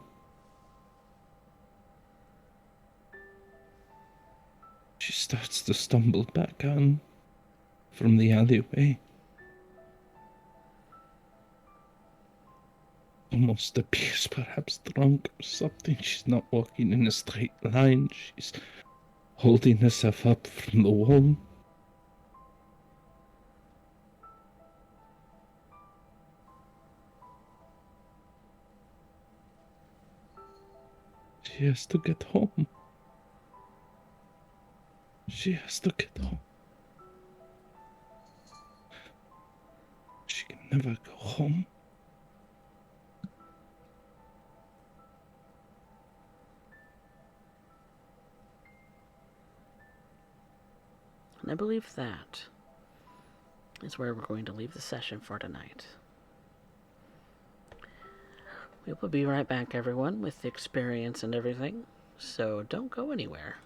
She starts to stumble back on from the alleyway. Almost appears perhaps drunk or something. She's not walking in a straight line. She's holding herself up from the wall. She has to get home. She has to get home. She can never go home. And I believe that is where we're going to leave the session for tonight. We will be right back, everyone, with the experience and everything, so don't go anywhere.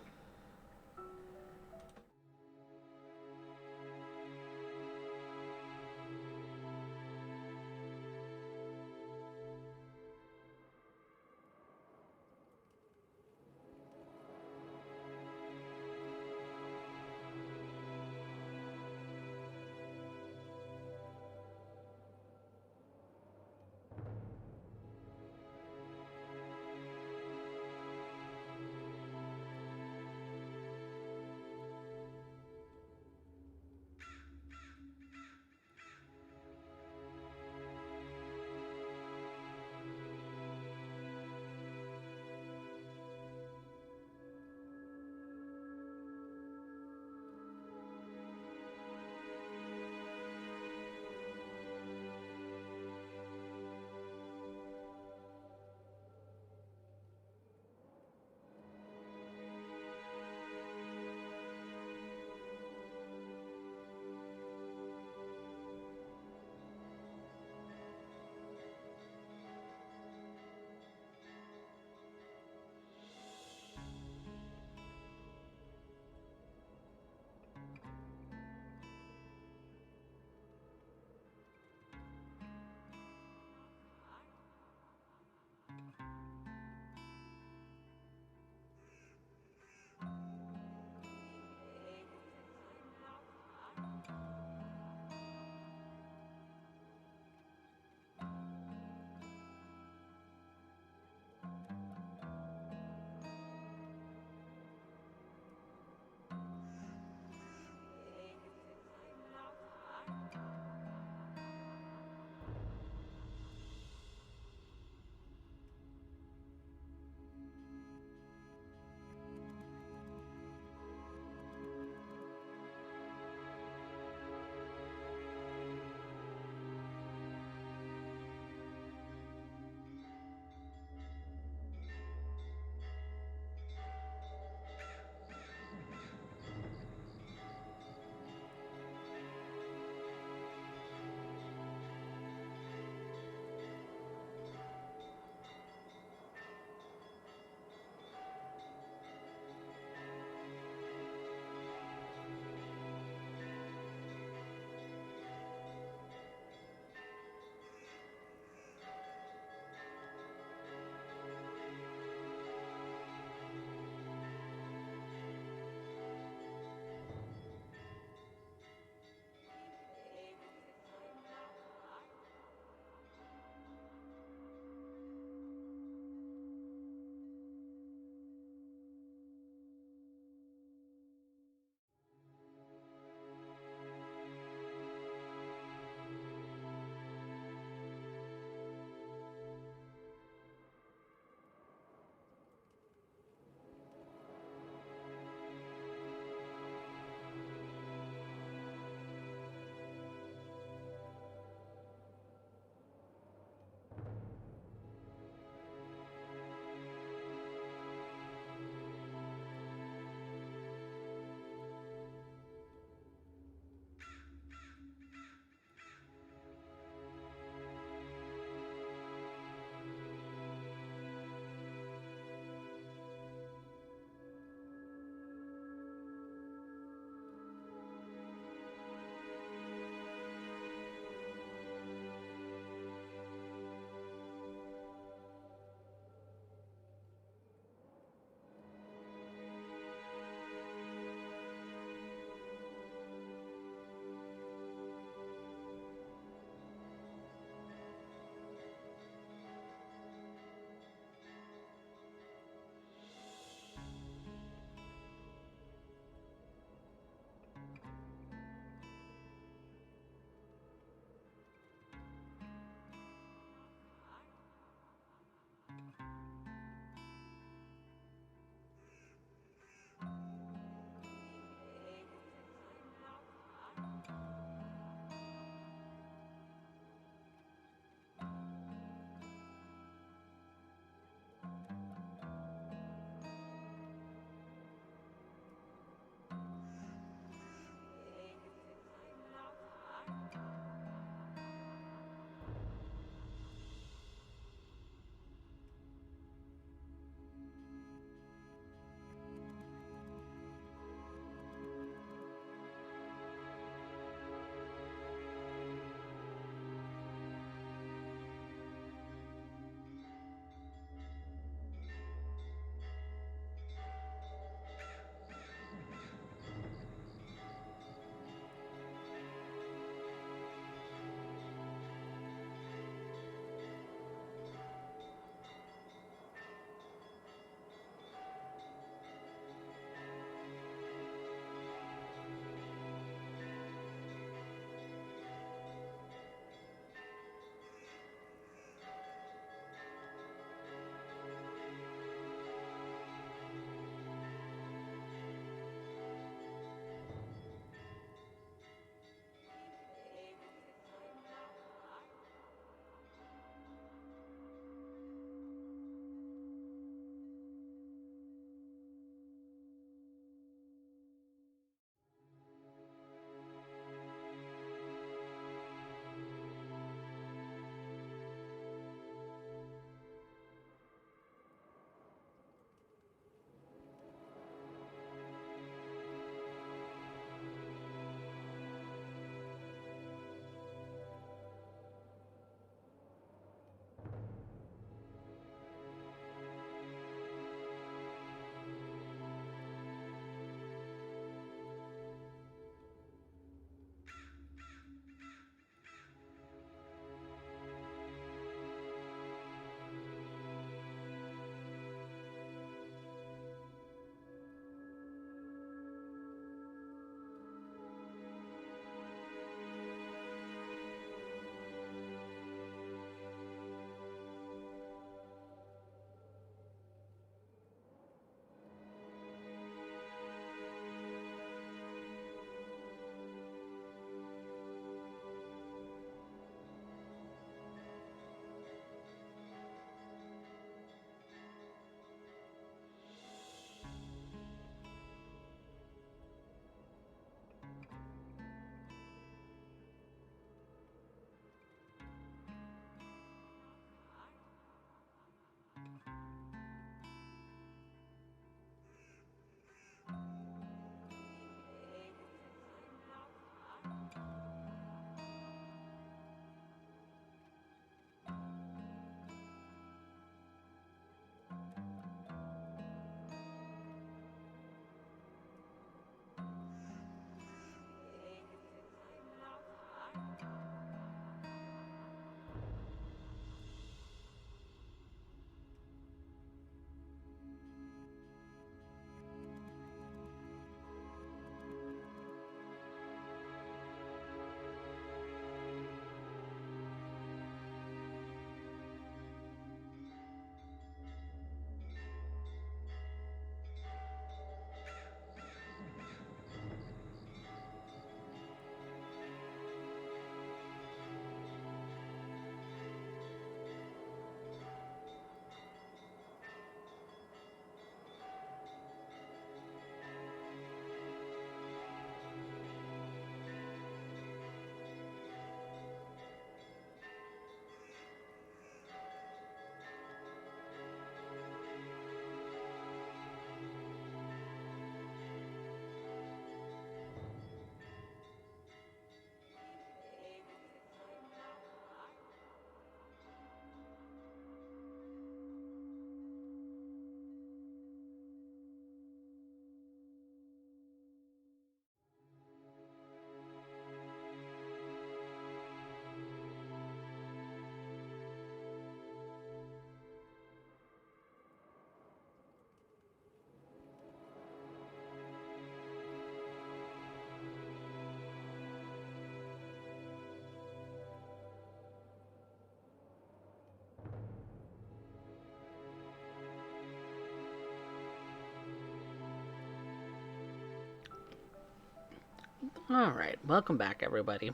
All right, welcome back, everybody.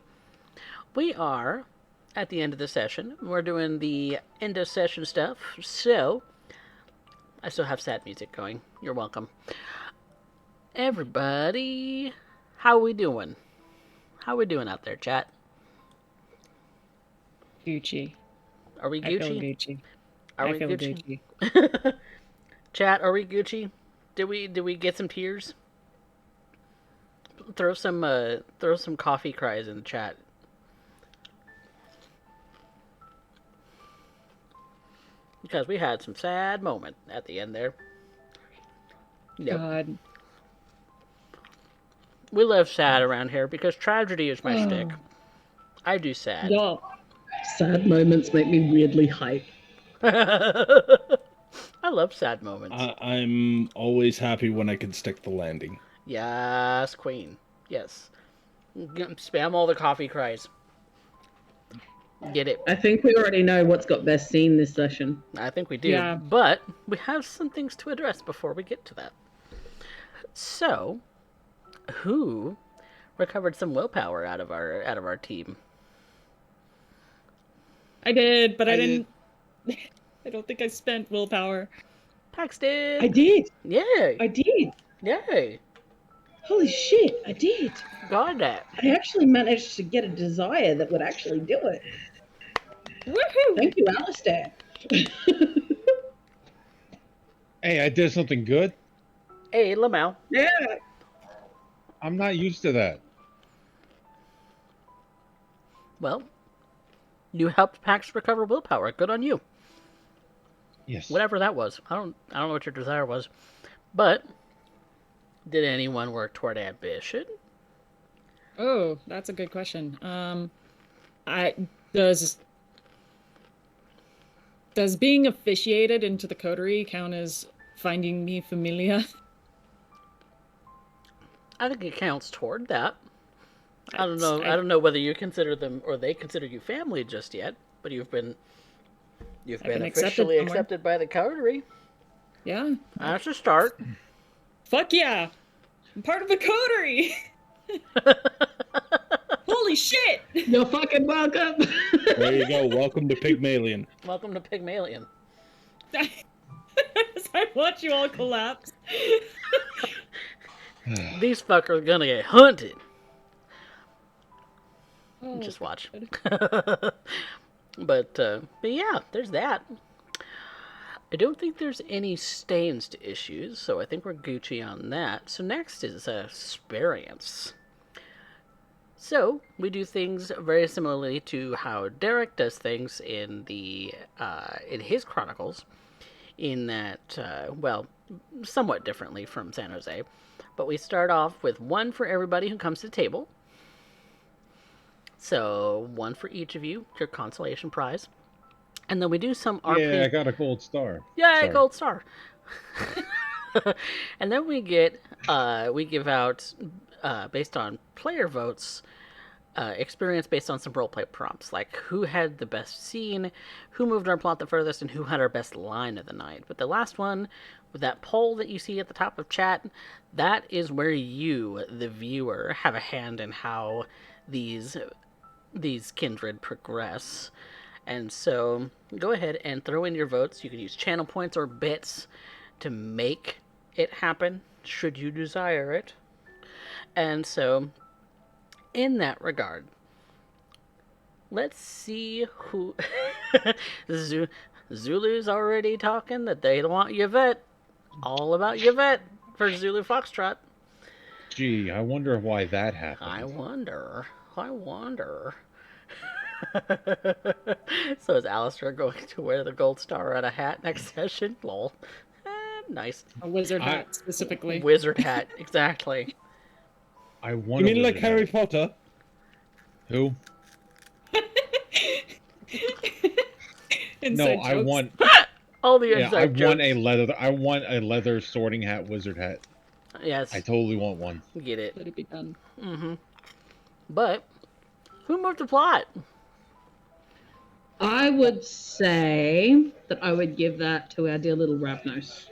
We are at the end of the session. We're doing the end of session stuff, so I still have sad music going. You're welcome. Everybody, how we doing? How we doing out there, chat? Gucci. Are we I feel Gucci? Gucci. Are I we feel Gucci? Gucci. Chat, are we Gucci? Did we get some tears? Throw some coffee cries in the chat. Because we had some sad moment at the end there. Yep. God. We love sad around here because tragedy is my Oh. shtick. I do sad. Y'all. Sad moments make me weirdly hype. I love sad moments. I'm always happy when I can stick the landing. Yes, queen. Yes. Spam all the coffee cries. Get it. I think we already know what's got best seen this session. I think we do. Yeah. But we have some things to address before we get to that. So, who recovered some willpower out of our team? I did, but I I didn't. I don't think I spent willpower. Paxton. I did. Yay. I did. Yay. Holy shit, I did. Got that. I actually managed to get a desire that would actually do it. Woohoo! Thank you, Alistair. Hey, I did something good. Hey, Lamau. Yeah. I'm not used to that. Well, you helped Pax recover willpower. Good on you. Yes. Whatever that was. I don't know what your desire was. But did anyone work toward ambition? Oh, that's a good question. Does being officiated into the coterie count as finding me familia? I think it counts toward that. I don't That's- know. I don't know whether you consider them or they consider you family just yet, but you've been been accepted officially somewhere. accepted by the coterie. Yeah. That's a start. Fuck yeah! I'm part of the coterie! Holy shit! You're fucking welcome. There you go. Welcome to Pygmalion. Welcome to Pygmalion. As I watch you all collapse. These fuckers are gonna get hunted. Oh, Just watch. God. But yeah, there's that. I don't think there's any stains to issues, so I think we're Gucci on that. So next is experience. So we do things very similarly to how Derek does things in his chronicles. In that, well, somewhat differently from San Jose, but we start off with one for everybody who comes to the table. So one for each of you, your consolation prize. And then we do some RP. Yeah, I got a gold star. Yay, Sorry. gold star. And then we give out, based on player votes, experience based on some roleplay prompts, like who had the best scene, who moved our plot the furthest, and who had our best line of the night. But the last one, with that poll that you see at the top of chat, that is where you, the viewer, have a hand in how these kindred progress. And so go ahead and throw in your votes. You can use channel points or bits to make it happen, should you desire it. And so, in that regard, let's see who... Zulu's already talking that they want Yvette. All about Yvette for Zulu Foxtrot. Gee, I wonder why that happened. I wonder. So is Alistair going to wear the gold star on a hat next session? Lol. Nice. A wizard hat, specifically. Wizard hat, exactly. I You want. mean like Harry Potter? Who? No, Inside I jokes. want. All the Yeah, I inside want jokes. a leather. I want a leather sorting hat, wizard hat. Yes, I totally want one. get it. Let it be done. But, who moved the plot? I would say that I would give that to our dear little Ravnos.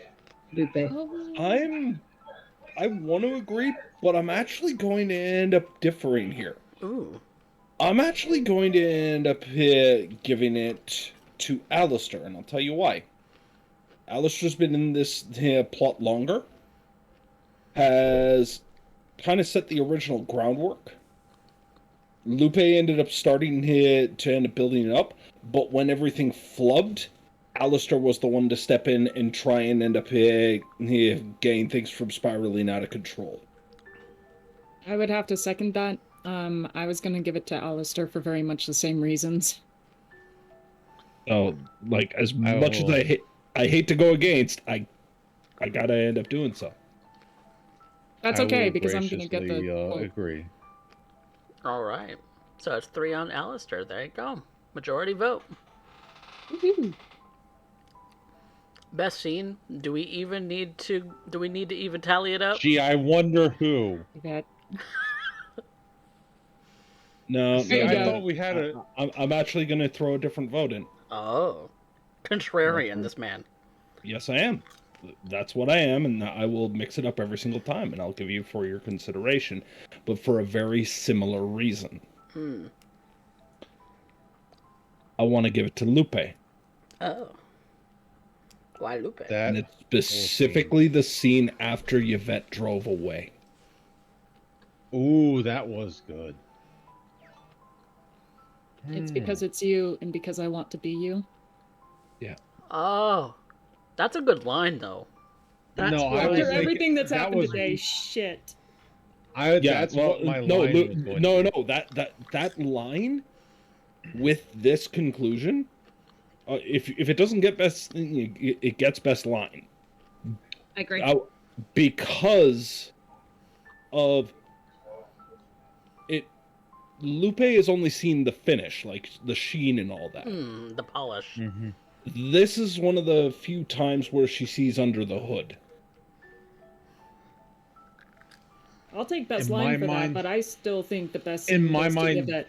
Lupe. Oh, I'm I want to agree, but I'm actually going to end up differing here. Ooh. I'm actually going to end up giving it to Alistair, and I'll tell you why. Alistair's been in this plot longer, has kind of set the original groundwork. Lupe ended up starting to end up building it up, but when everything flubbed, Alistair was the one to step in and try and end up getting things from spiraling out of control. I would have to second that. I was gonna give it to Alistair for very much the same reasons. So, like, as much as I hate to go against, I gotta end up doing so. That's I okay, will because I'm gonna get the graciously, quote. agree. All right. So it's 3 on Alistair. There you go. Majority vote. Woohoo. Best scene. Do we need to even tally it up? Gee, I wonder who. That. No, See, There you I go. thought we had a. I'm actually gonna throw a different vote in. Oh. Contrarian, this man. Yes, I am. That's what I am, and I will mix it up every single time, and I'll give you for your consideration, but for a very similar reason. I want to give it to Lupe, Oh. Why Lupe? and That it's specifically the scene after Yvette drove away. Ooh, that was good. It's because it's you, and because I want to be you. Oh. That's a good line, though. That's No, I why- was After thinking- everything that's that happened was- today, shit. That's what my line was going to be. no, that line with this conclusion, if it doesn't get best, it gets best line. I agree. Because of it. Lupe has only seen the finish, like the sheen and all that. The polish. Mm-hmm. This is one of the few times where she sees under the hood. I'll take best In line my for that, mind- but I still think the best In scene my goes to mind- Yvette.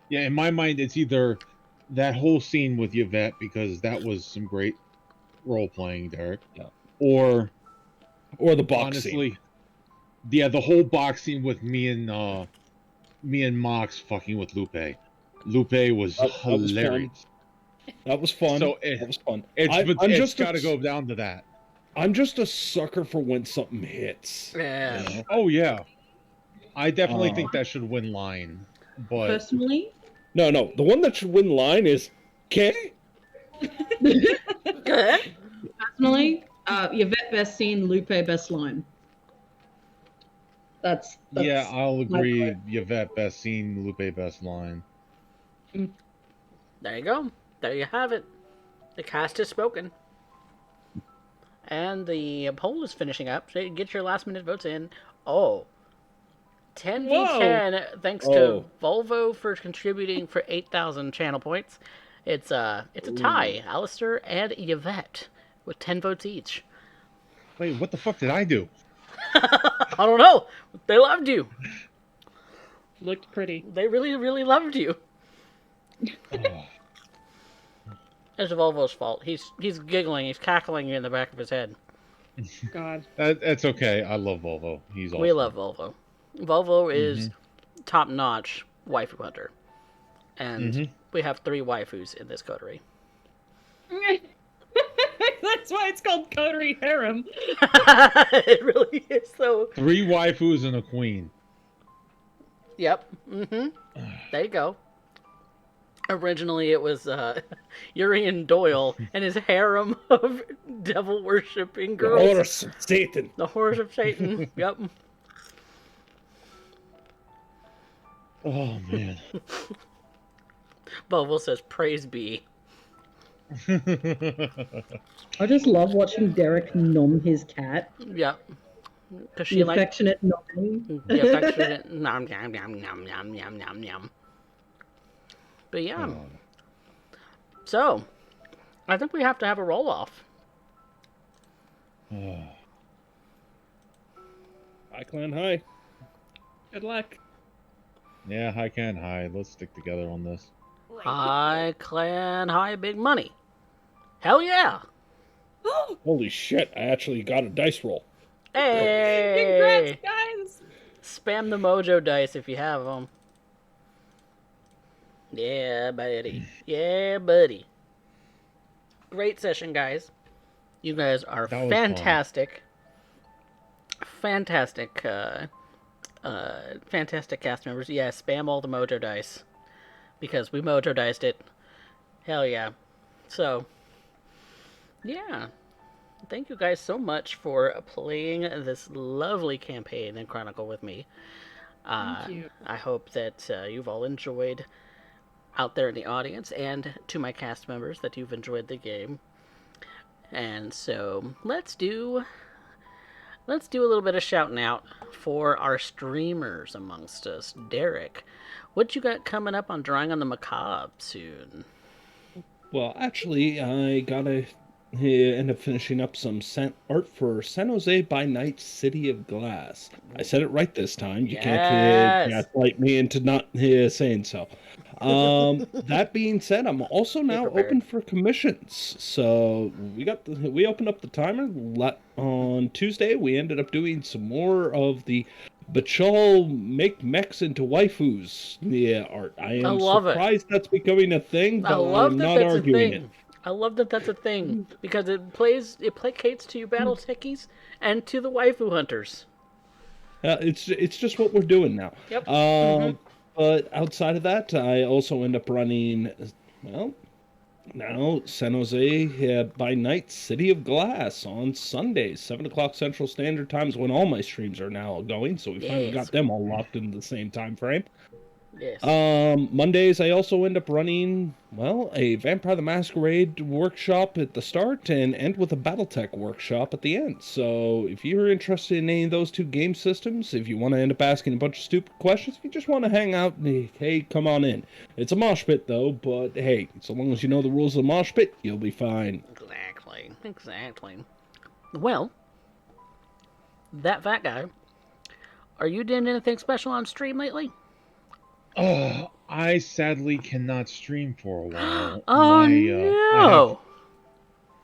Yeah, in my mind, it's either that whole scene with Yvette, because that was some great role playing, Derek. Yeah. Or The box scene. honestly, yeah, the whole box scene with me and Mox fucking with Lupe. Lupe was That was hilarious. That was fun. So That was fun. It's got to go down to that. I'm just a sucker for when something hits. Yeah. You know? Oh yeah, I definitely think that should win line. But Personally, No, the one that should win line is K. Good. Yvette best scene, Lupe best line. That's yeah, I'll my agree. vote. Yvette best scene, Lupe best line. There you go. There you have it. The cast has spoken. And the poll is finishing up. So get your last minute votes in. Oh. 10v10 thanks to Volvo for contributing for 8,000 channel points. It's a tie. Alistair and Yvette with 10 votes each. Wait, what the fuck did I do? I don't know. They loved you. Looked pretty. They really, really loved you. Oh. It's Volvo's fault. He's giggling. He's cackling in the back of his head. God. That's okay. I love Volvo. He's awesome. We love Volvo. Volvo is top-notch waifu hunter. And we have 3 waifus in this coterie. That's why it's called Coterie Harem. It really is, though. 3 waifus and a queen. Yep. There you go. Originally, it was Urian Doyle and his harem of devil-worshipping girls. Horse of Satan. The horse of Satan. Yep. Oh man. Volvo says, "Praise be." I just love watching Derek nom his cat. Yep. Because The she like affectionate nomming. the affectionate nom nom nom nom nom nom nom nom. But yeah. So, I think we have to have a roll off. Hi, Clan, hi. Good luck. Yeah, hi Ken, hi. Let's stick together on this. Hi, clan. Hi, big money. Hell yeah. Holy shit, I actually got a dice roll. Congrats, Hey! guys! Spam the mojo dice if you have them. Yeah, buddy. Yeah, buddy. Great session, guys. You guys are That was fun. fantastic. Fantastic, fantastic cast members. Yeah, spam all the mojo dice. Because we mojo diced it. Hell yeah. So, yeah. Thank you guys so much for playing this lovely campaign in Chronicle with me. Thank you. I hope that you've all enjoyed out there in the audience, and to my cast members that you've enjoyed the game. And so let's do a little bit of shouting out for our streamers amongst us. Derek, what you got coming up on Drawing on the Macabre soon? Well, actually, I gotta end up finishing up some art for San Jose by Night City of Glass. I said it right this time. You can't Yes. gaslight me into not saying so. That being said, I'm also now prepared. open for commissions. So we opened up the timer on Tuesday. We ended up doing some more of the Bachal make mechs into waifus art. I am love it. surprised that's becoming a thing, I but love I'm that not that's a arguing it. thing. I love that that's a thing because it placates to you battle techies and to the waifu hunters. It's just what we're doing now. Yep. But outside of that, I also end up running, well, now San Jose by Night City of Glass on Sundays, 7 o'clock Central Standard Time is when all my streams are now going. So we finally Yes. got them all locked into the same time frame. Yes. Mondays I also end up running, well, a Vampire the Masquerade workshop at the start and end with a Battletech workshop at the end. So if you're interested in any of those two game systems, if you want to end up asking a bunch of stupid questions, if you just want to hang out, hey, come on in. It's a mosh pit though, but hey, so long as you know the rules of the mosh pit, you'll be fine. Exactly. Well, that fat guy, are you doing anything special on stream lately? I sadly cannot stream for a while. Oh no!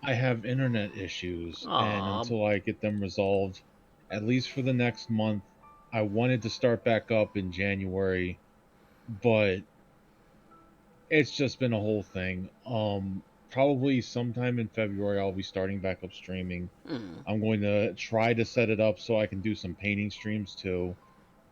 I have internet issues, and Aw. until I get them resolved, at least for the next month, I wanted to start back up in January, but it's just been a whole thing. Probably sometime in February I'll be starting back up streaming. I'm going to try to set it up so I can do some painting streams too.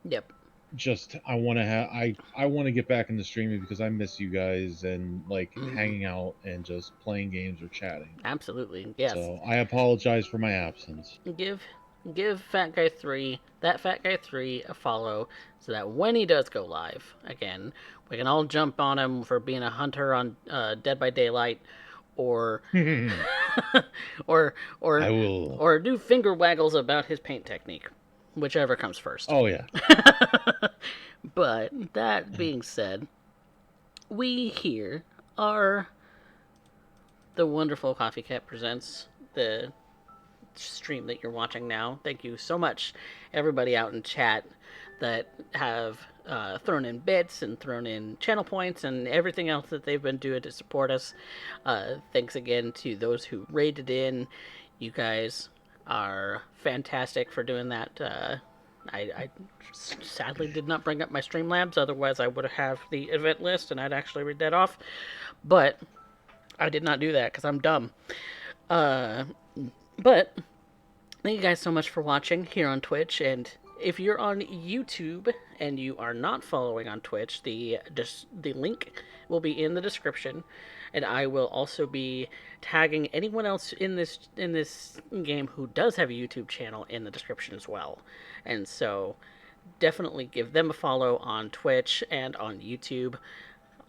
Yep. Just I want to get back into streaming because I miss you guys and like hanging out and just playing games or chatting. Absolutely. Yes. So I apologize for my absence. Give Fat Guy 3, that Fat Guy 3, a follow so that when he does go live again, we can all jump on him for being a hunter on Dead by Daylight, or or I will. or do finger waggles about his paint technique, whichever comes first. Oh yeah. But that being said, we here are the wonderful CoffeeCat presents the stream that you're watching now. Thank you so much, everybody out in chat that have thrown in bits and thrown in channel points and everything else that they've been doing to support us. Thanks again to those who raided in. You guys are fantastic for doing that. I sadly did not bring up my Streamlabs, otherwise I would have the event list and I'd actually read that off. But I did not do that because I'm dumb. But thank you guys so much for watching here on Twitch, and if you're on YouTube and you are not following on Twitch, the link will be in the description, and I will also be tagging anyone else in this game who does have a YouTube channel in the description as well. And so definitely give them a follow on Twitch and on YouTube.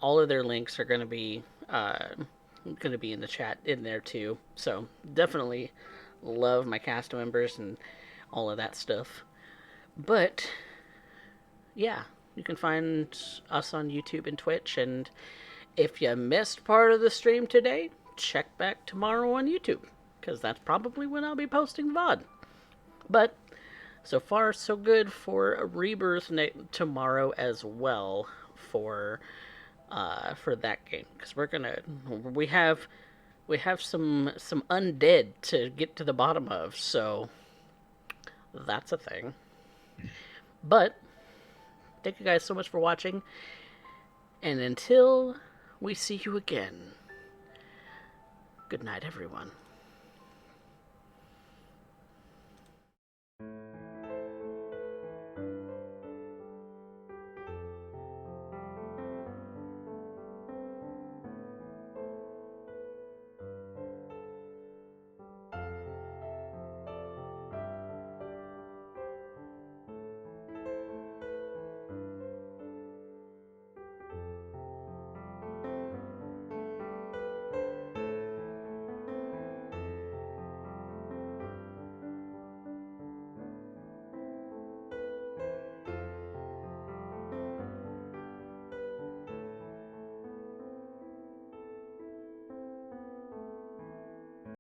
All of their links are going to be in the chat in there too. So definitely love my cast members and all of that stuff. But yeah, you can find us on YouTube and Twitch, and if you missed part of the stream today, check back tomorrow on YouTube, because that's probably when I'll be posting VOD. But so far so good for a Rebirth tomorrow as well for that game, because we have some undead to get to the bottom of, so That's a thing. But thank you guys so much for watching. And until we see you again, good night, everyone.